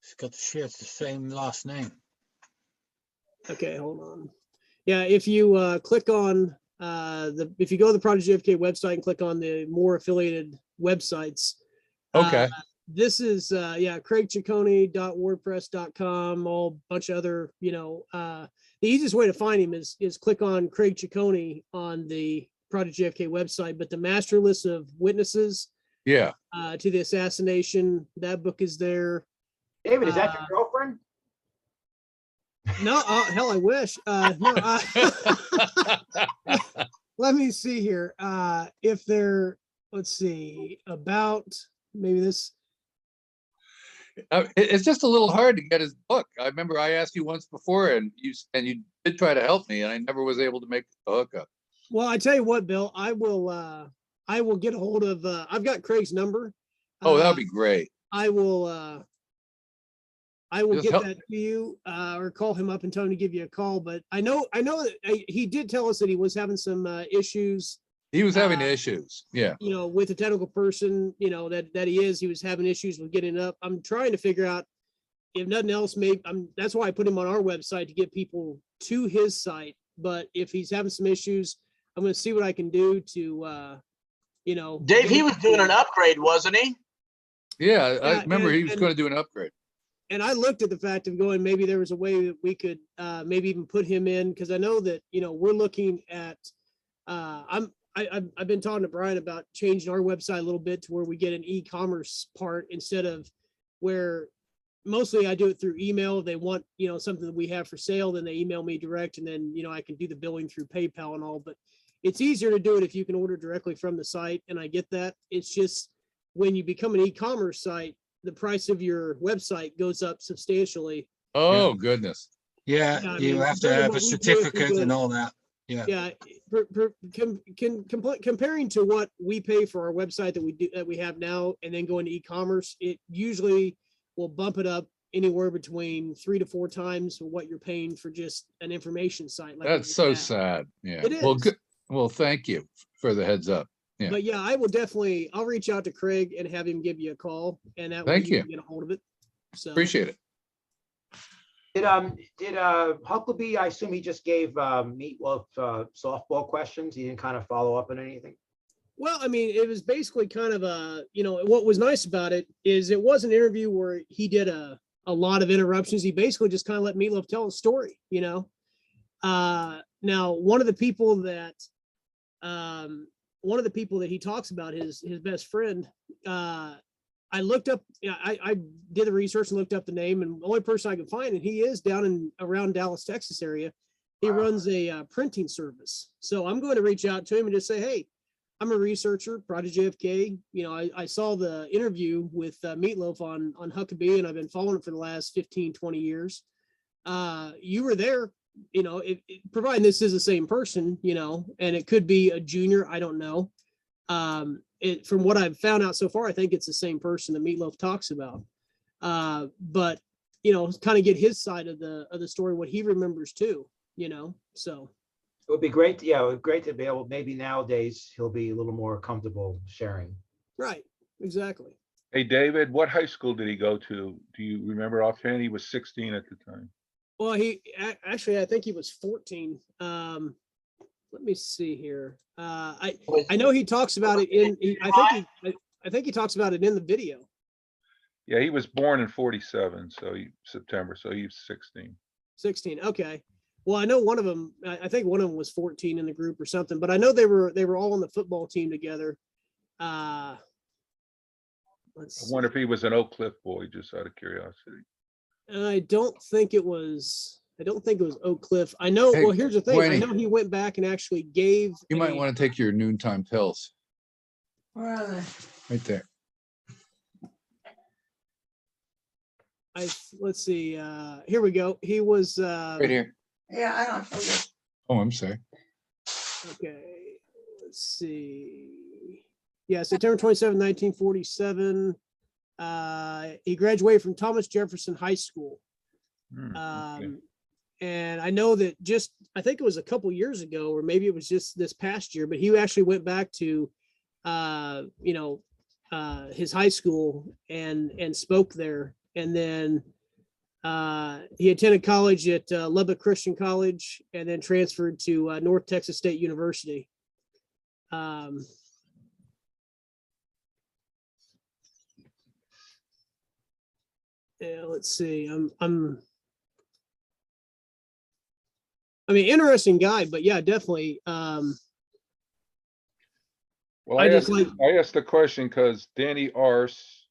He's shares the same last name. Okay, hold on. Yeah, if you click on if you go to the Project JFK website and click on the more affiliated websites. Okay. This is craigciccone.wordpress.com, all bunch of other, the easiest way to find him is click on Craig Ciccone on the Project JFK website, but the master list of witnesses Yeah. to the assassination, that book is there. David, is that your girlfriend? No, hell, I wish. No, let me see here. If they're, let's see, about maybe this. It's just a little hard to get his book. I remember I asked you once before, and you did try to help me, and I never was able to make the hookup. Well, I tell you what, Bill, I will get a hold of. I've got Craig's number. Oh, that would be great. I will Just get help- that to you, or call him up and tell him to give you a call. But I know that he did tell us that he was having some issues. He was having issues. Yeah. With a technical person, that he was having issues with getting up. I'm trying to figure out, if nothing else, maybe that's why I put him on our website to get people to his site. But if he's having some issues, I'm going to see what I can do to, Dave, he was doing an upgrade, wasn't he? Yeah. I Yeah, remember he was and- going to do an upgrade. And I looked at the fact of going, maybe there was a way that we could maybe even put him in, because I know that, we're looking at, I've been talking to Brian about changing our website a little bit to where we get an e-commerce part instead of where mostly I do it through email. They want, something that we have for sale, then they email me direct, and then, I can do the billing through PayPal and all, but it's easier to do it if you can order directly from the site. And I get that. It's just when you become an e-commerce site, the price of your website goes up substantially. Oh, goodness. Yeah, Yeah, I you mean, have to compared to have what a we do if we certificate go- and all that. Yeah. Yeah, comparing to what we pay for our website that we have now, and then going to e-commerce, it usually will bump it up anywhere between 3 to 4 times what you're paying for just an information site. Like That's we so have. sad. Yeah. It Well, is. good. Well, thank you for the heads up. Yeah. But yeah, I will definitely. I'll reach out to Craig and have him give you a call, and that way Thank you. can get a hold of it. So Appreciate it. Did Huckabee, I assume he just gave Meatloaf softball questions? He didn't kind of follow up on anything? Well, I mean, it was basically kind of what was nice about it is it was an interview where he did a lot of interruptions. He basically just kind of let Meatloaf tell a story, Now, one of the people that he talks about, his best friend, I looked up, I did the research and looked up the name, and the only person I could find, and he is down in around Dallas, Texas area. He Wow. runs a printing service. So I'm going to reach out to him and just say, hey, I'm a researcher, Project JFK. I saw the interview with Meatloaf on Huckabee, and I've been following it for the last 15, 20 years. You were there, providing this is the same person, and it could be a junior, I don't know. From what I've found out so far, I think it's the same person that Meatloaf talks about. But kind of get his side of the story, what he remembers too, so. It would be great. Yeah, it would be great to be able, maybe nowadays he'll be a little more comfortable sharing. Right, exactly. Hey, David, what high school did he go to? Do you remember offhand? He was 16 at the time. Well, actually, I think he was 14. Let me see here. I know he talks about it I think he talks about it in the video. Yeah, he was born in 47, September, so he was 16. 16. Okay. Well, I know one of them. I think one of them was 14 in the group or something. But I know they were all on the football team together. I Let's wonder if see. he was an Oak Cliff boy, just out of curiosity. I don't think it was Oak Cliff. I know. Hey, Well, here's the thing. I Wayne. know he went back and actually gave. You might want to take your noontime pills. Where are they? Right there. Let's see. Here we go. He was. Right here. Yeah, I don't. Okay. Oh, I'm sorry. Okay. let's see. Yeah, September 27, 1947. He graduated from Thomas Jefferson High School. Okay. And I know that I think it was a couple years ago, or maybe it was just this past year, but he actually went back to, his high school and spoke there. And then he attended college at Lubbock Christian College and then transferred to North Texas State University. Yeah, let's see. Interesting guy, but yeah, definitely. Well, I just I asked the question because Danny Arce,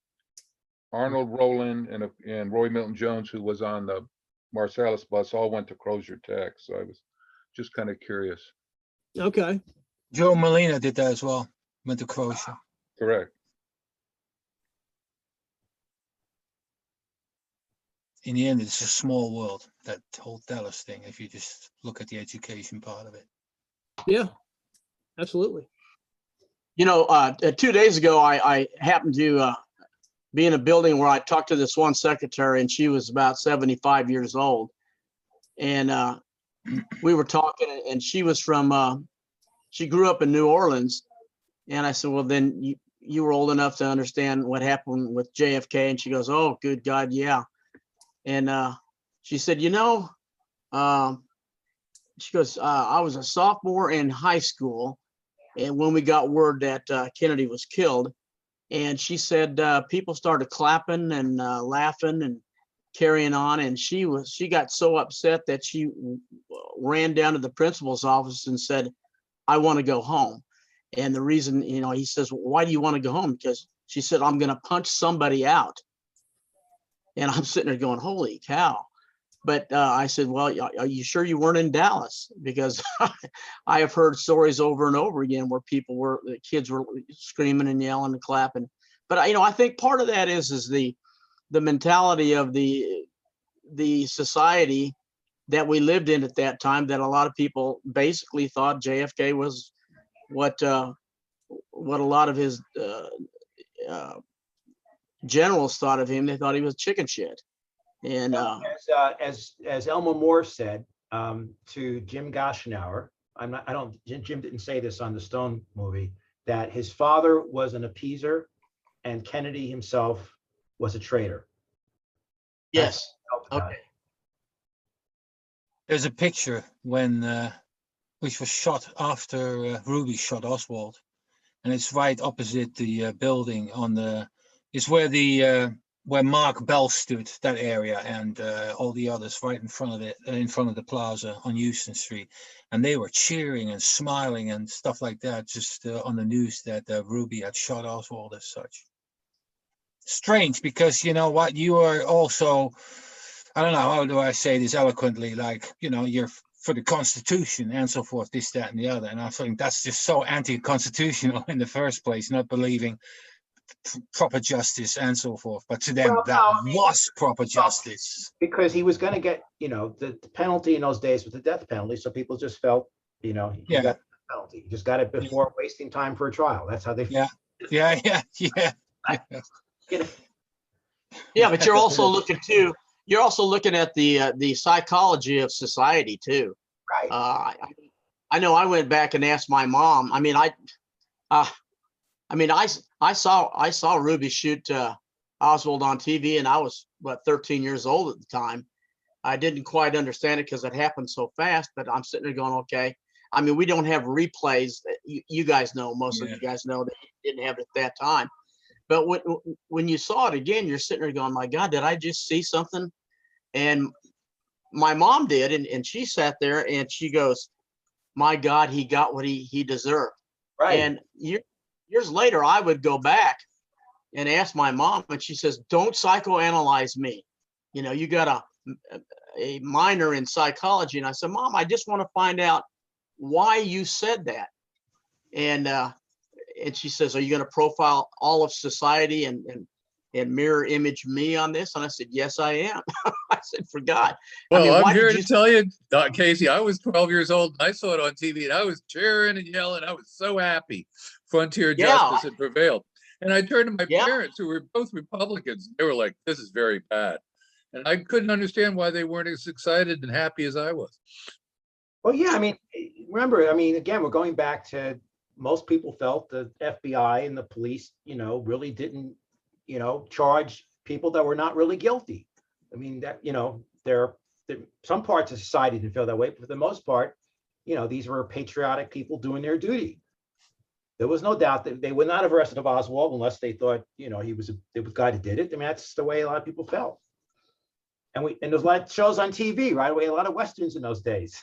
Arnold Rowland, and Roy Milton Jones, who was on the Marsalis bus, all went to Crozier Tech. So I was just kind of curious. Okay. Joe Molina did that as well. Went to Croatia. Correct. In the end, it's a small world, that whole Dallas thing, if you just look at the education part of it. Yeah, absolutely. 2 days ago, I happened to be in a building where I talked to this one secretary, and she was about 75 years old. And we were talking, and she was she grew up in New Orleans. And I said, well, then you were old enough to understand what happened with JFK. And she goes, oh, good God, yeah. And she said, she goes, I was a sophomore in high school, and when we got word that Kennedy was killed, and she said people started clapping and laughing and carrying on, and she got so upset that she ran down to the principal's office and said, I want to go home. And the reason, he says, why do you want to go home? Because she said, I'm going to punch somebody out. And I'm sitting there going, holy cow. But I said, well, are you sure you weren't in Dallas? Because I have heard stories over and over again where the kids were screaming and yelling and clapping. But, I think part of that is the mentality of the society that we lived in at that time, that a lot of people basically thought JFK was what a lot of his generals thought of him. They thought he was chicken shit. And as Elma Moore said to Jim Goschenauer, Jim didn't say this on the Stone movie, that his father was an appeaser and Kennedy himself was a traitor. yes. Okay. There's a picture which was shot after Ruby shot Oswald, and it's right opposite the building it's where Mark Bell stood, that area, and all the others right in front of the plaza on Houston Street. And they were cheering and smiling and stuff like that, just on the news that Ruby had shot Oswald as such. Strange, because you know what, you are also, I don't know, how do I say this eloquently, like, you're for the Constitution and so forth, this, that, and the other. And I think that's just so anti-constitutional in the first place, not believing proper justice and so forth. But to them, was proper justice. Because he was going to get, the penalty in those days was the death penalty. So people just felt, he got the penalty. He just got it before wasting time for a trial. That's how they felt. Yeah. Yeah, but you're also looking at the psychology of society too. Right. I know I went back and asked my mom. I saw Ruby shoot Oswald on TV, and I was 13 years old at the time. I didn't quite understand it because it happened so fast, but I'm sitting there going, okay. We don't have replays. You guys know, most of you guys know that you didn't have it at that time. But when you saw it again, you're sitting there going, my God, did I just see something? And my mom did, and she sat there and she goes, my God, he got what he deserved. Right. And years later, I would go back and ask my mom, and she says, don't psychoanalyze me. You got a minor in psychology. And I said, Mom, I just want to find out why you said that. And she says, are you going to profile all of society and and mirror image me on this? And I said, yes, I am. I said, for God. I mean, Well, why I'm here did to tell you, Casey, I was 12 years old and I saw it on TV and I was cheering and yelling. I was so happy frontier Yeah, justice had prevailed. And I turned to my Yeah. parents, who were both Republicans. They were like, this is very bad. And I couldn't understand why they weren't as excited and happy as I was. Well, yeah, I mean, remember, I mean, again, we're going back to most people felt the FBI and the police, really didn't, charge people that were not really guilty. I mean, that, there some parts of society didn't feel that way, but for the most part, these were patriotic people doing their duty. There was no doubt that they would not have arrested Oswald unless they thought, he was the guy that did it. I mean, that's the way a lot of people felt. And there's a lot of shows on TV, right away, a lot of Westerns in those days.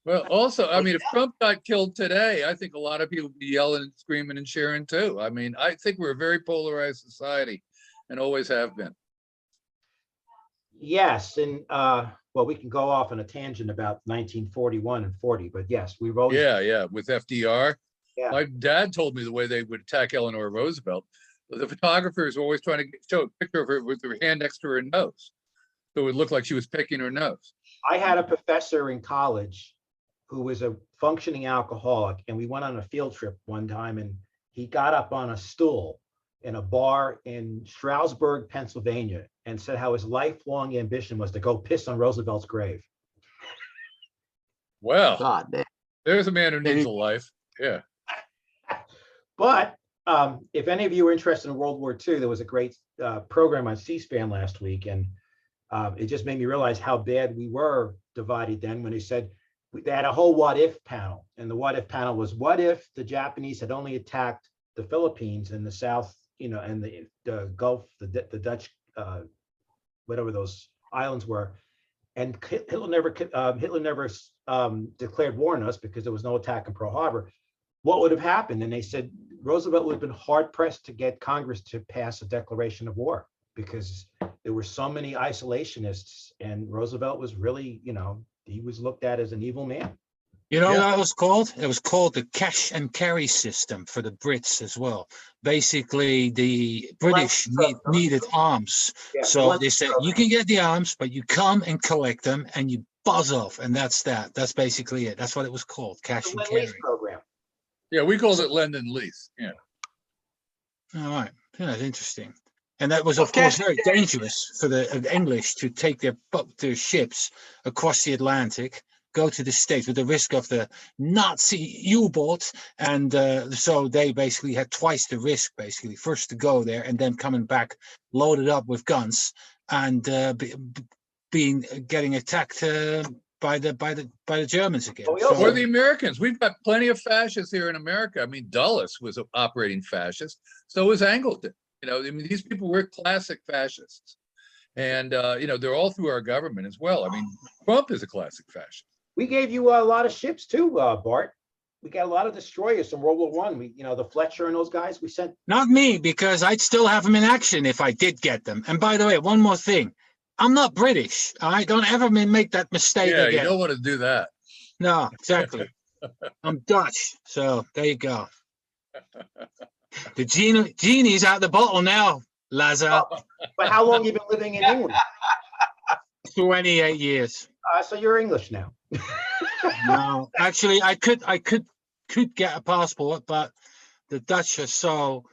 Well, also, I mean, if Trump got killed today, I think a lot of people would be yelling and screaming and cheering too. I mean, I think we're a very polarized society and always have been. Yes, and well, we can go off on a tangent about 1941 and 40, but yes, we've always. Yeah, with FDR. Yeah. My dad told me the way they would attack Eleanor Roosevelt. The photographers were always trying to show a picture of her with her hand next to her nose, so it would look like she was picking her nose. I had a professor in college who was a functioning alcoholic, and we went on a field trip one time, and he got up on a stool in a bar in Stroudsburg, Pennsylvania, and said how his lifelong ambition was to go piss on Roosevelt's grave. Well, God damn. there's a man who needs a life. Yeah. But if any of you are interested in World War II, there was a great program on C-SPAN last week, and it just made me realize how bad we were divided then when they said they had a whole what if panel. And the what if panel was, what if the Japanese had only attacked the Philippines and the South, and the Gulf, the Dutch, whatever those islands were. And Hitler never declared war on us because there was no attack in Pearl Harbor. What would have happened? And they said Roosevelt would have been hard pressed to get Congress to pass a declaration of war because there were so many isolationists, and Roosevelt was really, he was looked at as an evil man. You know what it was called? It was called the cash and carry system for the Brits as well. Basically, the British needed arms. Yeah, So they said, you can get the arms, but you come and collect them and you buzz off. And that's that. That's basically it. That's what it was called, cash and carry. Program. Yeah, we called it lend and lease. Yeah. All right. Yeah, that's interesting. And that was, of course, very dangerous for the English to take their ships across the Atlantic, go to the States with the risk of the Nazi U-boat. And so they basically had twice the risk, basically, first to go there and then coming back loaded up with guns and getting attacked by the Germans again. Or the Americans. We've got plenty of fascists here in America. I mean, Dulles was an operating fascist. So was Angleton. I mean, these people were classic fascists. And, they're all through our government as well. I mean, Trump is a classic fascist. We gave you a lot of ships too, Bart. We got a lot of destroyers from World War I. The Fletcher and those guys we sent. Not me, because I'd still have them in action if I did get them. And by the way, one more thing. I'm not British. All right, don't ever make that mistake again. You don't want to do that. No, exactly. I'm Dutch, so there you go. The genie's out the bottle now, Lazar. But how long you been living in England? 28 years. So you're English now. No, actually, I could get a passport, but the Dutch are so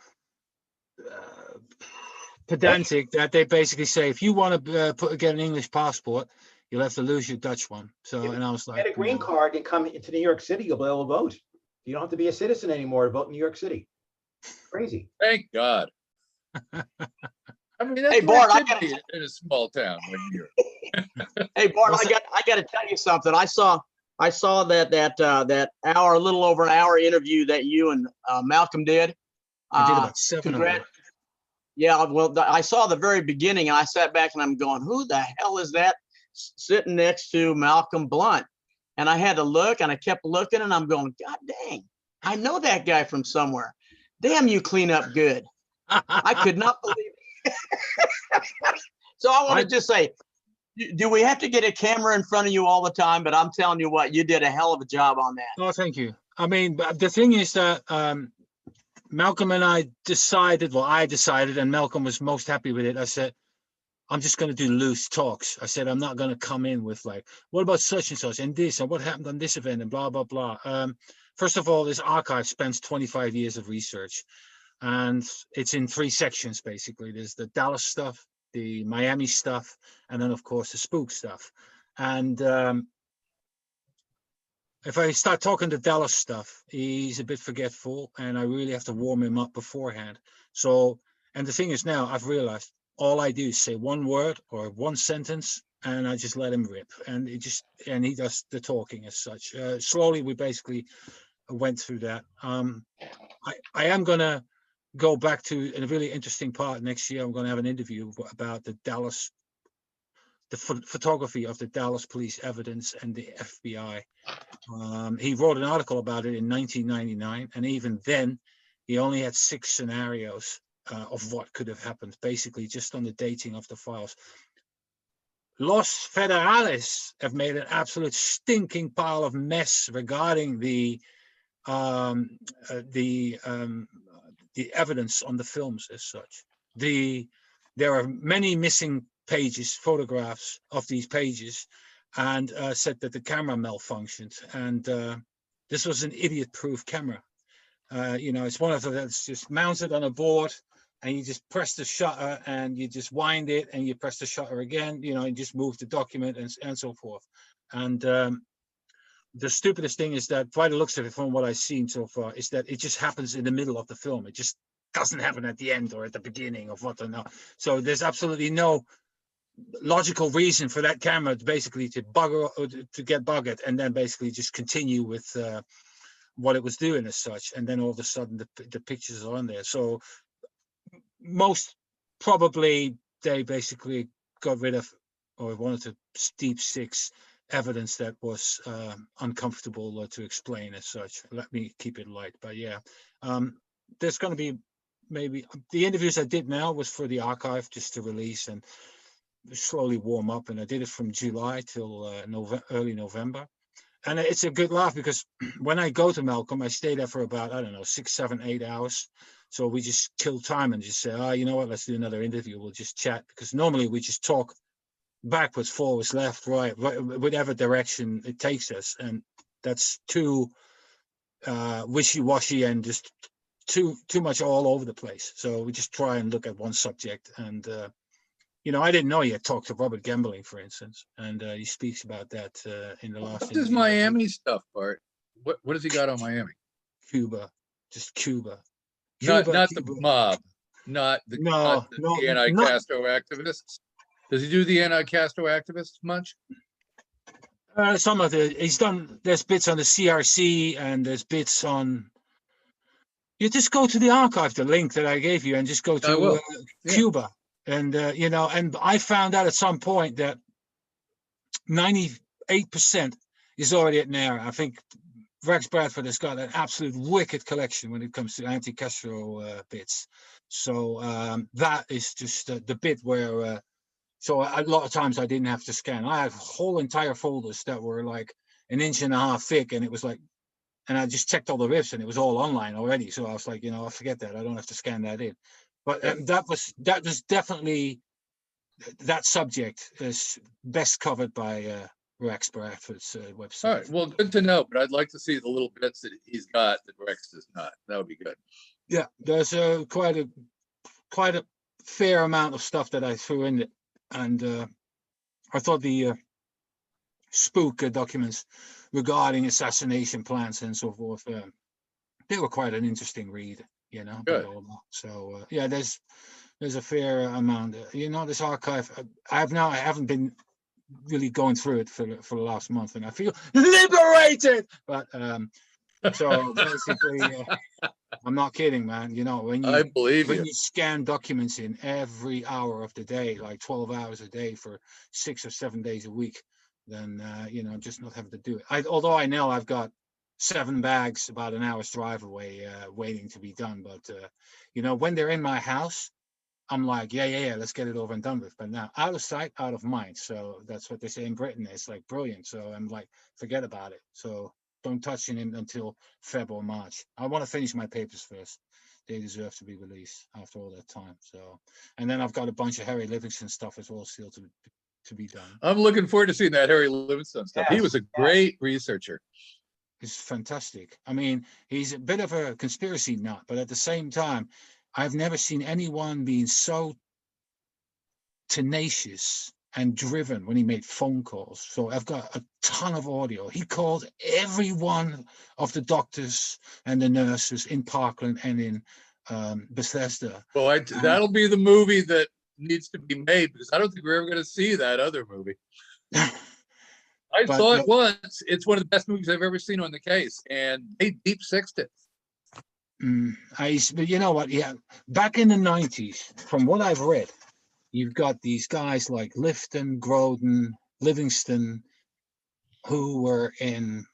pedantic that they basically say if you want to get an English passport, you'll have to lose your Dutch one. So, and I was like, get a green card and come into New York City, you'll be able to vote. You don't have to be a citizen anymore to vote in New York City. Crazy. Thank God. I mean, that's Hey, Bart, I got in a small town like here. Hey, Bart, I got to tell you something. I saw that hour, a little over an hour interview that you and Malcolm did. I did about 7 of them. Yeah, well, I saw the very beginning, and I sat back and I'm going, who the hell is that sitting next to Malcolm Blunt? And I had to look, and I kept looking, and I'm going, God dang, I know that guy from somewhere. Damn, you clean up good. I could not believe it. So I want to just say, do we have to get a camera in front of you all the time? But I'm telling you what, you did a hell of a job on that. Oh, thank you. I mean, but the thing is that Malcolm and I decided, well, I decided, and Malcolm was most happy with it. I said, I'm just going to do loose talks. I said, I'm not going to come in with like, what about such and such and this and what happened on this event and blah, blah, blah. First of all, this archive spans 25 years of research, and it's in 3 sections, basically. There's the Dallas stuff, the Miami stuff, and then, of course, the spook stuff. And if I start talking the Dallas stuff, he's a bit forgetful, and I really have to warm him up beforehand. So, and the thing is now, I've realized all I do is say one word or one sentence, and I just let him rip, and he does the talking as such. Slowly, we basically went through that. I am gonna go back to a really interesting part next year. I'm gonna have an interview about the Dallas, the photography of the Dallas police evidence and the FBI. He wrote an article about it in 1999, and even then, he only had 6 scenarios of what could have happened, basically just on the dating of the files. Los Federales have made an absolute stinking pile of mess regarding the evidence on the films as such. There are many missing pages, photographs of these pages, and said that the camera malfunctioned. And this was an idiot-proof camera. It's one of those that's just mounted on a board, and you just press the shutter and you just wind it and you press the shutter again, and just move the document and so forth. And the stupidest thing is that, by the looks of it, from what I've seen so far, is that it just happens in the middle of the film. It just doesn't happen at the end or at the beginning of what or not. So there's absolutely no logical reason for that camera to basically to get buggered and then basically just continue with what it was doing as such. And then all of a sudden the pictures are on there. So most probably they basically got rid of or wanted to deep six evidence that was uncomfortable to explain as such. Let me keep it light. But yeah, there's going to be maybe the interviews I did now was for the archive just to release and slowly warm up, and I did it from July till early November. And it's a good laugh because when I go to Malcolm, I stay there for about, I don't know, 6, 7, 8 hours. So we just kill time and just say, you know what, let's do another interview. We'll just chat, because normally we just talk backwards, forwards, left, right, whatever direction it takes us. And that's too wishy-washy and just too much all over the place. So we just try and look at one subject. And, I didn't know he had talked to Robert Gambling, for instance. And he speaks about that in the last What's his interview. Miami stuff, Bart? What has he got on Miami? Cuba, just Cuba. Not Cuba. the mob, not the No, anti-Castro activists. Does he do the anti-Castro activists much? Some of he's done. There's bits on the CRC and there's bits on. You just go to the archive, the link that I gave you, and just go to Cuba, and and I found out at some point that 98% is already at NARA. I think Rex Bradford has got an absolute wicked collection when it comes to anti-Castro bits. So that is just the bit where. So a lot of times I didn't have to scan. I had whole entire folders that were like 1.5 inches thick, and it was like, and I just checked all the riffs, and it was all online already. So I was like, I forget that. I don't have to scan that in. But that was definitely, that subject is best covered by Rex Bradford's website. All right, well, good to know. But I'd like to see the little bits that he's got that Rex does not. That would be good. Yeah, there's quite a fair amount of stuff that I threw in it. And I thought the spook documents regarding assassination plans and so forth, they were quite an interesting read, Good. So yeah, there's a fair amount. This archive, I haven't been really going through it for the last month, and I feel liberated. But so basically, I'm not kidding, man. When I believe you you. scan documents in every hour of the day, like 12 hours a day for 6 or 7 days a week, then just not having to do it. Although I know I've got 7 bags about an hour's drive away, waiting to be done. But when they're in my house, I'm like, yeah, let's get it over and done with. But now, out of sight, out of mind. So that's what they say in Britain. It's like brilliant. So I'm like, forget about it. So don't touch it until Feb or March. I want to finish my papers first. they deserve to be released after all that time. So, and then I've got a bunch of Harry Livingston stuff as well still to be done. I'm looking forward to seeing that Harry Livingstone stuff. He Yes, was a yes. great researcher. It's fantastic. I mean, he's a bit of a conspiracy nut, but at the same time, I've never seen anyone being so tenacious and driven when he made phone calls. So I've got a ton of audio. He called every one of the doctors and the nurses in Parkland and in Bethesda. Well, that'll be the movie that needs to be made, because I don't think we're ever going to see that other movie. I But saw no- it once. It's one of the best movies I've ever seen on the case, and they deep sixed it. But you know what? Yeah, back in the 90s, from what I've read, you've got these guys like Lifton, Groden, Livingston, who were in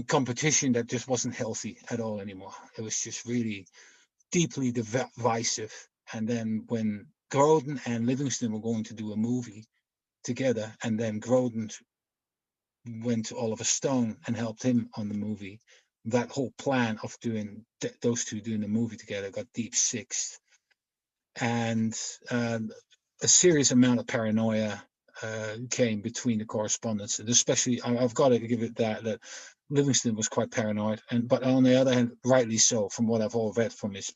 competition that just wasn't healthy at all anymore. It was just really deeply divisive. And then when Groden and Livingston were going to do a movie together, and then Groden went to Oliver Stone and helped him on the movie, that whole plan of doing those two doing the movie together got deep sixed. And a serious amount of paranoia came between the correspondents, and especially I've got to give it that Livingston was quite paranoid, but on the other hand, rightly so, from what I've all read from his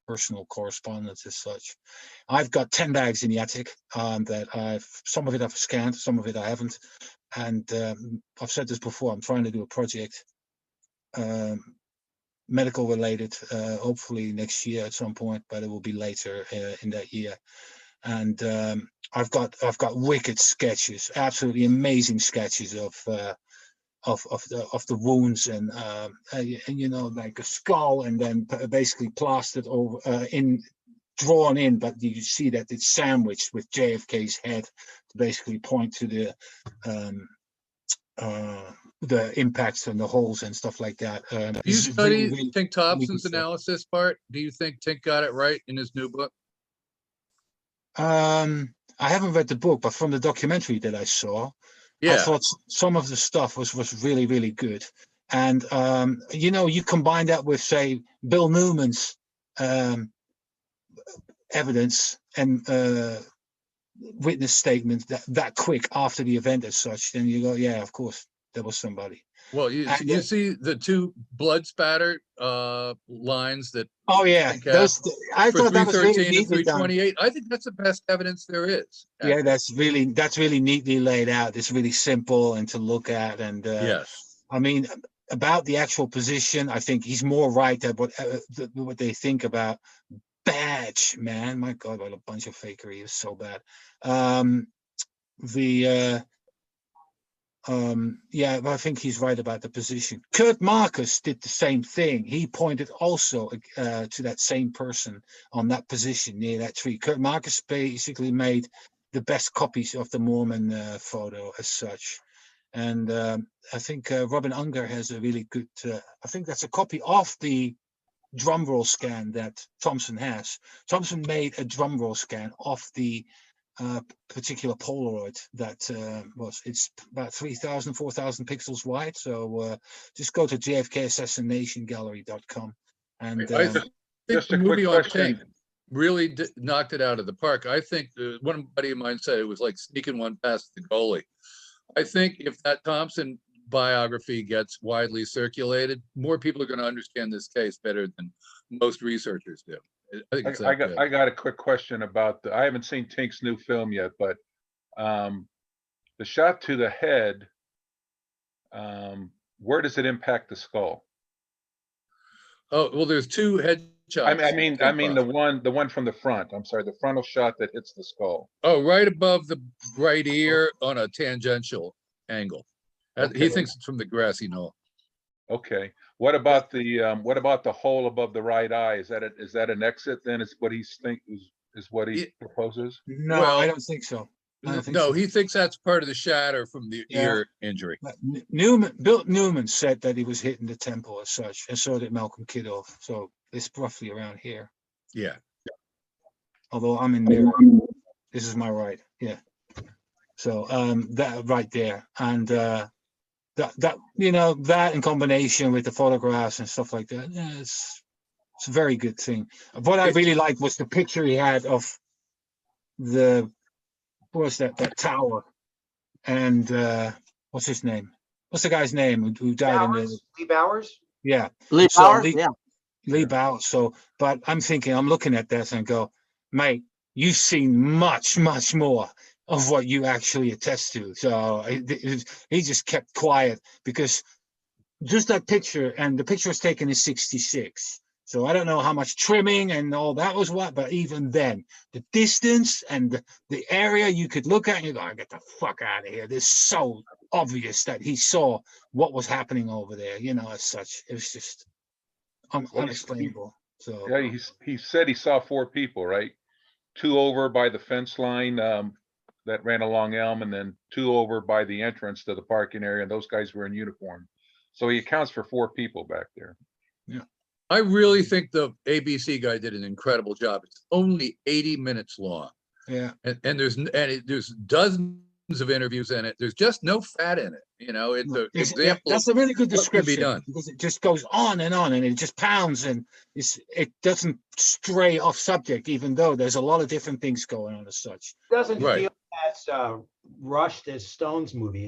personal correspondence as such. I've got 10 bags in the attic that some of it I've scanned, some of it I haven't, and I've said this before, I'm trying to do a project medical related, hopefully next year at some point, but it will be later in that year. And I've got wicked sketches, absolutely amazing sketches of the wounds, and you know, like a skull, and then basically plastered over drawn in, but you see that it's sandwiched with JFK's head to basically point to the impacts and the holes and stuff like that. Do you study Tink Thompson's analysis part? Do you think Tink got it right in his new book? I haven't read the book, but from the documentary that I saw, I thought some of the stuff was really, really good. And you know, you combine that with, say, Bill Newman's evidence and witness statements that quick after the event as such, then you go, yeah, of course there was somebody. Well, you see the two blood spatter lines that. Oh yeah, those. I thought that was really neatly done. 328. I think that's the best evidence there is. Yeah, that's really neatly laid out. It's really simple and to look at, and yes, I mean, about the actual position, I think he's more right than what they think about Badge. Man, my God, what a bunch of fakery! It was so bad. Yeah, but I think he's right about the position. Kurt Marcus did the same thing. He pointed also to that same person on that position near that tree. Kurt Marcus basically made the best copies of the Mormon photo as such. And I think Robin Unger has a really good, I think that's a copy of the drum roll scan that Thompson has. Thompson made a drum roll scan of the particular Polaroid that it's about 3,000, 4,000 pixels wide. So just go to jfkassassination.gallery.com. And Just a the movie quick on question. Tink really knocked it out of the park. I think one buddy of mine said it was like sneaking one past the goalie. I think if that Thompson biography gets widely circulated, more people are going to understand this case better than most researchers do. I think it's I got a quick question about I haven't seen Tink's new film yet, but the shot to the head, where does it impact the skull? Oh, well, there's two head shots. I mean the one from the front. I'm sorry, the frontal shot that hits the skull. Oh, right above the right ear on a tangential angle. Okay. He thinks it's from the grassy knoll. Okay. What about the hole above the right eye? Is that an exit then? Is what he proposes? No, Well, I don't think so. He thinks that's part of the shatter from the ear injury. Bill Newman said that he was hitting the temple as such, and so did Malcolm Kidoff. So it's roughly around here. Yeah. Although I'm in mirror, this is my right. Yeah. So that right there, and that you know, that in combination with the photographs and stuff like that, yeah, it's It's a very good thing. What I really liked was the picture he had of the, what was that tower, and what's his name? What's the guy's name who died in the? Lee Bowers? Yeah, Lee So Power, Lee- yeah. Lee Bowers. So, but I'm looking at this and go, mate, you've seen much more of what you actually attest to. So he just kept quiet because just that picture, and the picture was taken in '66. So I don't know how much trimming and all that was what, but even then, the distance and the area you could look at and you go, get the fuck out of here. This is so obvious that he saw what was happening over there, as such. It was just unexplainable. So Yeah, he said he saw 4 people, right? 2 over by the fence line that ran along Elm, and then 2 over by the entrance to the parking area, and those guys were in uniform. So he accounts for 4 people back there. I really think the ABC guy did an incredible job. It's only 80 minutes long, yeah. and there's dozens of interviews in it. There's just no fat in it. It's an example. That's a really good what can be description done. because it just goes on and it just pounds, and it doesn't stray off subject, even though there's a lot of different things going on as such. Doesn't Right. feel as rushed as Stone's movie.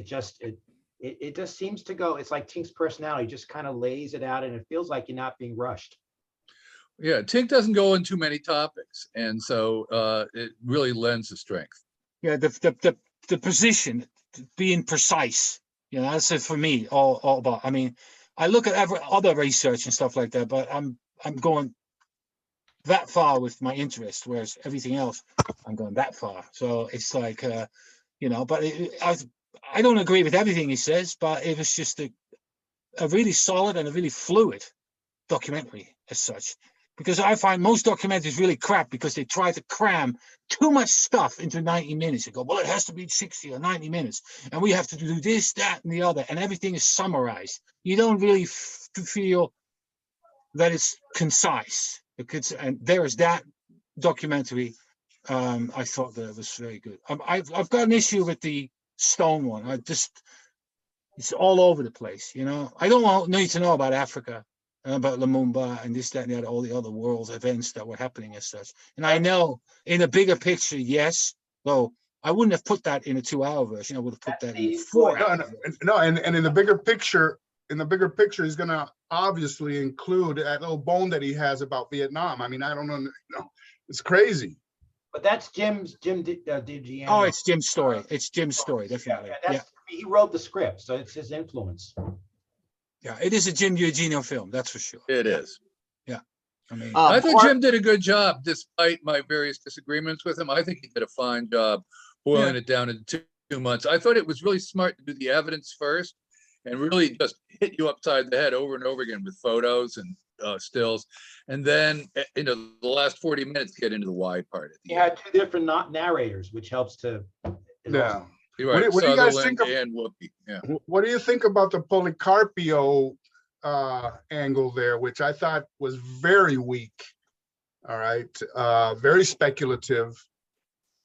It just seems to go. It's like Tink's personality just kind of lays it out, and it feels like you're not being rushed. Yeah, Tink doesn't go in too many topics, and so it really lends a strength. Yeah, the position being precise. That's it for me. All about. I mean, I look at other research and stuff like that, but I'm going that far with my interest, whereas everything else I'm going that far. So it's like, but I don't agree with everything he says, but it was just a really solid and a really fluid documentary as such. Because I find most documentaries really crap because they try to cram too much stuff into 90 minutes. They go, well, it has to be 60 or 90 minutes. And we have to do this, that, and the other. And everything is summarized. You don't really feel that it's concise. And there is that documentary. I thought that was very good. I've got an issue with the Stone one. It's all over the place. I don't need to know about Africa, about Lumumba and this, that, and the other, all the other world events that were happening as such. And I know in a bigger picture, yes, though I wouldn't have put that in a 2-hour version. I would have put that in a 4-hour. No, and in the bigger picture, he's gonna obviously include that little bone that he has about Vietnam. I mean, I don't know, it's crazy. But that's Jim DiGianno. Oh, it's Jim's story. It's Jim's story, definitely. Yeah. He wrote the script, so it's his influence. Yeah, it is a Jim Eugenio film, that's for sure. It is. Yeah. I mean, I thought Jim did a good job, despite my various disagreements with him. I think he did a fine job boiling it down in 2 months. I thought it was really smart to do the evidence first and really just hit you upside the head over and over again with photos and stills. And then, the last 40 minutes, get into the why part. He had 2 different narrators, which helps to. Yeah. You're right. What do you guys Sutherland think of? and Whoopi. Yeah. What do you think about the Policarpio angle there, which I thought was very weak? All right, very speculative.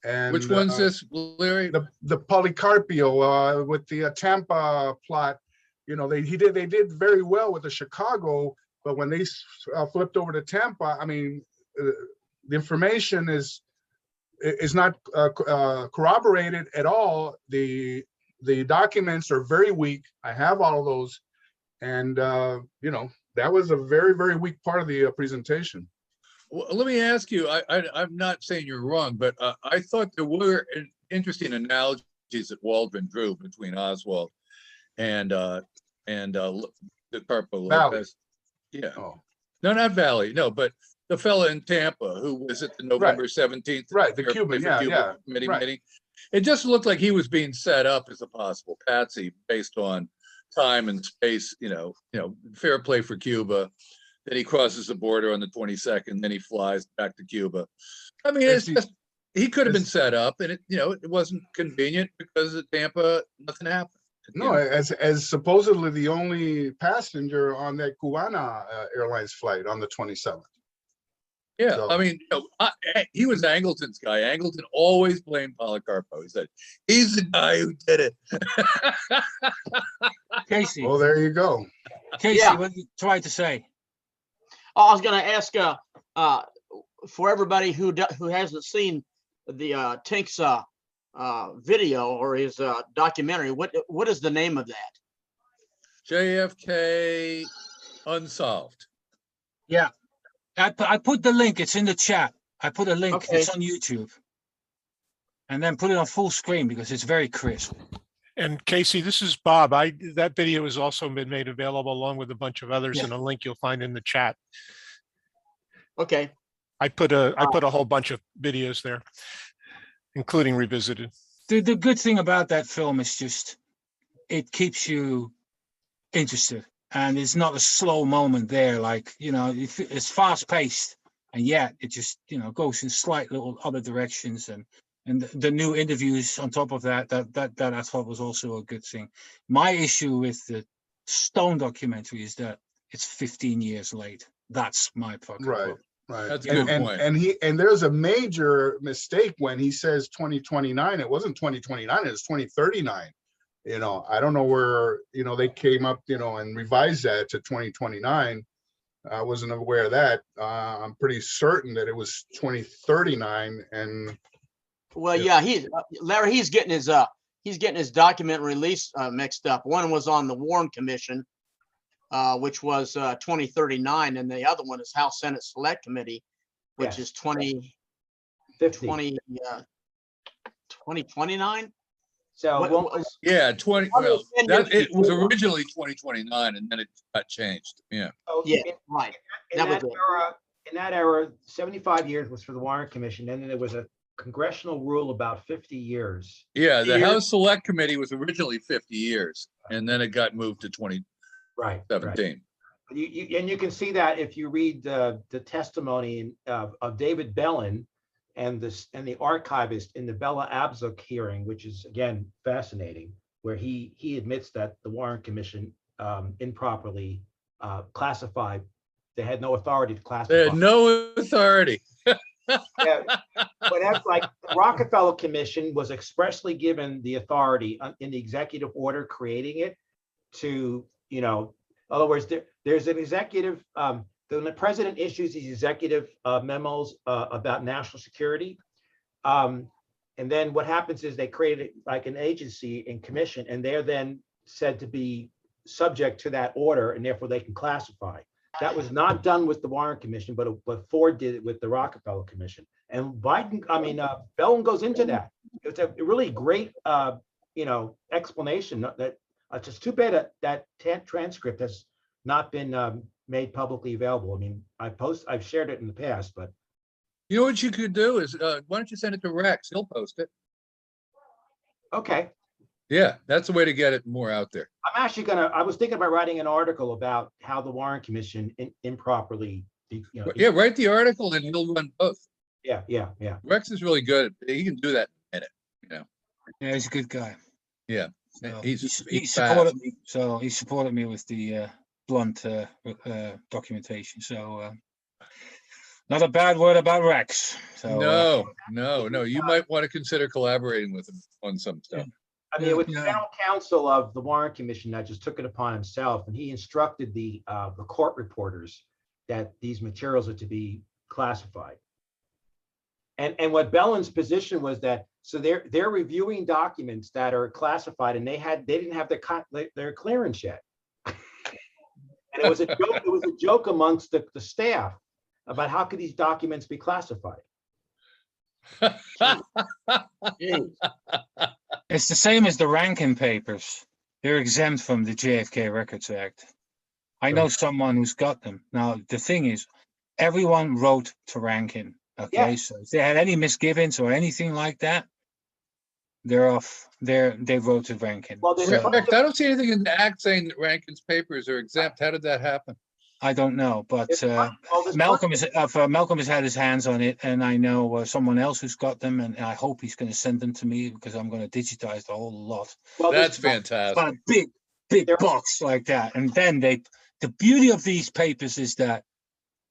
And Which one's this, Larry? The Policarpio with the Tampa plot. They did very well with the Chicago, but when they flipped over to Tampa, I mean, the information is not corroborated at all. The documents are very weak. I have all of those, and that was a very, very weak part of the presentation. Well, let me ask you, I'm not saying you're wrong, but I thought there were interesting analogies that Waldron drew between Oswald and the Carpo Valley. Lopez. Yeah. Oh. No, not Valley. No, but the fella in Tampa who was at the November 17th. Right, the Cuban, yeah. Committee Right. meeting. It just looked like he was being set up as a possible patsy based on time and space, fair play for Cuba. Then he crosses the border on the 22nd, then he flies back to Cuba. I mean, it's just, he could have been set up, and it wasn't convenient because at Tampa, nothing happened. No, as supposedly the only passenger on that Cubana Airlines flight on the 27th. Yeah, So- I mean, he was Angleton's guy. Angleton always blamed Policarpo. He said, he's the guy who did it. Casey, Well, there you go. Casey, Yeah. what you tried to say? I was going to ask for everybody who hasn't seen the Tink's video or his documentary. What is the name of that? JFK Unsolved. Yeah, I put the link. It's in the chat. I put a link. Okay. It's on YouTube. And then put it on full screen because it's very crisp. And Casey, this is Bob. That video has also been made available along with a bunch of others Yeah. and a link you'll find in the chat. Okay. I put a whole bunch of videos there, including revisited. The good thing about that film is just it keeps you interested, and it's not a slow moment there. Like, you know, it's fast paced, and yet it just, you know, goes in slight little other directions, and the new interviews on top of that I thought was also a good thing. My issue with the Stone documentary is that it's 15 years late. That's my fucking Right. problem. Right. That's a good point. And there's a major mistake when he says 2029. It wasn't 2029, it's 2039. You know, I don't know where, you know, they came up, you know, and revised that to 2029. I wasn't aware of that. I'm pretty certain that it was 2039. And Well, Yeah. yeah, Larry, he's getting his document release mixed up. One was on the Warren Commission, which was 2039, and the other one is House Senate Select Committee, which Yes. is 2029. So What- we'll- what- Yeah, 20, Other well, than that, your it was people- originally 2029 and then it got changed. Yeah. so Yeah, in- right. in That was that it. era, in that era, 75 years was for the Warren Commission, and then there was a congressional rule about 50 years. Yeah, the Years. House Select Committee was originally 50 years and then it got moved to Right. 2017. And you can see that if you read the testimony of David Bellin and the archivist in the Bella Abzug hearing, which is again fascinating, where he admits that the Warren Commission improperly classified. They had no authority to They classify. had no authority. Yeah, but that's like the Rockefeller Commission was expressly given the authority in the executive order creating it to, you know, in other words, there's an executive, when the president issues these executive memos about national security. And then what happens is they create like an agency and commission, and they're then said to be subject to that order, and therefore they can classify. That was not done with the Warren Commission, but Ford did it with the Rockefeller Commission. And Bellin goes into that. It's a really great, you know, explanation. That it's just too bad that transcript has not been made publicly available. I mean, I've shared it in the past, but You know what you could do is, why don't you send it to Rex? He'll post it. okay. Yeah, that's the way to get it more out there. I'm actually I was thinking about writing an article about how the Warren Commission improperly, you know. Yeah, write the article and he'll run both. Yeah. Rex is really good. He can do that in a minute. Yeah, he's a good guy. Yeah. So He he supported me. So he supported me with the blunt documentation. So not a bad word about Rex. So No. You might want to consider collaborating with him on some stuff. I mean, it was the Yeah. general counsel of the Warren Commission that just took it upon himself, and he instructed the court reporters that these materials are to be classified. And what Bellin's position was that, so they're reviewing documents that are classified, and they didn't have their clearance yet. And it was a joke. It was a joke amongst the staff about how could these documents be classified. Jeez. it's the same as the Rankin papers. They're exempt from the JFK Records Act. I know someone who's got them. Now, the thing is, everyone wrote to Rankin. Okay, Yeah. so if they had any misgivings or anything like that, they're off. They wrote to Rankin. Well, there's So, Rex, I don't see anything in the act saying that Rankin's papers are exempt. How did that happen? I don't know, but there's Malcolm has had his hands on it, and I know someone else who's got them, and I hope he's going to send them to me because I'm going to digitize the whole lot. well, That's there's- fantastic. But a big There- box like that, and then the beauty of these papers is that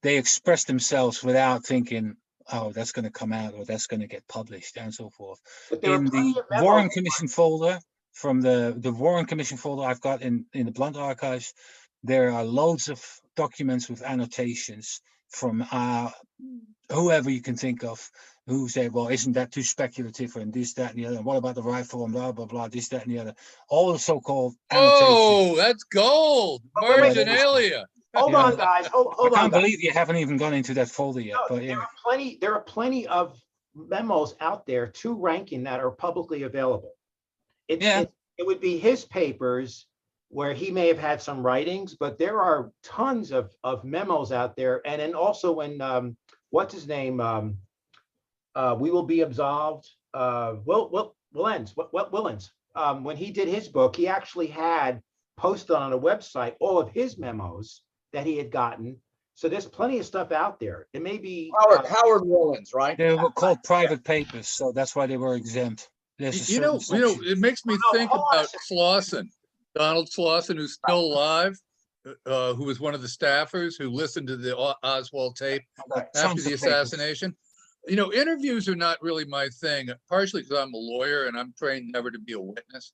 they express themselves without thinking, oh, that's going to come out or that's going to get published and so forth. but there were In plenty the of memos. Warren Commission folder, from the Warren Commission folder I've got in the Blunt archives, there are loads of documents with annotations from whoever you can think of, who say, well, isn't that too speculative, and this, that, and the other, and what about the rifle, and blah, blah, blah, this, that, and the other. All the so-called annotations. Oh, that's gold. wait, wait, Marginalia. Hold Yeah. on, guys. Hold I on, can't guys. believe you haven't even gone into that folder yet, No, but yeah. there are plenty of memos out there to Rankin that are publicly available. Yeah. It would be his papers where he may have had some writings, but there are tons of memos out there. And then also when what's his name? We Will Be Absolved. Willens. When he did his book, he actually had posted on a website all of his memos that he had gotten. So there's plenty of stuff out there. It may be Howard Willens, right? They were called private papers, so that's why they were exempt. There's a You know, certain section. it makes me Oh, no, think hold on a about Slauson, Donald Slauson, who's still alive, who was one of the staffers who listened to the Oswald tape Got after tons the of papers. assassination. You know, interviews are not really my thing, partially because I'm a lawyer and I'm trained never to be a witness.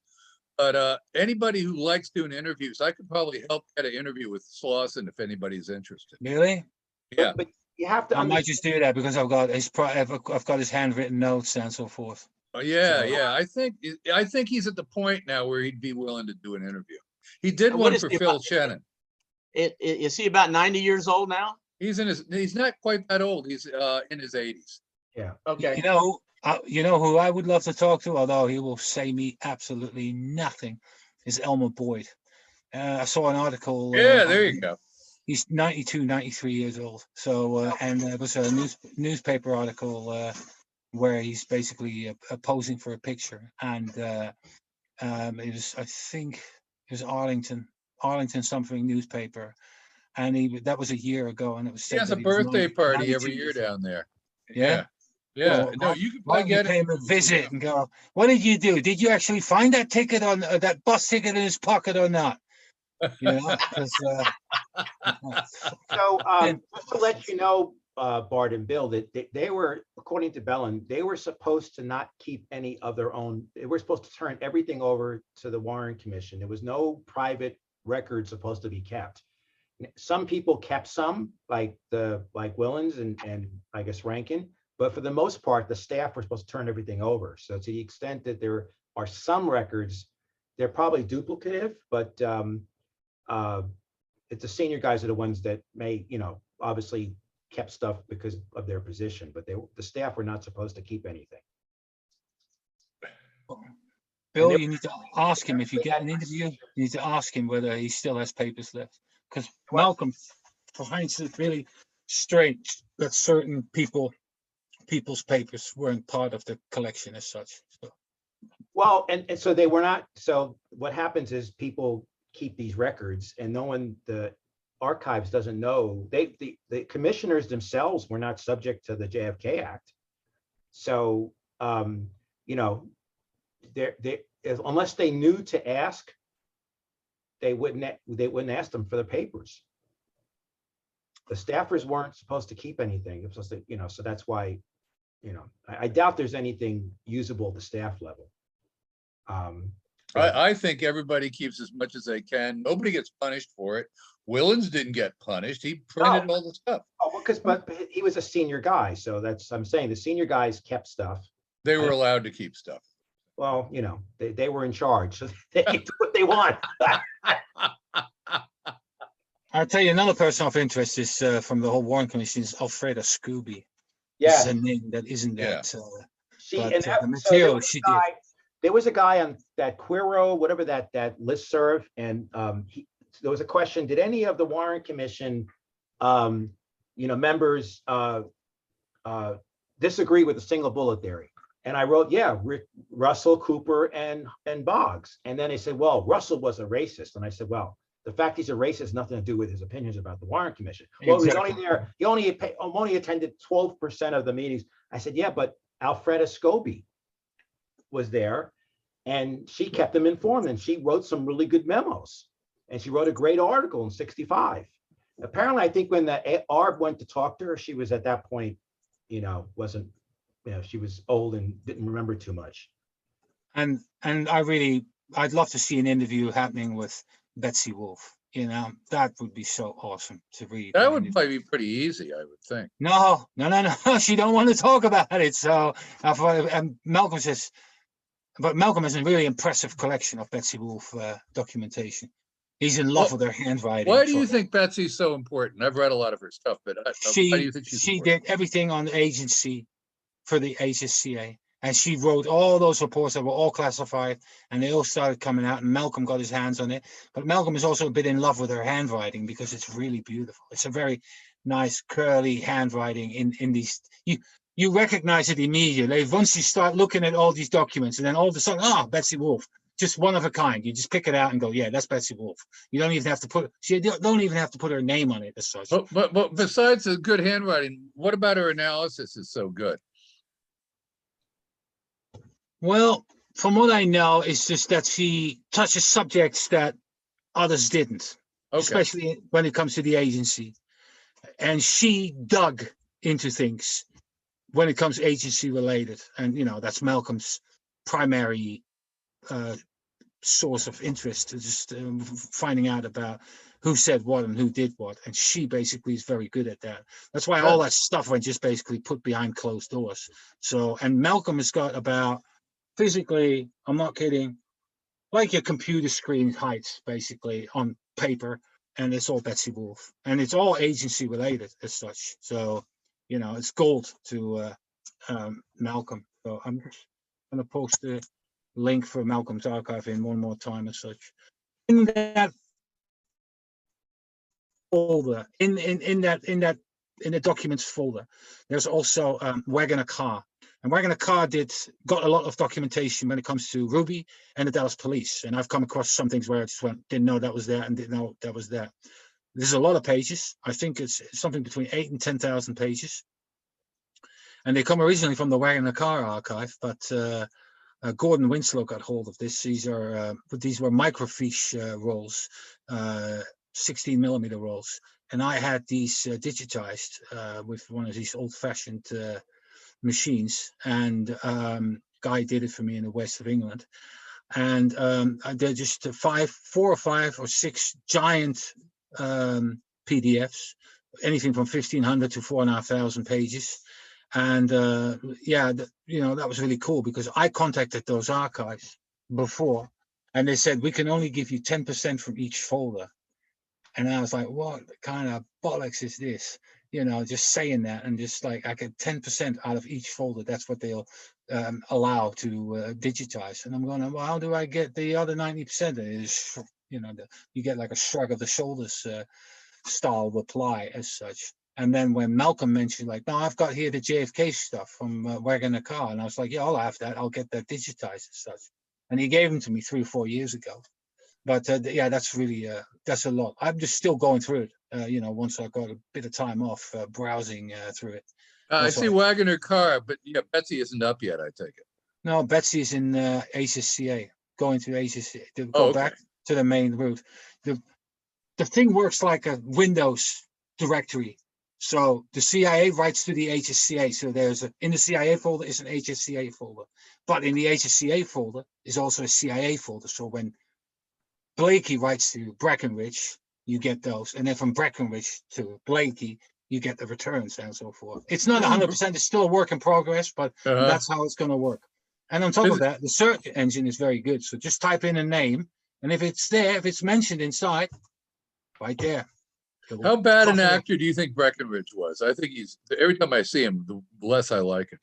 But anybody who likes doing interviews, I could probably help get an interview with Slauson if anybody's interested. Really? Yeah. but you have to I might understand. just do that because I've got his handwritten notes and so forth. Oh, yeah, So- yeah. I think he's at the point now where he'd be willing to do an interview. He did And what one is for he Phil about- Shannon. Is he about 90 years old now? He's not quite that old. He's in his 80s. Okay. You know who I would love to talk to, although he will say me absolutely nothing, is Elmer Boyd. I saw an article. Yeah, there you go. He's 92, 93 years old. So, and there was a newspaper article where he's basically posing for a picture. And it was, I think, it was Arlington something newspaper. And that was a year ago. And it was He said has that a was birthday 90 party every 92 year years old. down there. Yeah? Yeah. Well, No, you could why probably don't you get pay it. him a visit and go, what did you do? Did you actually find that ticket on that bus ticket in his pocket or not? You know, 'cause, So And- just to let you know, Bart and Bill, that they were, according to Bellin, they were supposed to not keep any of their own. They were supposed to turn everything over to the Warren Commission. There was no private record supposed to be kept. Some people kept some, like Willens and I guess Rankin, but for the most part, the staff were supposed to turn everything over. So to the extent that there are some records, they're probably duplicative, but it's the senior guys are the ones that may, obviously kept stuff because of their position, but the staff were not supposed to keep anything. Bill, And you need to ask him if you get an interview. You need to ask him whether he still has papers left, because Malcolm finds it really strange that certain people's papers weren't part of the collection as such. So. Well, and so they were not. So what happens is people keep these records, and no one, the archives doesn't know. The commissioners themselves were not subject to the JFK Act. So unless they knew to ask, they wouldn't ask them for the papers. The staffers weren't supposed to keep anything. It was supposed to, so that's why, I doubt there's anything usable at the staff level. I think everybody keeps as much as they can. Nobody gets punished for it. Willens didn't get punished. He printed all the stuff. Oh, but he was a senior guy, so I'm saying the senior guys kept stuff. They were allowed to keep stuff. Well, they were in charge, so they can do what they want. I'll tell you another person of interest is from the whole Warren Commission is Alfreda Scooby. Yeah. This is a name that isn't Yeah. that. See, But, and the that, so material there was she a guy, there was a guy on that Quiro, whatever that listserv, and there was a question: did any of the Warren Commission, members disagree with the single bullet theory? And I wrote, yeah, Russell, Cooper, and Boggs. And then they said, well, Russell was a racist, and I said, well, the fact he's a racist has nothing to do with his opinions about the Warren Commission. Well, he was only there. He only attended 12% of the meetings. I said, yeah, but Alfreda Scobie was there, and she kept them informed, and she wrote some really good memos, and she wrote a great article in '65. Apparently, I think when the ARB went to talk to her, she was at that point, wasn't, she was old and didn't remember too much. And I'd love to see an interview happening with Betsy Wolfe. You know, that would be so awesome to read. That I would mean, probably be pretty easy, I would think. no, no, no, no. She don't want to talk about it. So, and Malcolm says, but Malcolm has a really impressive collection of Betsy Wolfe documentation. He's in love Well, with her handwriting. Why do so you think Betsy's so important? I've read a lot of her stuff, but why do you think she's she important? did everything on the agency for the HSCA, and she wrote all those reports that were all classified, and they all started coming out, and Malcolm got his hands on it. But Malcolm is also a bit in love with her handwriting because it's really beautiful. It's a very nice curly handwriting in these. You recognize it immediately once you start looking at all these documents, and then all of a sudden, Betsy Wolfe, just one of a kind. You just pick it out and go, yeah, that's Betsy Wolfe. You don't even have to put her name on it as such. But besides the good handwriting, what about her analysis is so good? Well, from what I know, it's just that she touches subjects that others didn't, Okay, especially when it comes to the agency. And she dug into things when it comes agency related. And, that's Malcolm's primary source of interest, just finding out about who said what and who did what. And she basically is very good at that. That's why all that stuff went just basically put behind closed doors. So, and Malcolm has got about, physically, I'm not kidding, like your computer screen height, basically, on paper, and it's all Betsy Wolfe. And it's all agency related as such. So, it's gold to Malcolm. So I'm just going to post the link for Malcolm's archive in one more time as such. In that folder, in the documents folder, there's also Wagon a Car. And Wagon a Car got a lot of documentation when it comes to Ruby and the Dallas Police. And I've come across some things where I just didn't know that was there and didn't know that was there. There's a lot of pages. I think it's something between 8,000 and 10,000 pages. And they come originally from the Wagon a Car archive, but Gordon Winslow got hold of this. These were microfiche rolls, 16 millimeter rolls. And I had these digitized with one of these old-fashioned machines, and Guy did it for me in the west of England. And they're just 4 or 5 or 6 giant PDFs, anything from 1,500 to 4,500 pages. And that was really cool because I contacted those archives before, and they said we can only give you 10% from each folder. And I was like, what kind of bollocks is this? Just saying that, and just like I get 10% out of each folder. That's what they'll allow to digitize. And I'm going, well, how do I get the other 90%? Is you get like a shrug of the shoulders style reply as such. And then when Malcolm mentioned, like, no, I've got here the JFK stuff from Wagon a Car, and I was like, yeah, I'll have that. I'll get that digitized as such. And he gave them to me 3 or 4 years ago. But that's really that's a lot. I'm just still going through it. Once I got a bit of time off browsing through it. I see Wagon a Car, but yeah, Betsy isn't up yet, I take it. No, Betsy's in HSCA, going to HSCA to go back to the main route. The thing works like a Windows directory. So the CIA writes to the HSCA. So in the CIA folder is an HSCA folder, but in the HSCA folder is also a CIA folder. So when Blakey writes to Breckenridge, you get those, and then from Breckenridge to Blakey, you get the returns and so forth. It's not 100%; it's still a work in progress, but that's how it's going to work. And on top of that, the search engine is very good. So just type in a name, and if it's there, if it's mentioned inside, right there. How bad an actor do you think Breckenridge was? I think every time I see him, the less I like him.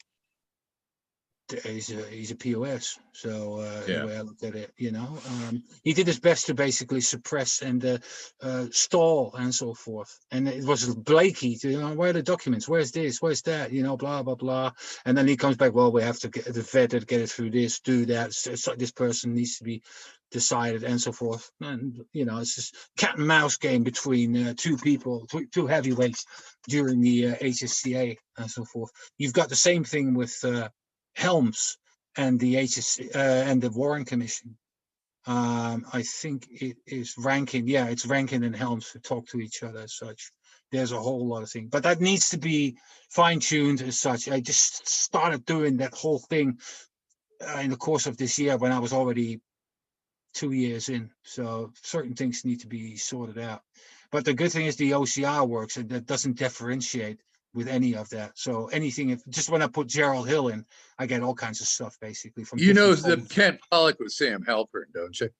He's a POS. So the way I looked at it, he did his best to basically suppress and stall and so forth. And it was Blakey where are the documents? Where's this? Where's that? Blah, blah, blah. And then he comes back, well, we have to get the vetted, get it through this, do that. So this person needs to be decided and so forth. And, it's just cat and mouse game between 2 people, 2 heavyweights during the HSCA and so forth. You've got the same thing with Helms and the and the Warren Commission. I think it is Rankin. Yeah, it's Rankin and Helms who talk to each other as such. There's a whole lot of things, but that needs to be fine-tuned as such. I just started doing that whole thing in the course of this year when I was already 2 years in, so certain things need to be sorted out. But the good thing is the OCR works, and that doesn't differentiate with any of that. So anything, if just when I put Gerald Hill in, I get all kinds of stuff basically from You know different that folders. Kent Pollock was Sam Halpern, don't you?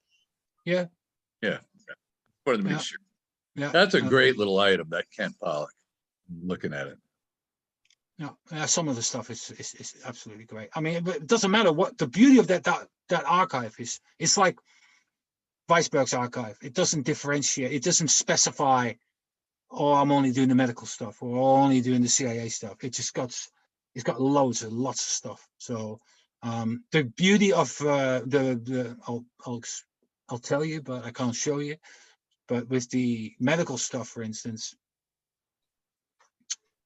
Yeah. Yeah. Wanted to make Yeah. sure. Yeah, That's a great little item, that Kent Pollock. I'm looking at it. yeah, some of the stuff is absolutely great. I mean, but it doesn't matter what the beauty of that archive is. It's like Weisberg's archive. It doesn't differentiate. It doesn't specify, oh, I'm only doing the medical stuff or only doing the CIA stuff. It's got loads and lots of stuff. So the beauty of I'll tell you, but I can't show you. But with the medical stuff, for instance,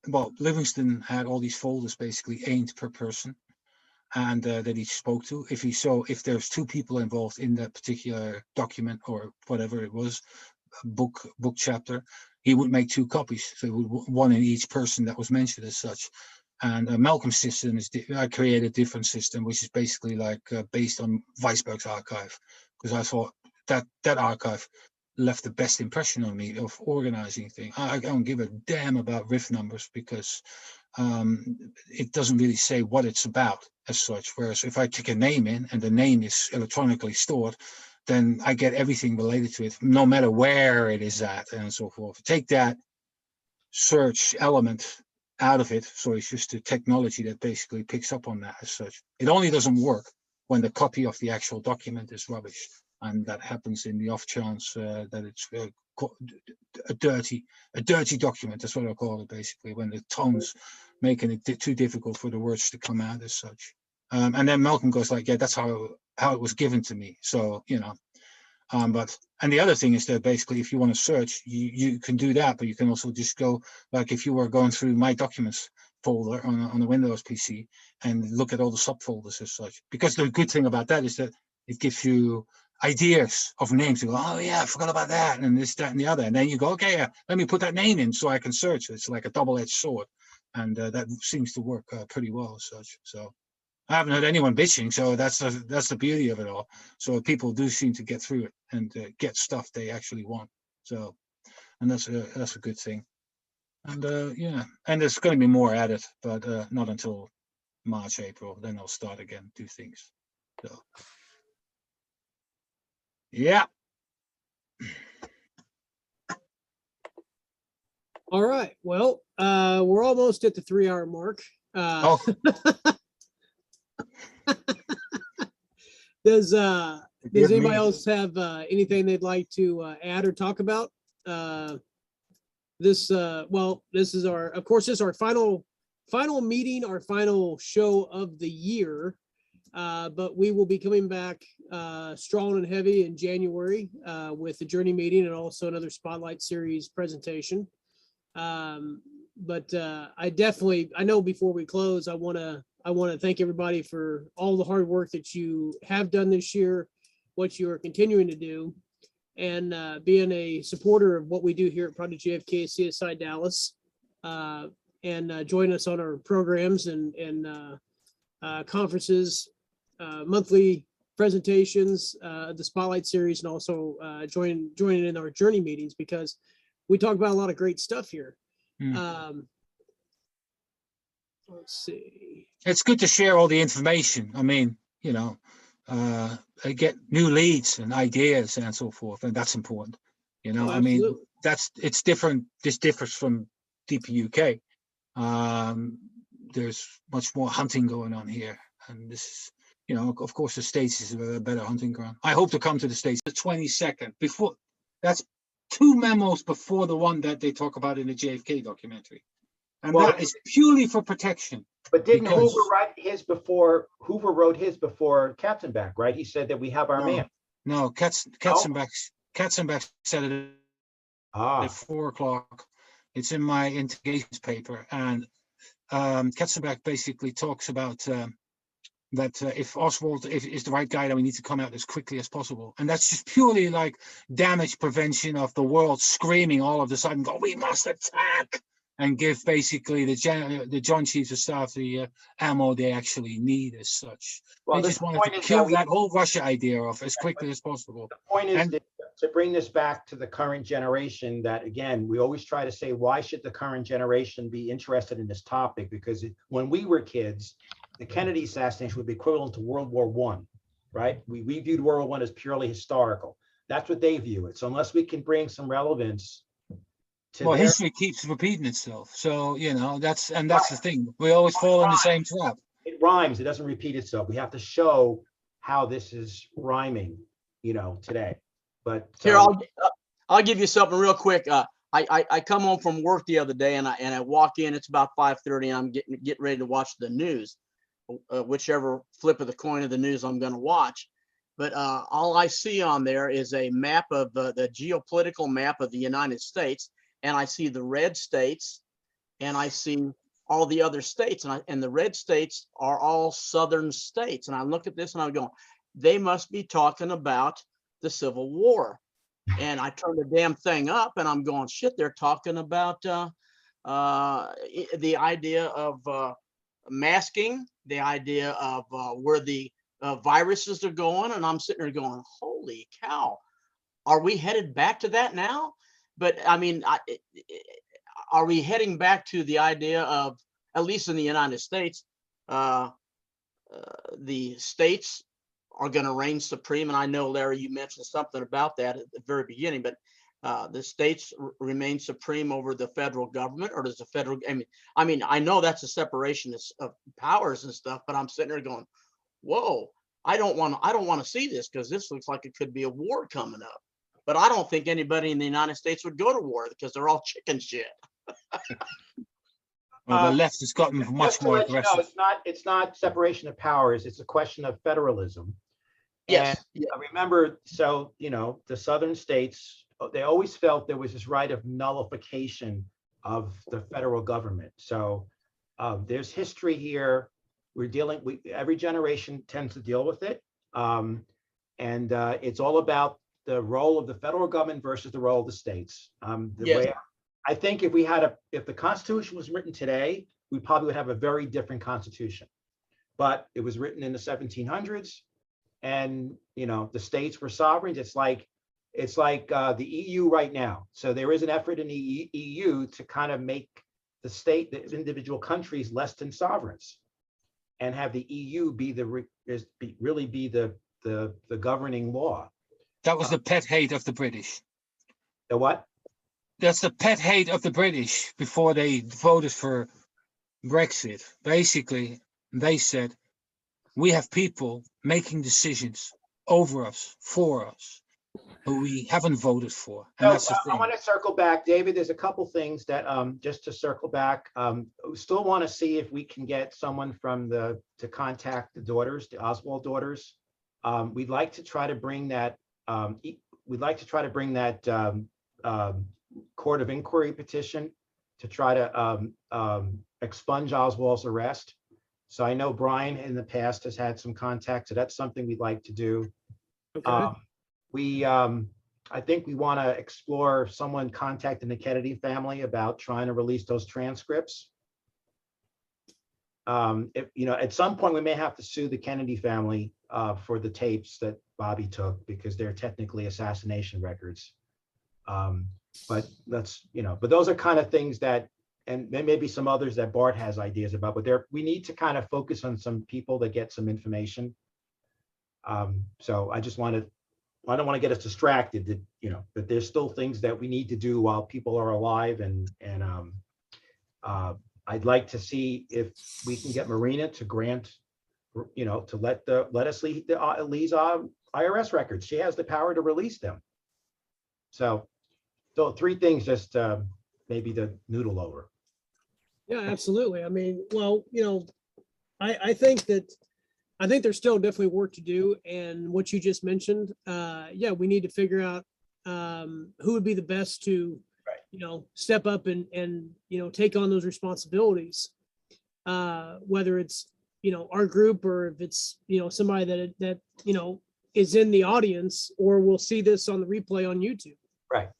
well, Livingston had all these folders basically aimed per person, and that he spoke to. If there's 2 people involved in that particular document or whatever it was, book chapter, he would make 2 copies. So one in each person that was mentioned as such. And Malcolm's system is I created a different system, which is basically like based on Weisberg's archive, because I thought that archive left the best impression on me of organizing things. I don't give a damn about riff numbers because it doesn't really say what it's about as such. Whereas if I take a name in and the name is electronically stored, then I get everything related to it, no matter where it is at and so forth. Take that search element out of it, so it's just the technology that basically picks up on that as such. It only doesn't work when the copy of the actual document is rubbish. And that happens in the off chance that it's a dirty document. That's what I call it basically, when the tone's making it too difficult for the words to come out as such. And then Malcolm goes like, yeah, that's how it was given to me. So, you know, and the other thing is that basically if you want to search, you can do that, but you can also just go, like if you were going through my documents folder on a Windows PC and look at all the subfolders as such. Because the good thing about that is that it gives you ideas of names. You go, oh yeah, I forgot about that, and this, that, and the other. And then you go, okay, let me put that name in so I can search. It's like a double-edged sword, and that seems to work pretty well as such. So I haven't heard anyone bitching, so that's the beauty of it all. So people do seem to get through it and get stuff they actually want. So, and that's a good thing. And yeah, and there's going to be more added, but not until March, April. Then I'll start again, do things. So. Yeah. All right. Well, we're almost at the 3-hour mark. Oh. Does anybody else have anything they'd like to add or talk about? This is our final meeting, our final show of the year. But we will be coming back strong and heavy in January with the Journey meeting and also another Spotlight Series presentation. But I know before we close, I want to thank everybody for all the hard work that you have done this year, what you are continuing to do, and being a supporter of what we do here at Project JFK CSI Dallas, and join us on our programs and conferences, monthly presentations, the Spotlight Series, and also joining in our Journey meetings, because we talk about a lot of great stuff here. Let's see. It's good to share all the information. I mean, you know, I get new leads and ideas and so forth, and that's important. You know, I mean, it's different. This differs from DPUK. There's much more hunting going on here, and this is, you know, of course, the States is a better hunting ground. I hope to come to the States the 22nd. Before, that's 2 memos before the one that they talk about in the JFK documentary. And that is purely for protection. But didn't Hoover write his before? Hoover wrote his before Katzenbach, right? He said that we have our man. No, Katzenbach said it at 4 o'clock. It's in my investigations paper, and Katzenbach basically talks about that if Oswald is the right guy, then we need to come out as quickly as possible. And that's just purely like damage prevention of the world screaming all of a sudden, go, we must attack. and give basically the Joint Chiefs of Staff the ammo they actually need as such. Well, They the just wanted point to is that kill we- that whole Russia idea off as quickly as possible. The point is And- that to bring this back to the current generation, that again, we always try to say, why should the current generation be interested in this topic? Because when we were kids, the Kennedy assassination would be equivalent to World War I, right? We viewed World War I as purely historical. That's what they view it. So unless we can bring some relevance to Well, their, history keeps repeating itself. So, that's the thing. We always fall in the same trap. it rhymes, it doesn't repeat itself. We have to show how this is rhyming, today. But Here, I'll give you something real quick. I come home from work the other day and I walk in. It's about 5:30 and I'm getting ready to watch the news, whichever flip of the coin of the news I'm going to watch. But all I see on there is a map of the geopolitical map of the United States, and I see the red states, and I see all the other states, and the red states are all southern states. And I look at this and I'm going, they must be talking about the Civil War. And I turn the damn thing up and I'm going, shit, they're talking about the idea of masking, the idea of where the viruses are going. And I'm sitting there going, holy cow, are we headed back to that now? But I mean, are we heading back to the idea of, at least in the United States, the states are going to reign supreme? And I know, Larry, you mentioned something about that at the very beginning, but the states remain supreme over the federal government, or does the federal, I mean, I know that's a separation of powers and stuff, but I'm sitting there going, whoa, I don't want to see this, because this looks like it could be a war coming up. But I don't think anybody in the United States would go to war because they're all chicken shit. Well, the left has gotten much just to more let you know, aggressive. it's not separation of powers. It's a question of federalism. Yes. And remember, so, the southern states, they always felt there was this right of nullification of the federal government. So there's history here. Every generation tends to deal with it. And it's all about the role of the federal government versus the role of the states. Yes. I think if the Constitution was written today, we probably would have a very different Constitution. But it was written in the 1700s. And the states were sovereigns. It's like the EU right now. So there is an effort in the EU to kind of make the individual countries less than sovereigns, and have the EU really be the governing law. That was the pet hate of the British. The what? That's the pet hate of the British before they voted for Brexit. Basically, they said, we have people making decisions over us, for us, who we haven't voted for. And that's the I thing. want to circle back, David. There's a couple things that just to circle back. We still want to see if we can get someone to contact the daughters, the Oswald daughters. We'd like to try to bring that. Court of inquiry petition to try to expunge Oswald's arrest. So I know Brian in the past has had some contact, so that's something we'd like to do. Okay. I think we want to explore someone contacting the Kennedy family about trying to release those transcripts. At some point we may have to sue the Kennedy family for the tapes that Bobby took, because they're technically assassination records. But those are kind of things that, and there may be some others that Bart has ideas about, but we need to kind of focus on some people that get some information. So I don't want to get us distracted that there's still things that we need to do while people are alive. And I'd like to see if we can get Marina to grant, to let us leave Lee's IRS records. She has the power to release them. So 3 things, just maybe to noodle over. Yeah, absolutely. I mean, well, I think there's still definitely work to do. And what you just mentioned, we need to figure out who would be the best to, step up and take on those responsibilities. Whether it's, our group, or if it's, somebody that is in the audience, or will see this on the replay on YouTube. Right.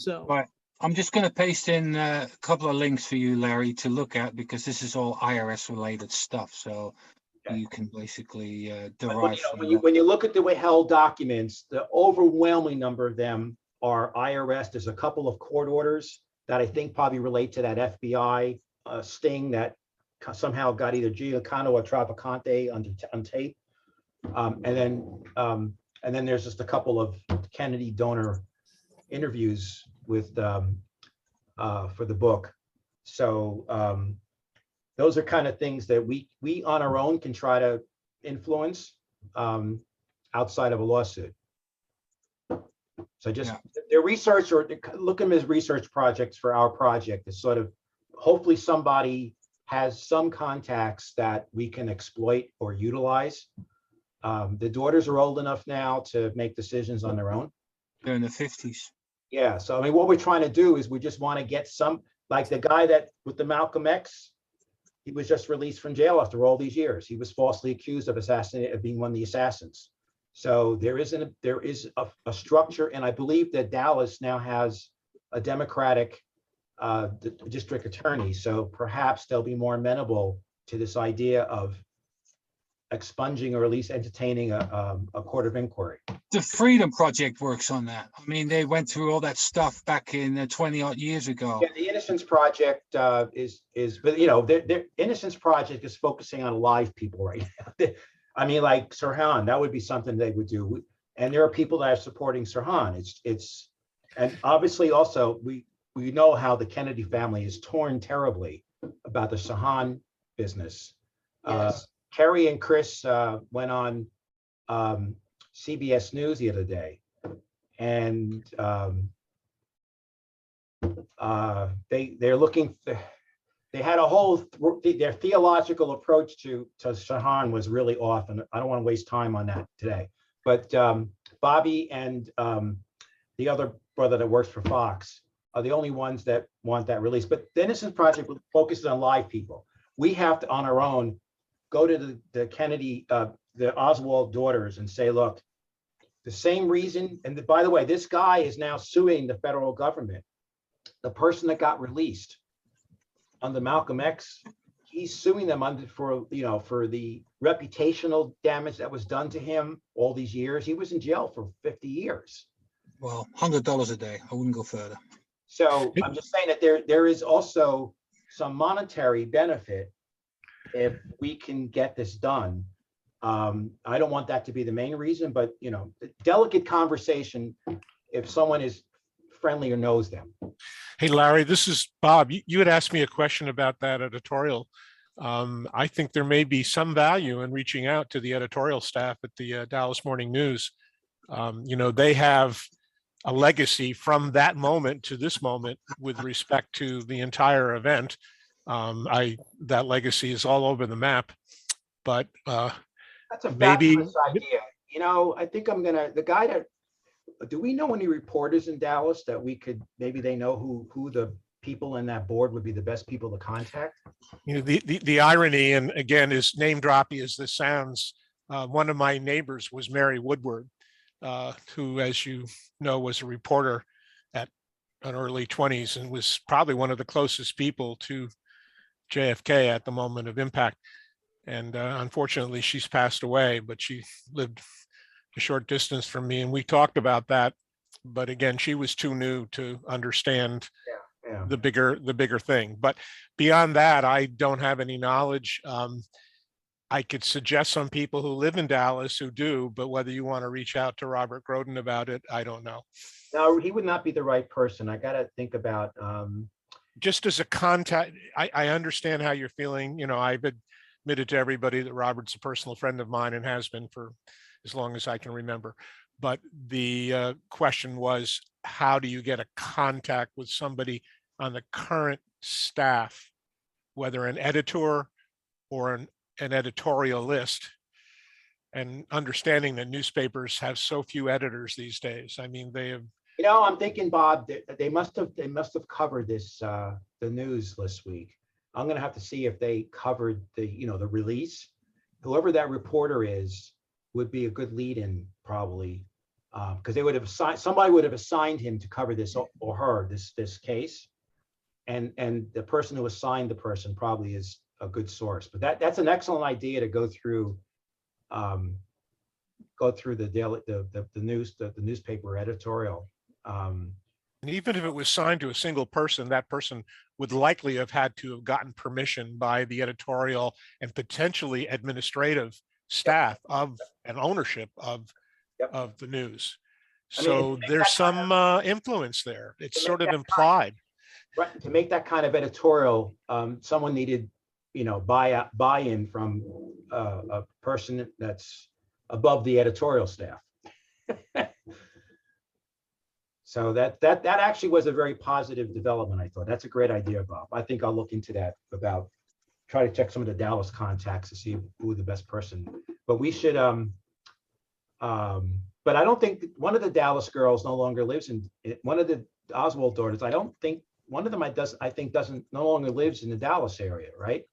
So. Right. I'm just going to paste in a couple of links for you, Larry, to look at, because this is all IRS related stuff. So Okay. you can basically But derive from that. when you look at the withheld documents, the overwhelming number of them are IRS. There's a couple of court orders that I think probably relate to that FBI sting that somehow got either Giancano or Travacante on tape. And then there's just a couple of Kennedy donor interviews with for the book. So those are kind of things that we on our own can try to influence outside of a lawsuit. So just their research, or look at them as research projects for our project, is sort of hopefully somebody has some contacts that we can exploit or utilize. The daughters are old enough now to make decisions on their own. They're in the 50s. Yeah, so I mean, what we're trying to do is we just want to get some, like the guy that with the Malcolm X, he was just released from jail after all these years. He was falsely accused of being one of the assassins. So there is a structure, and I believe that Dallas now has a Democratic district attorney. So perhaps they'll be more amenable to this idea of expunging or at least entertaining a court of inquiry. The Freedom Project works on that. I mean, they went through all that stuff back in 20 odd years ago. Yeah, the Innocence Project but you know, their Innocence Project is focusing on live people right now. I mean, like Sirhan, that would be something they would do. And there are people that are supporting Sirhan. And obviously also we know how the Kennedy family is torn terribly about the Sirhan business. Yes. Kerry and Chris went on CBS News the other day, and they're looking. They had a whole their theological approach to Sirhan was really off, and I don't want to waste time on that today. But Bobby and the other brother that works for Fox are the only ones that want that release. But the Innocence Project focuses on live people. We have to, on our own, go to the Kennedy, the Oswald daughters and say, look, the same reason, and by the way, this guy is now suing the federal government. The person that got released under Malcolm X, he's suing them for the reputational damage that was done to him all these years. He was in jail for 50 years. Well, $100 a day. I wouldn't go further. So I'm just saying that there is also some monetary benefit if we can get this done. I don't want that to be the main reason, but delicate conversation if someone is friendly or knows them. Hey, Larry, this is Bob. You had asked me a question about that editorial. I think there may be some value in reaching out to the editorial staff at the Dallas Morning News. They have a legacy from that moment to this moment with respect to the entire event. That legacy is all over the map, but that's a maybe fabulous idea. I think do we know any reporters in Dallas that maybe they know who the people in that board would be the best people to contact? The irony, and again, as name droppy as this sounds, one of my neighbors was Mary Woodward, who, as you know, was a reporter at an early 20s and was probably one of the closest people to JFK at the moment of impact. And unfortunately, she's passed away, but she lived a short distance from me, and we talked about that. But again, she was too new to understand the bigger thing. But beyond that, I don't have any knowledge. I could suggest some people who live in Dallas who do, but whether you want to reach out to Robert Groden about it, I don't know. No, he would not be the right person. I got to think about. Just as a contact, I understand how you're feeling. I've admitted to everybody that Robert's a personal friend of mine and has been for as long as I can remember. But the question was, how do you get a contact with somebody on the current staff, whether an editor or an editorial list, and understanding that newspapers have so few editors these days. I mean, they have. I'm thinking, Bob, they must have covered this the news this week. I'm going to have to see if they covered the release. Whoever that reporter is would be a good lead-in, probably. Because they would have assigned, somebody would have assigned him to cover this or her, this case. And the person who assigned the person probably is a good source. But that's an excellent idea to go through the daily, the newspaper editorial. And even if it was signed to a single person, that person would likely have had to have gotten permission by the editorial and potentially administrative staff of and ownership of the news. I mean, So there's some influence there. It's sort of implied. Right, to make that kind of editorial, someone needed, buy-in from a person that's above the editorial staff. So that actually was a very positive development, I thought. That's a great idea, Bob. I think I'll look into that, try to check some of the Dallas contacts to see who the best person. But we should, but I don't think one of the Dallas girls no longer lives in, one of the Oswald daughters, I don't think, one of them I think doesn't no longer lives in the Dallas area, right?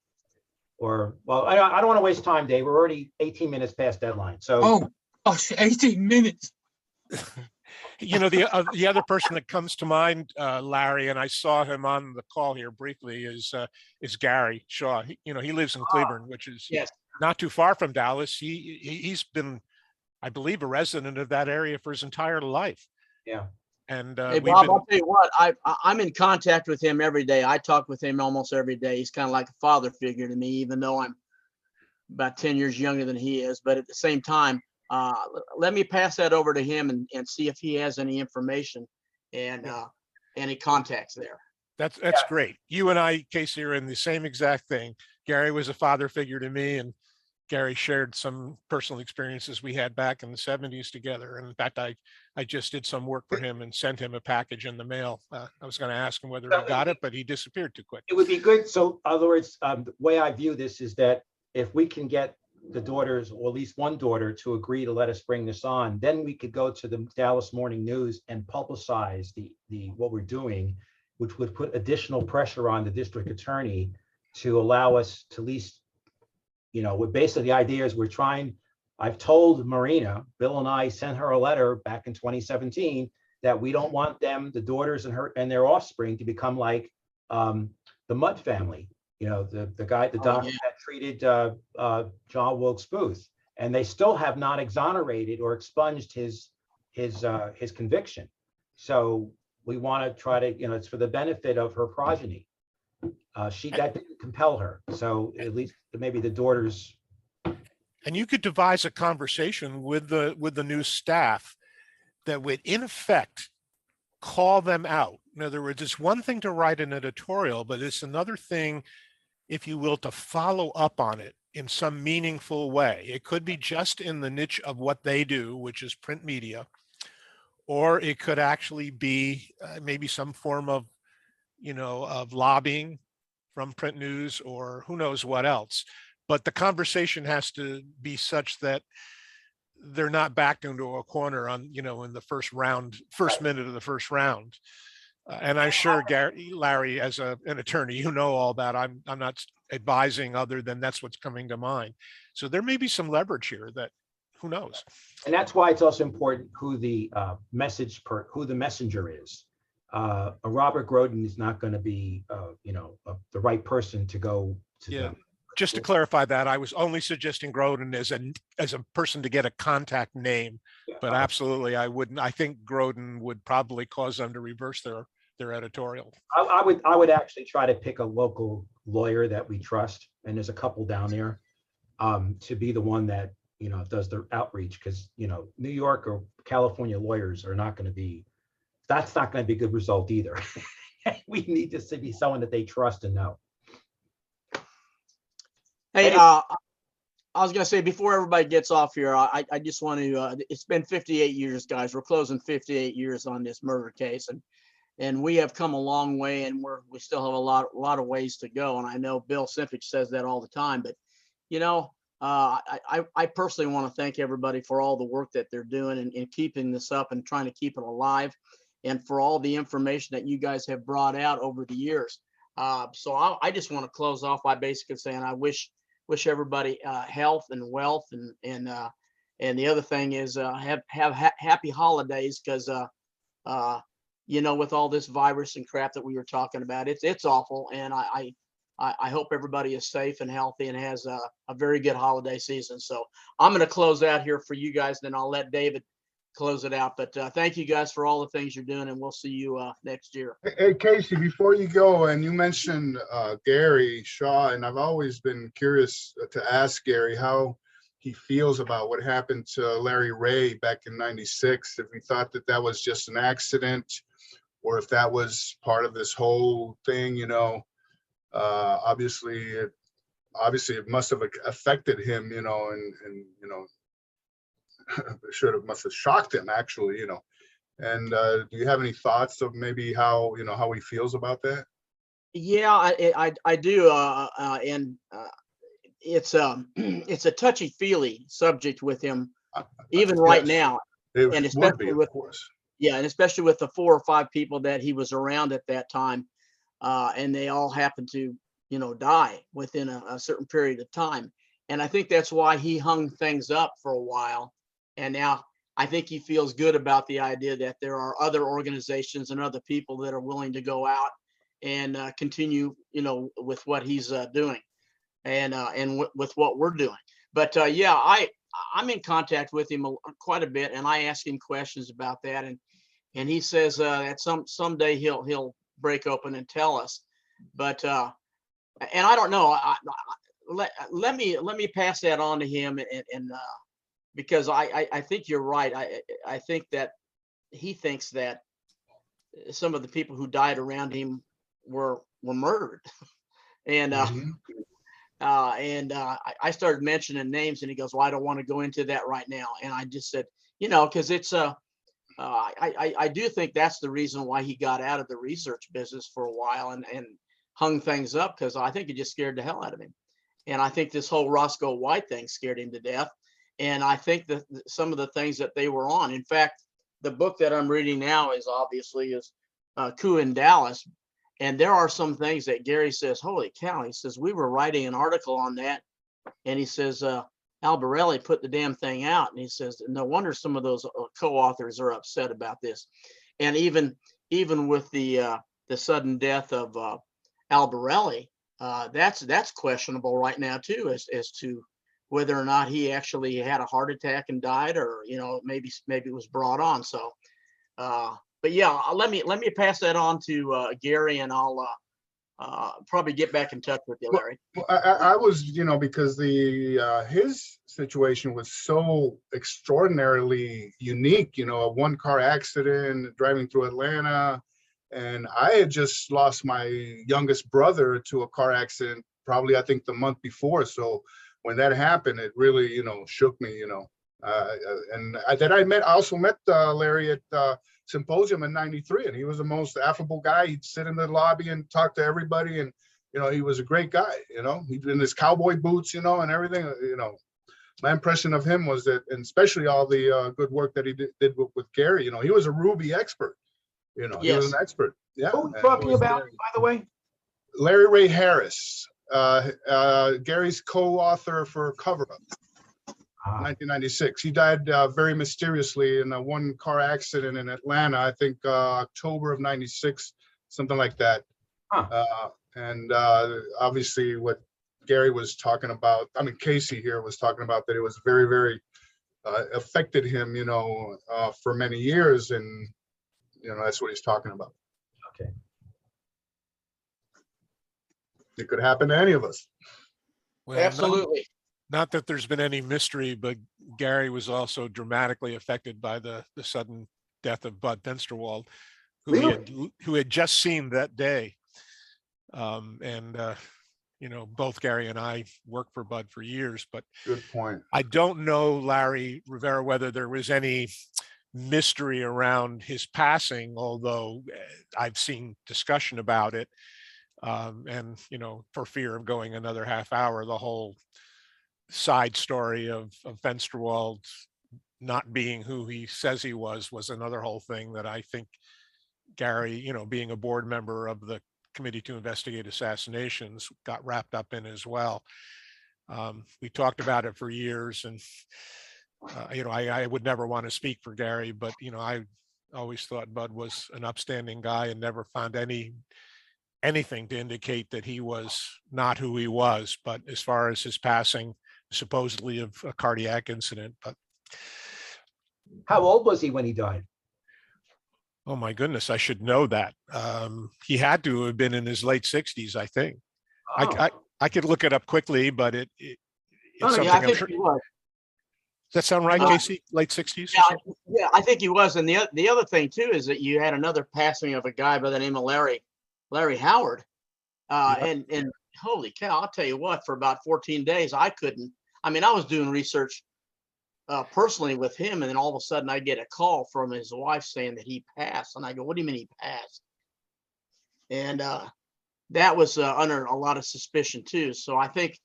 Or, well, I don't want to waste time, Dave. We're already 18 minutes past deadline. So, Oh, gosh, 18 minutes. The other person that comes to mind, Larry, and I saw him on the call here briefly, is Gary Shaw. He lives in Cleburne, which is Yes. not too far from Dallas. He's been, I believe, a resident of that area for his entire life. yeah. And Hey, Bob, I'll tell you what, I'm in contact with him every day. I talk with him almost every day. He's kind of like a father figure to me, even though I'm about 10 years younger than he is. But at the same time, let me pass that over to him and see if he has any information and any contacts there. That's great. You and I, Casey, are in the same exact thing. Gary was a father figure to me, and Gary shared some personal experiences we had back in the 70s together. And in fact, I just did some work for him and sent him a package in the mail. I was going to ask him whether he got it, but he disappeared too quick. It would be good. So, in other words, the way I view this is that if we can get the daughters, or at least one daughter, to agree to let us bring this on, then we could go to the Dallas Morning News and publicize the what we're doing, which would put additional pressure on the district attorney to allow us to at least, basically the idea is I've told Marina, Bill and I sent her a letter back in 2017 that we don't want them, the daughters and their offspring, to become like the Mudd family. The guy, the doctor that treated John Wilkes Booth, and they still have not exonerated or expunged his conviction. So we want to try to, it's for the benefit of her progeny. That didn't compel her. So at least maybe the daughters. And you could devise a conversation with the new staff that would, in effect, call them out. In other words, it's one thing to write an editorial, but it's another thing, if you will, to follow up on it in some meaningful way. It could be just in the niche of what they do, which is print media, or it could actually be maybe some form of, of lobbying from print news, or who knows what else. But the conversation has to be such that they're not backed into a corner on, in the first minute of the first round. And I'm sure Larry, as an attorney, all that. I'm not advising other than that's what's coming to mind. So there may be some leverage here that, who knows? And that's why it's also important who the messenger is. Robert Groden is not going to be, the right person to go to them. Just to clarify that, I was only suggesting Groden as a person to get a contact name, but absolutely I wouldn't. I think Groden would probably cause them to reverse their editorial. I would actually try to pick a local lawyer that we trust, and there's a couple down there, to be the one that does the outreach, because New York or California lawyers are not going to be. That's not going to be a good result either. We need this to be someone that they trust and know. Hey, I was going to say, before everybody gets off here, I just want to, it's been 58 years, guys. We're closing 58 years on this murder case, and we have come a long way, and we still have a lot of ways to go. And I know Bill Simpich says that all the time, but I personally want to thank everybody for all the work that they're doing in keeping this up and trying to keep it alive, and for all the information that you guys have brought out over the years. So I just want to close off by basically saying I wish everybody health and wealth and And the other thing is happy holidays, because you know, with all this virus and crap that we were talking about, it's awful. And I hope everybody is safe and healthy and has a very good holiday season. So I'm going to close out here for you guys, then I'll let David close it out. But thank you guys for all the things you're doing, and we'll see you next year. Hey, Casey, before you go, and you mentioned Gary Shaw, and I've always been curious to ask Gary how he feels about what happened to Larry Ray back in '96, if he thought that that was just an accident or if that was part of this whole thing, you know. Obviously it must have affected him, you know, and you know, must have shocked him actually, you know. And do you have any thoughts of maybe how, you know, how he feels about that? Yeah, I do, and it's it's a touchy feely subject with him, even right Yes, now, it and would be, especially of with course. yeah, and especially with the 4 or 5 people that he was around at that time, and they all happened to, you know, die within a certain period of time. And I think that's why he hung things up for a while. And now I think he feels good about the idea that there are other organizations and other people that are willing to go out and continue, you know, with what he's doing, and with what we're doing. But yeah, I'm in contact with him quite a bit, and I ask him questions about that, and he says that someday he'll break open and tell us. But and I don't know. Let me pass that on to him, and because I think you're right. I think that he thinks that some of the people who died around him were murdered, and Mhm. I started mentioning names, and he goes, "Well, I don't want to go into that right now." And I just said, you know, because it's I do think that's the reason why he got out of the research business for a while and hung things up, because I think it just scared the hell out of him. And I think this whole Roscoe White thing scared him to death. And I think that some of the things that they were on, in fact, the book that I'm reading now is Coup in Dallas. And there are some things that Gary says, holy cow, he says, we were writing an article on that. And he says, Albarelli put the damn thing out. And he says, no wonder some of those co-authors are upset about this. And even with the sudden death of Albarelli, that's questionable right now too, as to whether or not he actually had a heart attack and died, or, you know, maybe it was brought on. So, but yeah, let me pass that on to Gary, and I'll probably get back in touch with you, Larry. Well, I was, you know, because his situation was so extraordinarily unique, you know, a one-car accident driving through Atlanta. And I had just lost my youngest brother to a car accident, probably, I think, the month before. So when that happened, it really, you know, shook me, you know. I also met Larry at Symposium in '93, and he was the most affable guy. He'd sit in the lobby and talk to everybody, and you know, he was a great guy. You know, he'd in his cowboy boots, you know, and everything. You know, my impression of him was that, and especially all the good work that he did with Gary. You know, he was a Ruby expert. You know, he was an expert. Yeah. Who are we and talking was about, by the way? Larry Ray Harris, Gary's co-author for Cover Up. 1996. He died very mysteriously in a one-car accident in Atlanta, I think October of '96, something like that. And obviously what Gary was talking about, I mean, Casey here was talking about that it was very, very affected him, you know, for many years. And, you know, that's what he's talking about. Okay. It could happen to any of us. Well, Absolutely. not that there's been any mystery, but Gary was also dramatically affected by the sudden death of Bud Fensterwald, who had just seen that day. You know, both Gary and I worked for Bud for years, but Good point. I don't know, Larry Rivera, whether there was any mystery around his passing, although I've seen discussion about it. And, you know, for fear of going another half hour, the whole side story of Fensterwald not being who he says he was another whole thing that I think Gary, you know, being a board member of the Committee to Investigate Assassinations, got wrapped up in as well. We talked about it for years, and I would never want to speak for Gary, but, I always thought Bud was an upstanding guy and never found anything to indicate that he was not who he was. But as far as his passing, supposedly of a cardiac incident, but How old was he when he died? oh my goodness, I should know that. He had to have been in his late 60s, I think. Oh, I could look it up quickly, but it's No, something yeah, I I'm think sure. he was. Does that sound right, Uh, Casey? Late 60s? Yeah, I think he was. And the other thing too is that you had another passing of a guy by the name of Larry Howard. And holy cow, I'll tell you what, for about 14 days, I was doing research personally with him, and then all of a sudden I get a call from his wife saying that he passed. And I go, what do you mean he passed? And that was under a lot of suspicion too. So I think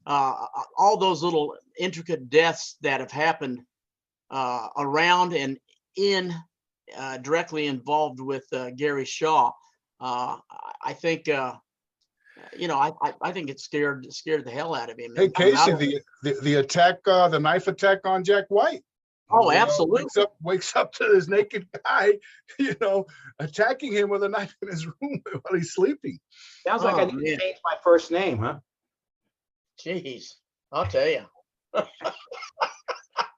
all those little intricate deaths that have happened around and directly involved with Gary Shaw, I think I think it scared the hell out of him. Hey, I mean, Casey, the attack, the knife attack on Jack White. Oh, You know, absolutely. wakes up to this naked guy, attacking him with a knife in his room while he's sleeping. sounds like I Oh, need man. to change my first name, huh? Jeez, I'll tell you. By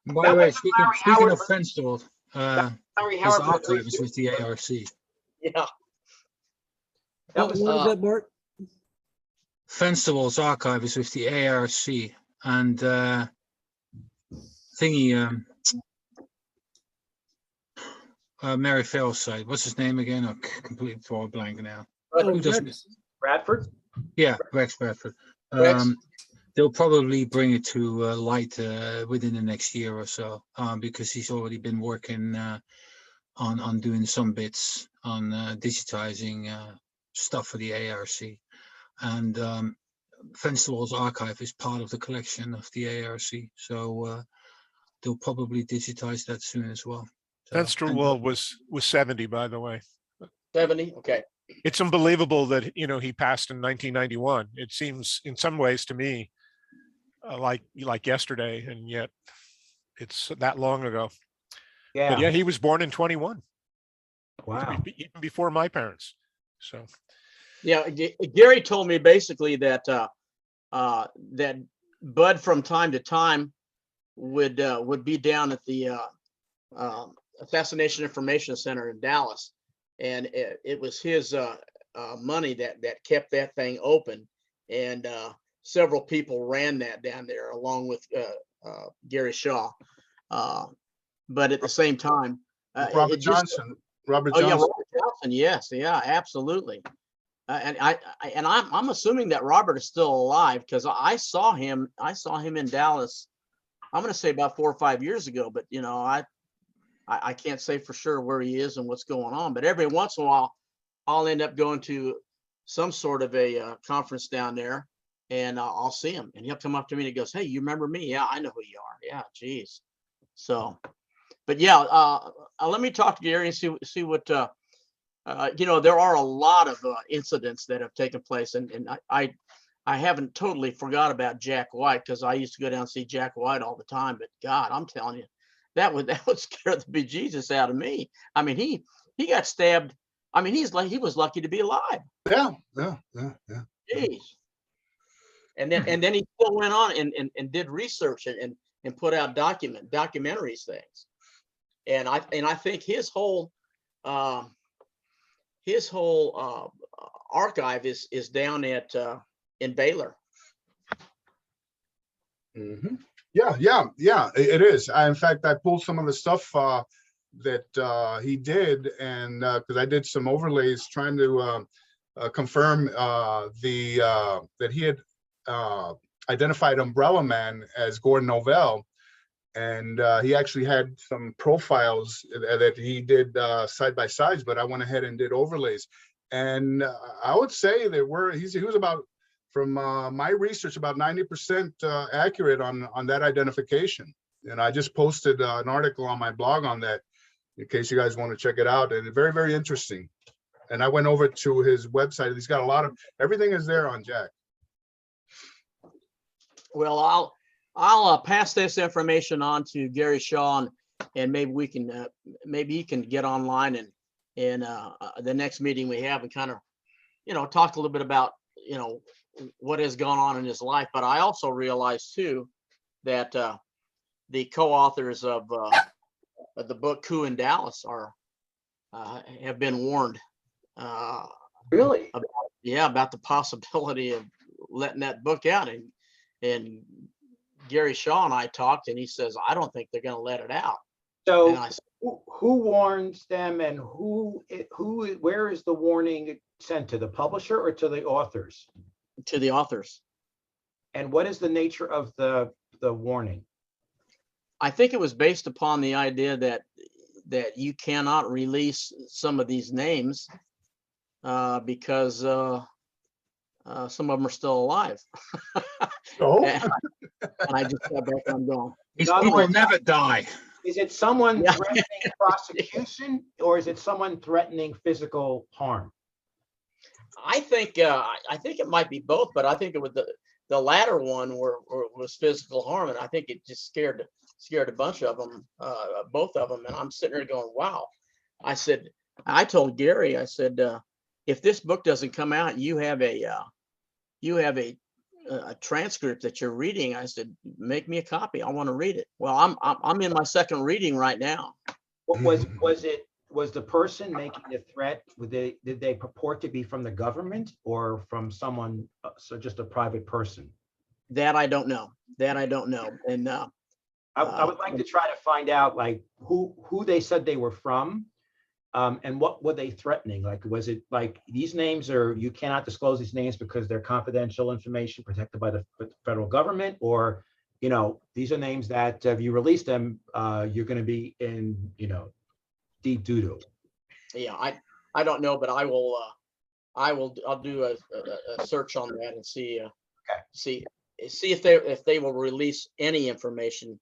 the way, speaking Howard- of Fenstall, Larry his Howard was archive is with the ARC. Yeah. That was What is that, Bart? Fenstall's archive is with the ARC, and thingy, Mary Farrell's side. What's his name again? I completely draw a blank now. Oh, Who doesn't? Rex. Bradford. Yeah, Rex Bradford. Rex. They'll probably bring it to light within the next year or so, because he's already been working on doing some bits on digitizing stuff for the ARC, and Fenstall's archive is part of the collection of the ARC, so they'll probably digitize that soon as well. So, Fenstall was 70, by the way. 70. Okay. It's unbelievable that, he passed in 1991. It seems in some ways to me like yesterday, and yet it's that long ago. But yeah, he was born in 21, Wow. even before my parents. So Yeah, Gary told me basically that that Bud from time to time would be down at the Assassination Information Center in Dallas, and it was his money that kept that thing open, and several people ran that down there along with Gary Shaw, but at the same time, Robert Johnson. Robert oh yeah, Johnson. Robert Johnson, yes, yeah, absolutely. And I'm assuming that Robert is still alive, because I saw him in Dallas. I'm going to say about 4 or 5 years ago, but I can't say for sure where he is and what's going on. But every once in a while, I'll end up going to some sort of a conference down there, and I'll see him, and he'll come up to me and he goes, "Hey, you remember me? Yeah, I know who you are. Yeah, geez." So, but yeah, let me talk to Gary and see what. There are a lot of incidents that have taken place, and I haven't totally forgot about Jack White, because I used to go down and see Jack White all the time. But God, I'm telling you, that would scare the bejesus out of me. I mean, he got stabbed. I mean, he was lucky to be alive. Yeah. Jeez. And then he still went on and did research and put out documentaries things. And I think his whole archive is down at in Baylor. Yeah, it is. In fact, I pulled some of the stuff that he did, and because I did some overlays trying to confirm that he had identified Umbrella Man as Gordon Novell, and he actually had some profiles that he did side by sides, but I went ahead and did overlays, and I would say that he was about, from my research, about 90% accurate on that identification. And I just posted an article on my blog on that, in case you guys want to check it out. And very, very interesting. And I went over to his website. He's got everything is there on Jack. Well, I'll pass this information on to Gary Shaw, and maybe we can, maybe he can get online and the next meeting we have and kind of, talk a little bit about, what has gone on in his life. But I also realize too that the co-authors of the book Coup in Dallas have been warned. Really? About the possibility of letting that book out, and Gary Shaw and I talked, and he says, I don't think they're going to let it out. So And I said, who warns them, and where is the warning sent, to the publisher or to the authors? to the authors. And what is the nature of the warning? I think it was based upon the idea that you cannot release some of these names because some of them are still alive. Oh, And I just sat back and I'm going, He other will words- never die. Is it someone Yeah. threatening prosecution, or is it someone threatening physical harm? I think it might be both, but I think it was the latter one was physical harm, and I think it just scared a bunch of them, both of them. And I'm sitting there going, "Wow!" I told Gary, I said, if this book doesn't come out, you have a transcript that you're reading. I said, make me a copy. I want to read it. Well, I'm in my second reading right now. What was the person making the threat? Did they purport to be from the government or from someone, so just a private person? That I don't know. And I would like to try to find out, like, who they said they were from, and what were they threatening? Like, was it like, these names are, you cannot disclose these names because they're confidential information protected by the federal government, or, these are names that if you release them, you're going to be in, deep doo-doo. yeah, I don't know, but I'll do a search on that and see see if they will release any information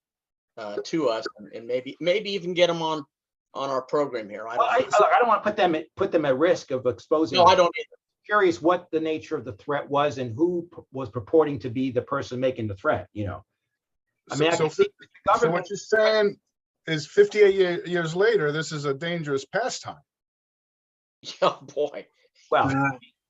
to us, and maybe even get them on our program here. I don't want to put them at risk of exposing. No, I don't either. Curious what the nature of the threat was and who was purporting to be the person making the threat. I mean, I can see the so government. what you're saying is 58 years later, this is a dangerous pastime. Oh boy. Well,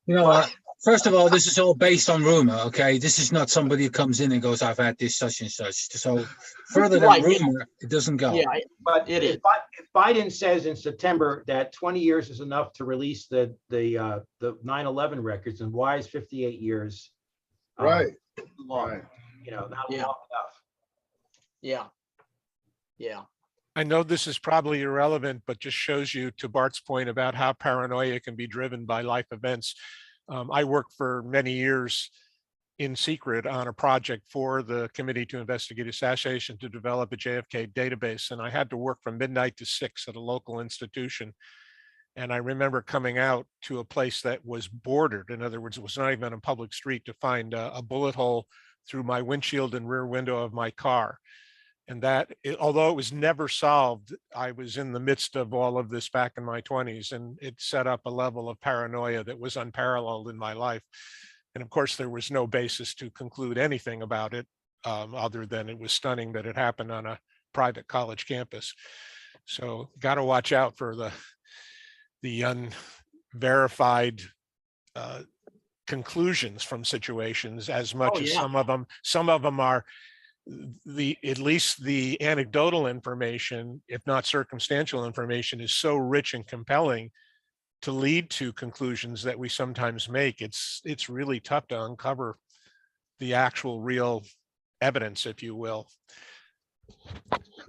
You know what? First of all, this is all based on rumor, okay? This is not somebody who comes in and goes, I've had this such and such. So further than Right. rumor, it doesn't go. Yeah, but It if is. if Biden says in September that 20 years is enough to release the 9/11 records, and why is 58 years Right, too long? right. Not Yeah. long enough. yeah. I know this is probably irrelevant, but just shows you, to Bart's point about how paranoia can be driven by life events. I worked for many years in secret on a project for the Committee to Investigate Assassination to develop a JFK database. And I had to work from midnight to 6 at a local institution. And I remember coming out to a place that was bordered. In other words, it was not even a public street, to find a bullet hole through my windshield and rear window of my car. And that, although it was never solved, I was in the midst of all of this back in my 20s, and it set up a level of paranoia that was unparalleled in my life. And of course, there was no basis to conclude anything about it, other than it was stunning that it happened on a private college campus. So got to watch out for the unverified conclusions from situations, as much as yeah. some of them are at least the anecdotal information, if not circumstantial information, is so rich and compelling to lead to conclusions that we sometimes make. It's really tough to uncover the actual real evidence, if you will.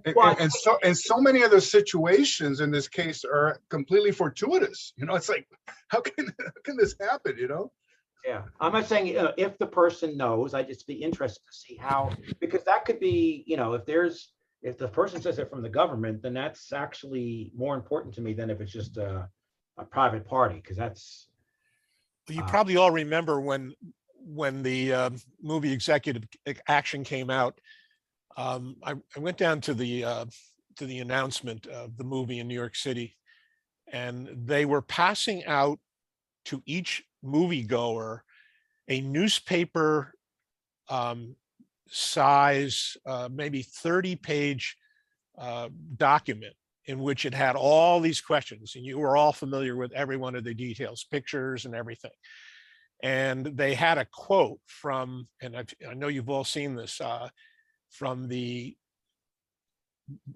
And so many of the situations in this case are completely fortuitous. It's like, how can this happen? Yeah, I'm not saying if the person knows. I'd just be interested to see how, because that could be, if the person says they're from the government, then that's actually more important to me than if it's just a private party, because that's. You probably all remember when the movie Executive Action came out. I went down to the announcement of the movie in New York City, and they were passing out to each moviegoer a newspaper size, maybe 30-page document in which it had all these questions, and you were all familiar with every one of the details, pictures and everything. And they had a quote from, and I know you've all seen this, from the,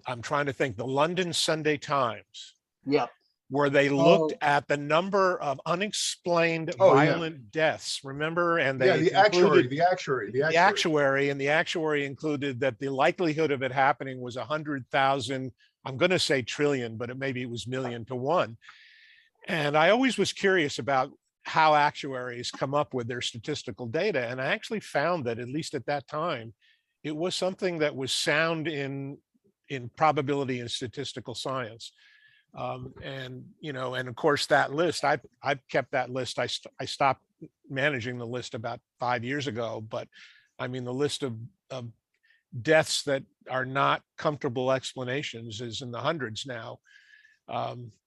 I'm trying to think, the London Sunday Times, Yep. where they looked Oh. at the number of unexplained Oh, yeah. violent deaths, remember? And Yeah, they the actuary, included the actuary. and the actuary included that the likelihood of it happening was 100,000, I'm going to say trillion, but maybe it was million to one. And I always was curious about how actuaries come up with their statistical data. And I actually found that, at least at that time, it was something that was sound in probability and statistical science. And, you know, and of course that list, I've kept that list. I stopped managing the list about 5 years ago, but I mean, the list of deaths that are not comfortable explanations is in the hundreds now.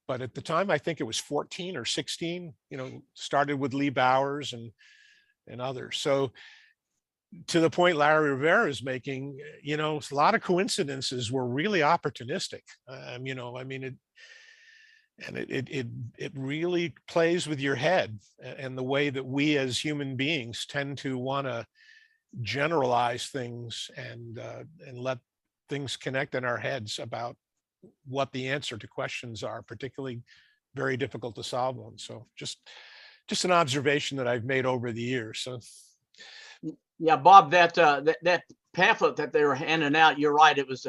But at the time, I think it was 14 or 16, you know, started with Lee Bowers and others. So to the point Larry Rivera is making, you know, a lot of coincidences were really opportunistic. You know, I mean, it really plays with your head and the way that we as human beings tend to want to generalize things and let things connect in our heads about what the answer to questions are, particularly very difficult to solve ones. So just an observation that I've made over the years. So Yeah, Bob, that pamphlet that they were handing out, you're right. It was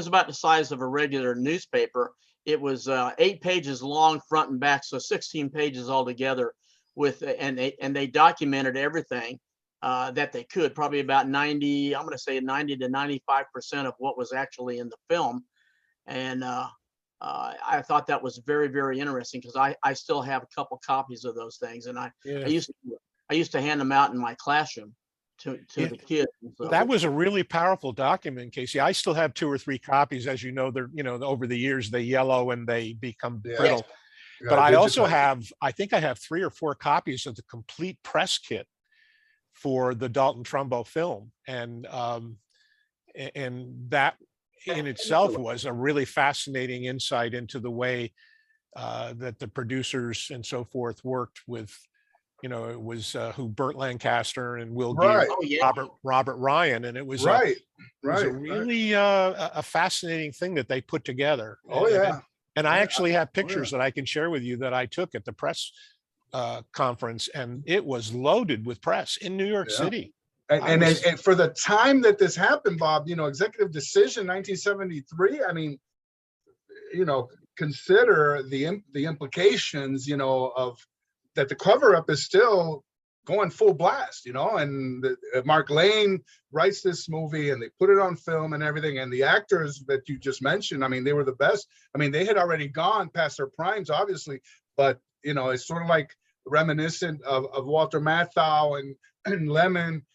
about the size of a regular newspaper. It was 8 pages long, front and back, so 16 pages altogether. And they documented everything that they could. Probably about 90, I'm going to say 90 to 95% of what was actually in the film. And I thought that was very, very interesting, because I still have a couple copies of those things, and I used to hand them out in my classroom to the kids. So that was a really powerful document, Casey. I still have 2 or 3 copies. As you know, they're, you know, over the years they yellow and they become brittle. Yeah, But I also digitized. have, I think I have 3 or 4 copies of the complete press kit for the Dalton Trumbo film, and that in itself was a really fascinating insight into the way that the producers and so forth worked with, you know, it was who Burt Lancaster and Will Geer, Right. Oh, yeah. Robert Ryan, and it was Right, it was a right. really a fascinating thing that they put together. Oh, yeah. And I Yeah. actually have Oh, pictures yeah. that I can share with you that I took at the press conference, and it was loaded with press in New York Yeah. City. And for the time that this happened, Bob, you know, executive decision 1973. I mean, you know, consider the implications, you know, of that. The cover up is still going full blast, you know, and Mark Lane writes this movie and they put it on film and everything. And the actors that you just mentioned, I mean, they were the best. I mean, they had already gone past their primes, obviously, but you know, it's sort of like reminiscent of Walter Matthau and Lemon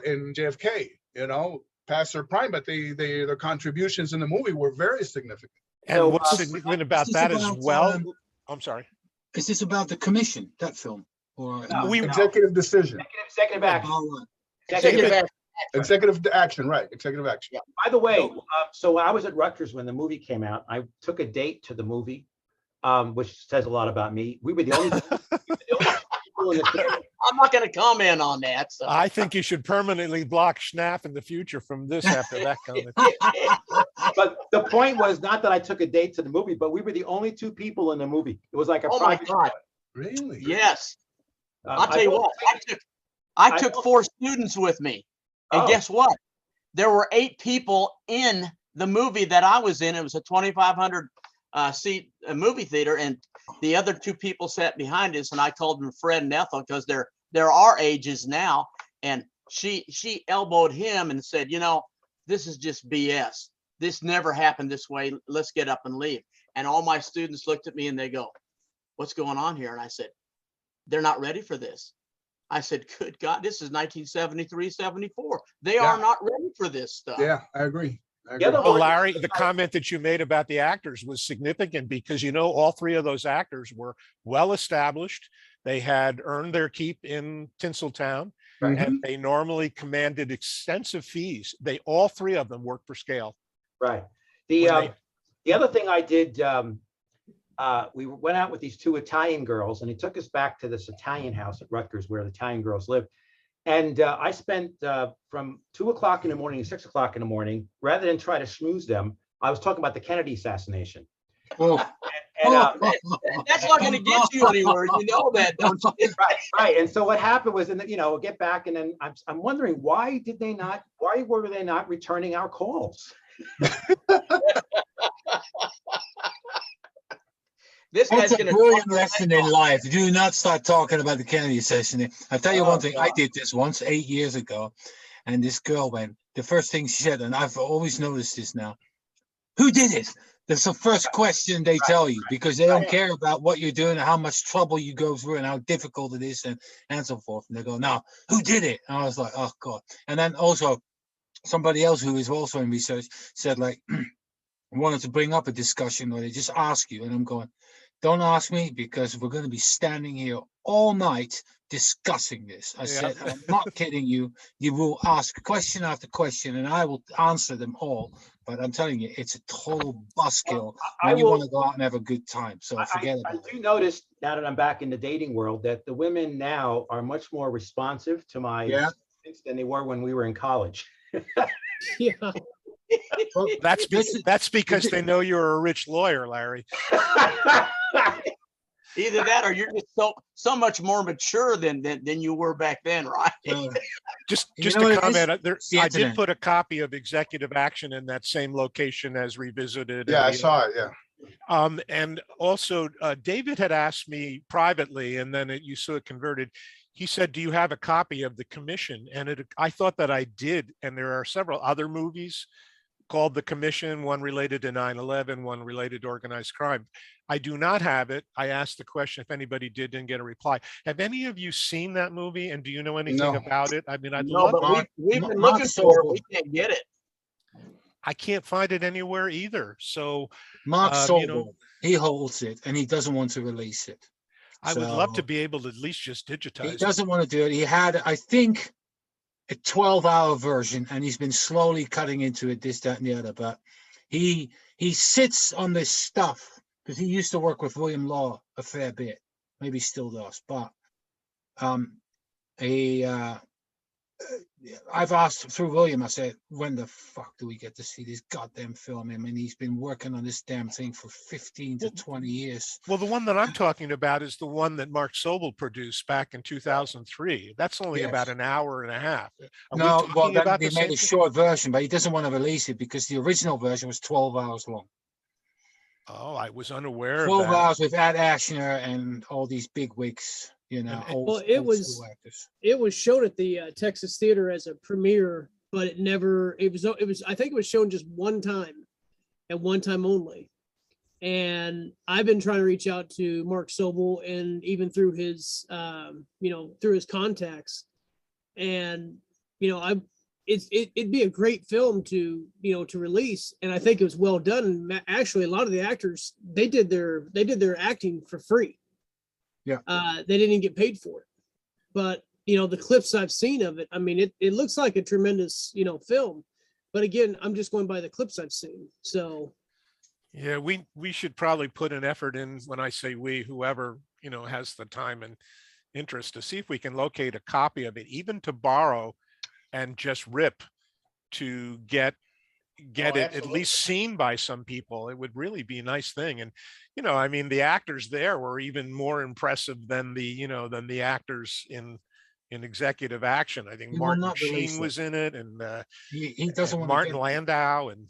in JFK, you know, past their prime, but their contributions in the movie were very significant. And So, what's significant about this that as about, well, I'm sorry. Is this about the commission, that film? Or We- Executive decision, Executive action. Oh, right. Executive action. executive action, right? Executive action. Yeah. By the way, so I was at Rutgers when the movie came out. I took a date to the movie, which says a lot about me. We were the only people in the theater. I'm not going to comment on that. So. I think you should permanently block Schnapp in the future from this after that comment. But the point was not that I took a date to the movie, but we were the only 2 people in the movie. It was like a Oh my private. God! Really? Yes, I'll tell you what. I took 4 students with me, and Oh. guess what? There were 8 people in the movie that I was in. It was a 2,500 seat movie theater, and the other 2 people sat behind us, and I called them Fred and Ethel because they're our ages now. And she elbowed him and said, you know, this is just BS. This never happened this way. Let's get up and leave. And all my students looked at me and they go, what's going on here? And I said, they're not ready for this. I said, good God, this is 1973, 74. They are not ready for this stuff. Yeah, I agree. Well, Larry, the comment that you made about the actors was significant because, you know, all 3 of those actors were well established. They had earned their keep in Tinseltown. Right. and they normally commanded extensive fees. They, all three of them worked for scale. Right. When The other thing I did, we went out with these two Italian girls, and he took us back to this Italian house at Rutgers where the Italian girls live. And I spent from 2 o'clock in the morning to 6 o'clock in the morning, rather than try to schmooze them, I was talking about the Kennedy assassination. Oh, And, That's not going to get you anywhere. You know that, don't you? right. And so what happened was, and we'll get back, and then I'm wondering why were they not returning our calls? This that's guy's a going to. brilliant lesson in life. Do not start talking about the Kennedy assassination. I'll tell you one thing. I did this once 8 years ago, and this girl went, the first thing she said, and I've always noticed this now, who did it? That's the first question they tell you, because they don't care about what you're doing and how much trouble you go through and how difficult it is and so forth. And they go, no, who did it? And I was like, oh God. And then also somebody else who is also in research said, like, wanted to bring up a discussion, or they just ask you, and I'm going, don't ask me, because we're going to be standing here all night discussing this. I said, I'm not kidding you. You will ask question after question, and I will answer them all. But I'm telling you, it's a total buzzkill when you want to go out and have a good time. So forget about it. I do notice, now that I'm back in the dating world, that the women now are much more responsive to my than they were when we were in college. Yeah. Well, that's because they know you're a rich lawyer, Larry. Either that, or you're just so much more mature than you were back then, right? Just You a know what it comment. is? It's the I did internet. put a copy of Executive Action in that same location as Revisited. Yeah, and I the- saw it, yeah. And also, David had asked me privately, and then you saw it converted. He said, do you have a copy of The Commission? And I thought that I did. And there are several other movies called The Commission, one related to 9/11, one related to organized crime. I do not have it. I asked the question if anybody didn't get a reply. Have any of you seen that movie, and do you know anything No. about it? I mean, I'd No, love. but we've been Mark looking for it. Sobel. We can't get it. I can't find it anywhere either. So Mark you know, Sobel, he holds it, and he doesn't want to release it. I would love to So be able to at least just digitize he it. doesn't want to do it. He had, I think, a 12-hour version, and he's been slowly cutting into it, this, that, and the other. But he sits on this stuff because he used to work with William Law a fair bit. Maybe still does, but I've asked through William, I said, when the fuck do we get to see this goddamn film? I mean, he's been working on this damn thing for 15 to 20 years. Well, the one that I'm talking about is the one that Mark Sobel produced back in 2003. That's only about an hour and a half. Are we No, well, talking then about they the made same a thing? short version, but he doesn't want to release it because the original version was 12 hours long. Oh, I was unaware of 12 that. hours with Ad Ashner and all these big wigs, you know. And- old- Well, it old was- school actors. It was shown at the Texas Theater as a premiere, but it was, I think it was shown just one time and one time only. And I've been trying to reach out to Mark Sobel, and even through his, through his contacts. And, it'd be a great film to release. And I think it was well done. And actually, a lot of the actors, they did their acting for free. Yeah. They didn't even get paid for it. But, the clips I've seen of it, I mean, it looks like a tremendous, film. But again, I'm just going by the clips I've seen. So. Yeah, we should probably put an effort in, when I say we, whoever, has the time and interest, to see if we can locate a copy of it, even to borrow and just rip, to get it at least seen by some people. It would really be a nice thing. And, I mean, the actors there were even more impressive than the actors in Executive Action. I think He will Martin not release Sheen it. was in it, and He doesn't and want Martin to Landau, and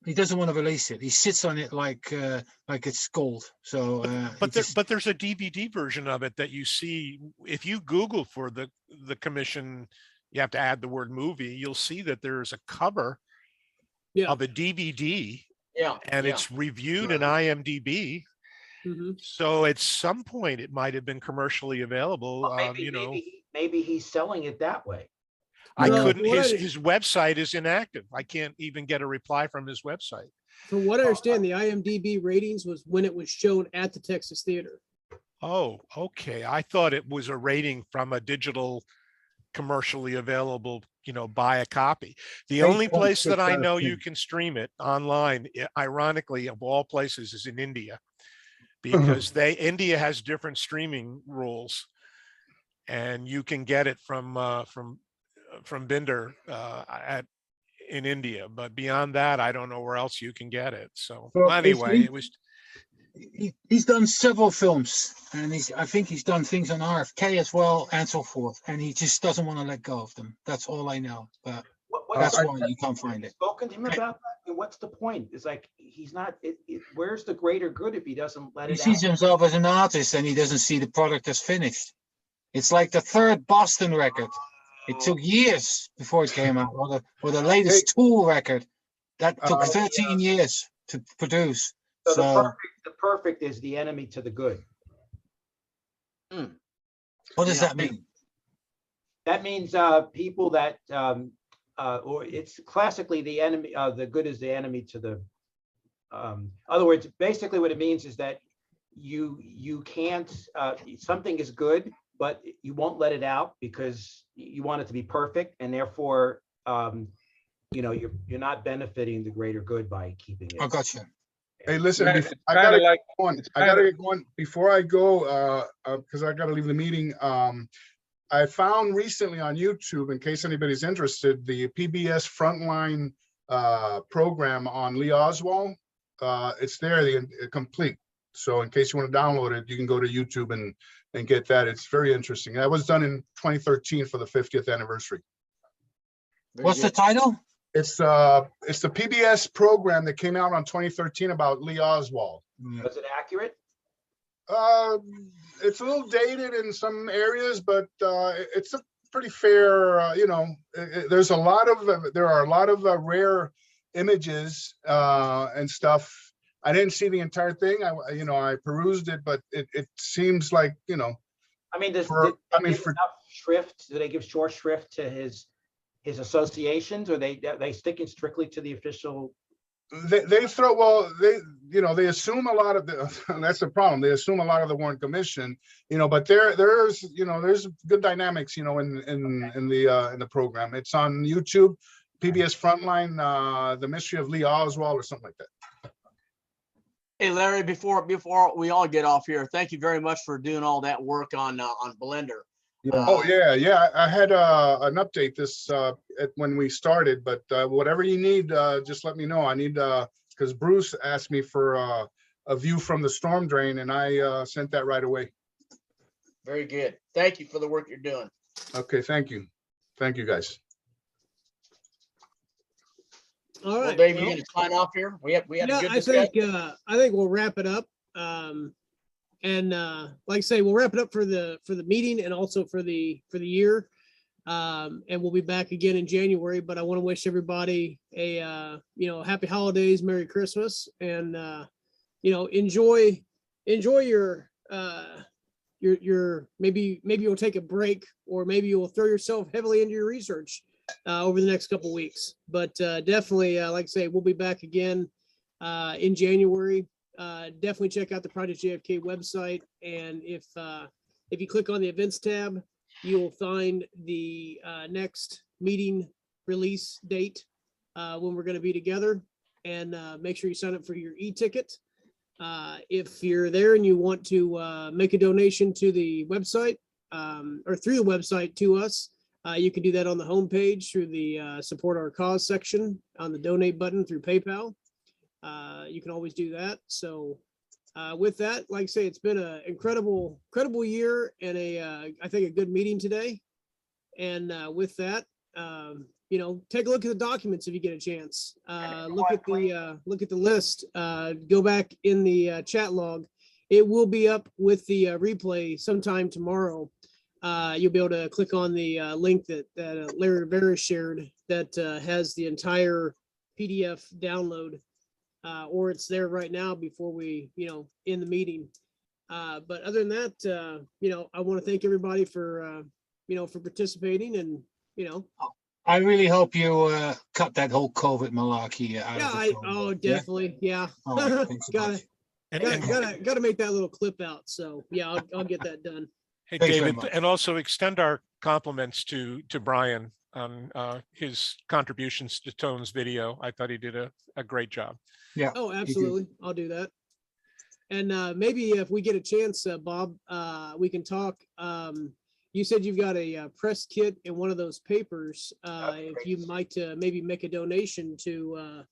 he doesn't want to release it. He sits on it like it's gold. So, but there's a DVD version of it that you see if you Google for the Commission. You have to add the word movie. You'll see that there's a cover of a DVD, and it's reviewed in IMDb. Mm-hmm. So at some point it might have been commercially available. Well, maybe he's selling it that way. I Well, couldn't. what His website is inactive. I can't even get a reply from his website. From what I understand, the IMDb ratings was when it was shown at the Texas Theater. Oh, okay. I thought it was a rating from a digital commercially available, buy a copy. The Eight only point place that six I out of know 10. you can stream it online, ironically, of all places, is in India, because India has different streaming rules, and you can get it from Binder in India. But beyond that, I don't know where else you can get it. So Well, anyway, it was. He's done several films, and I think he's done things on RFK as well, and so forth. And he just doesn't want to let go of them. That's all I know. But that's I- why you can't find it. Spoken to him about that? And what's the point? It's like, he's not, where's the greater good if he doesn't let He it sees out? himself as an artist, and he doesn't see the product as finished. It's like the third Boston record. It took years before it came out, or the latest Tool record that took 13 years to produce. So So the perfect is the enemy to the good. what does Yeah. that mean? That means people that, or it's classically the enemy, the good is the enemy to the, other words, basically what it means is that you can't, something is good, but you won't let it out because you want it to be perfect, and therefore, you're not benefiting the greater good by keeping it. I got you. Hey, listen, It's I kinda gotta like- get going. it's I gotta kinda- get going. Before I go, because I gotta leave the meeting. I found recently on YouTube, in case anybody's interested, the PBS Frontline program on Lee Oswald. It's there, the complete. So in case you want to download it, you can go to YouTube and get that. It's very interesting. That was done in 2013 for the 50th anniversary. What's the title? It's the PBS program that came out on 2013 about Lee Oswald. Was it accurate? It's a little dated in some areas, but it's a pretty fair. There are a lot of rare images and stuff. I didn't see the entire thing. I perused it, but it seems like I mean, For- I mean, give for- enough shrift? Do they give short shrift to his associations, or they sticking strictly to the official? they assume a lot of that's the problem. They assume a lot of the Warren Commission, but there's good dynamics, in the program. It's on YouTube, PBS Frontline, The Mystery of Lee Oswald or something like that. Hey, Larry, before we all get off here, thank you very much for doing all that work on Blender. Oh yeah. I had an update when we started, but whatever you need, just let me know. I need because Bruce asked me for a view from the storm drain, and I sent that right away. Very good. Thank you for the work you're doing. Okay, thank you guys. All Well, right. Dave, you well, gonna sign off here? We had a yeah, good I discussion. think we'll wrap it up. And like I say, we'll wrap it up for the meeting and also for the year. And we'll be back again in January. But I want to wish everybody a happy holidays, Merry Christmas, and enjoy your maybe you'll take a break, or maybe you'll throw yourself heavily into your research over the next couple weeks. But definitely, like I say, we'll be back again in January. Definitely check out the Project JFK website, and if you click on the events tab, you'll find the next meeting release date when we're going to be together, and make sure you sign up for your e-ticket. If you're there and you want to make a donation to the website or through the website to us, you can do that on the homepage through the support our cause section on the donate button through PayPal. You can always do that. So with that, like I say, it's been an incredible year and I think a good meeting today. And with that, take a look at the documents if you get a chance. Look at the list. Go back in the chat log. It will be up with the replay sometime tomorrow. You'll be able to click on the link that Larry Rivera shared that has the entire PDF download. Or it's there right now before we, in the meeting. But other than that, I want to thank everybody for participating, and, I really hope you cut that whole COVID malarkey out. yeah, of the phone. Yeah? definitely. Yeah. All right, thanks so Gotta, much. gotta make that little clip out. So yeah, I'll get that done. Hey, Thanks very David, much. and also extend our compliments to Brian on his contributions to Tone's video. I thought he did a great job. Yeah. Oh, you do. absolutely. I'll do that. And maybe if we get a chance, Bob, we can talk. You said you've got a press kit in one of those papers. If you might maybe make a donation to,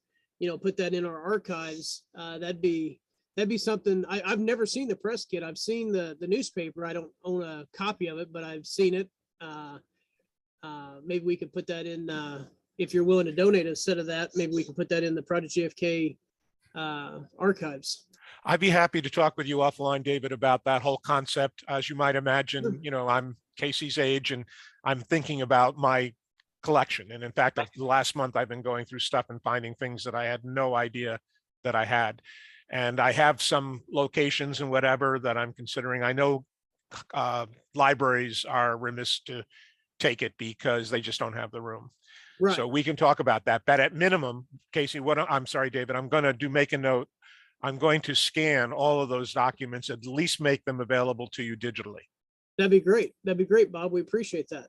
put that in our archives, that'd be something. I've never seen the press kit. I've seen the newspaper. I don't own a copy of it, but I've seen it. Maybe we could put that in, if you're willing to donate a set of that, maybe we can put that in the Project JFK archives. I'd be happy to talk with you offline, David, about that whole concept. As you might imagine, I'm Casey's age and I'm thinking about my collection. And in fact, the last month I've been going through stuff and finding things that I had no idea that I had. And I have some locations and whatever that I'm considering. I know libraries are remiss to take it because they just don't have the room. Right. So we can talk about that. But at minimum, Casey, I'm sorry, David, I'm going to make a note. I'm going to scan all of those documents, at least make them available to you digitally. That'd be great. That'd be great, Bob. We appreciate that.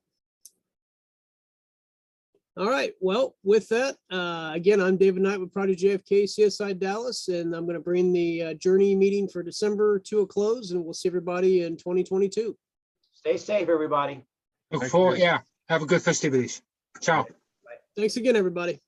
All right. Well, with that, again, I'm David Knight with Project JFK CSI Dallas, and I'm going to bring the Journey meeting for December to a close, and we'll see everybody in 2022. Stay safe, everybody. Look Thank forward, you. yeah. Have a good festivities. Ciao. Thanks again, everybody.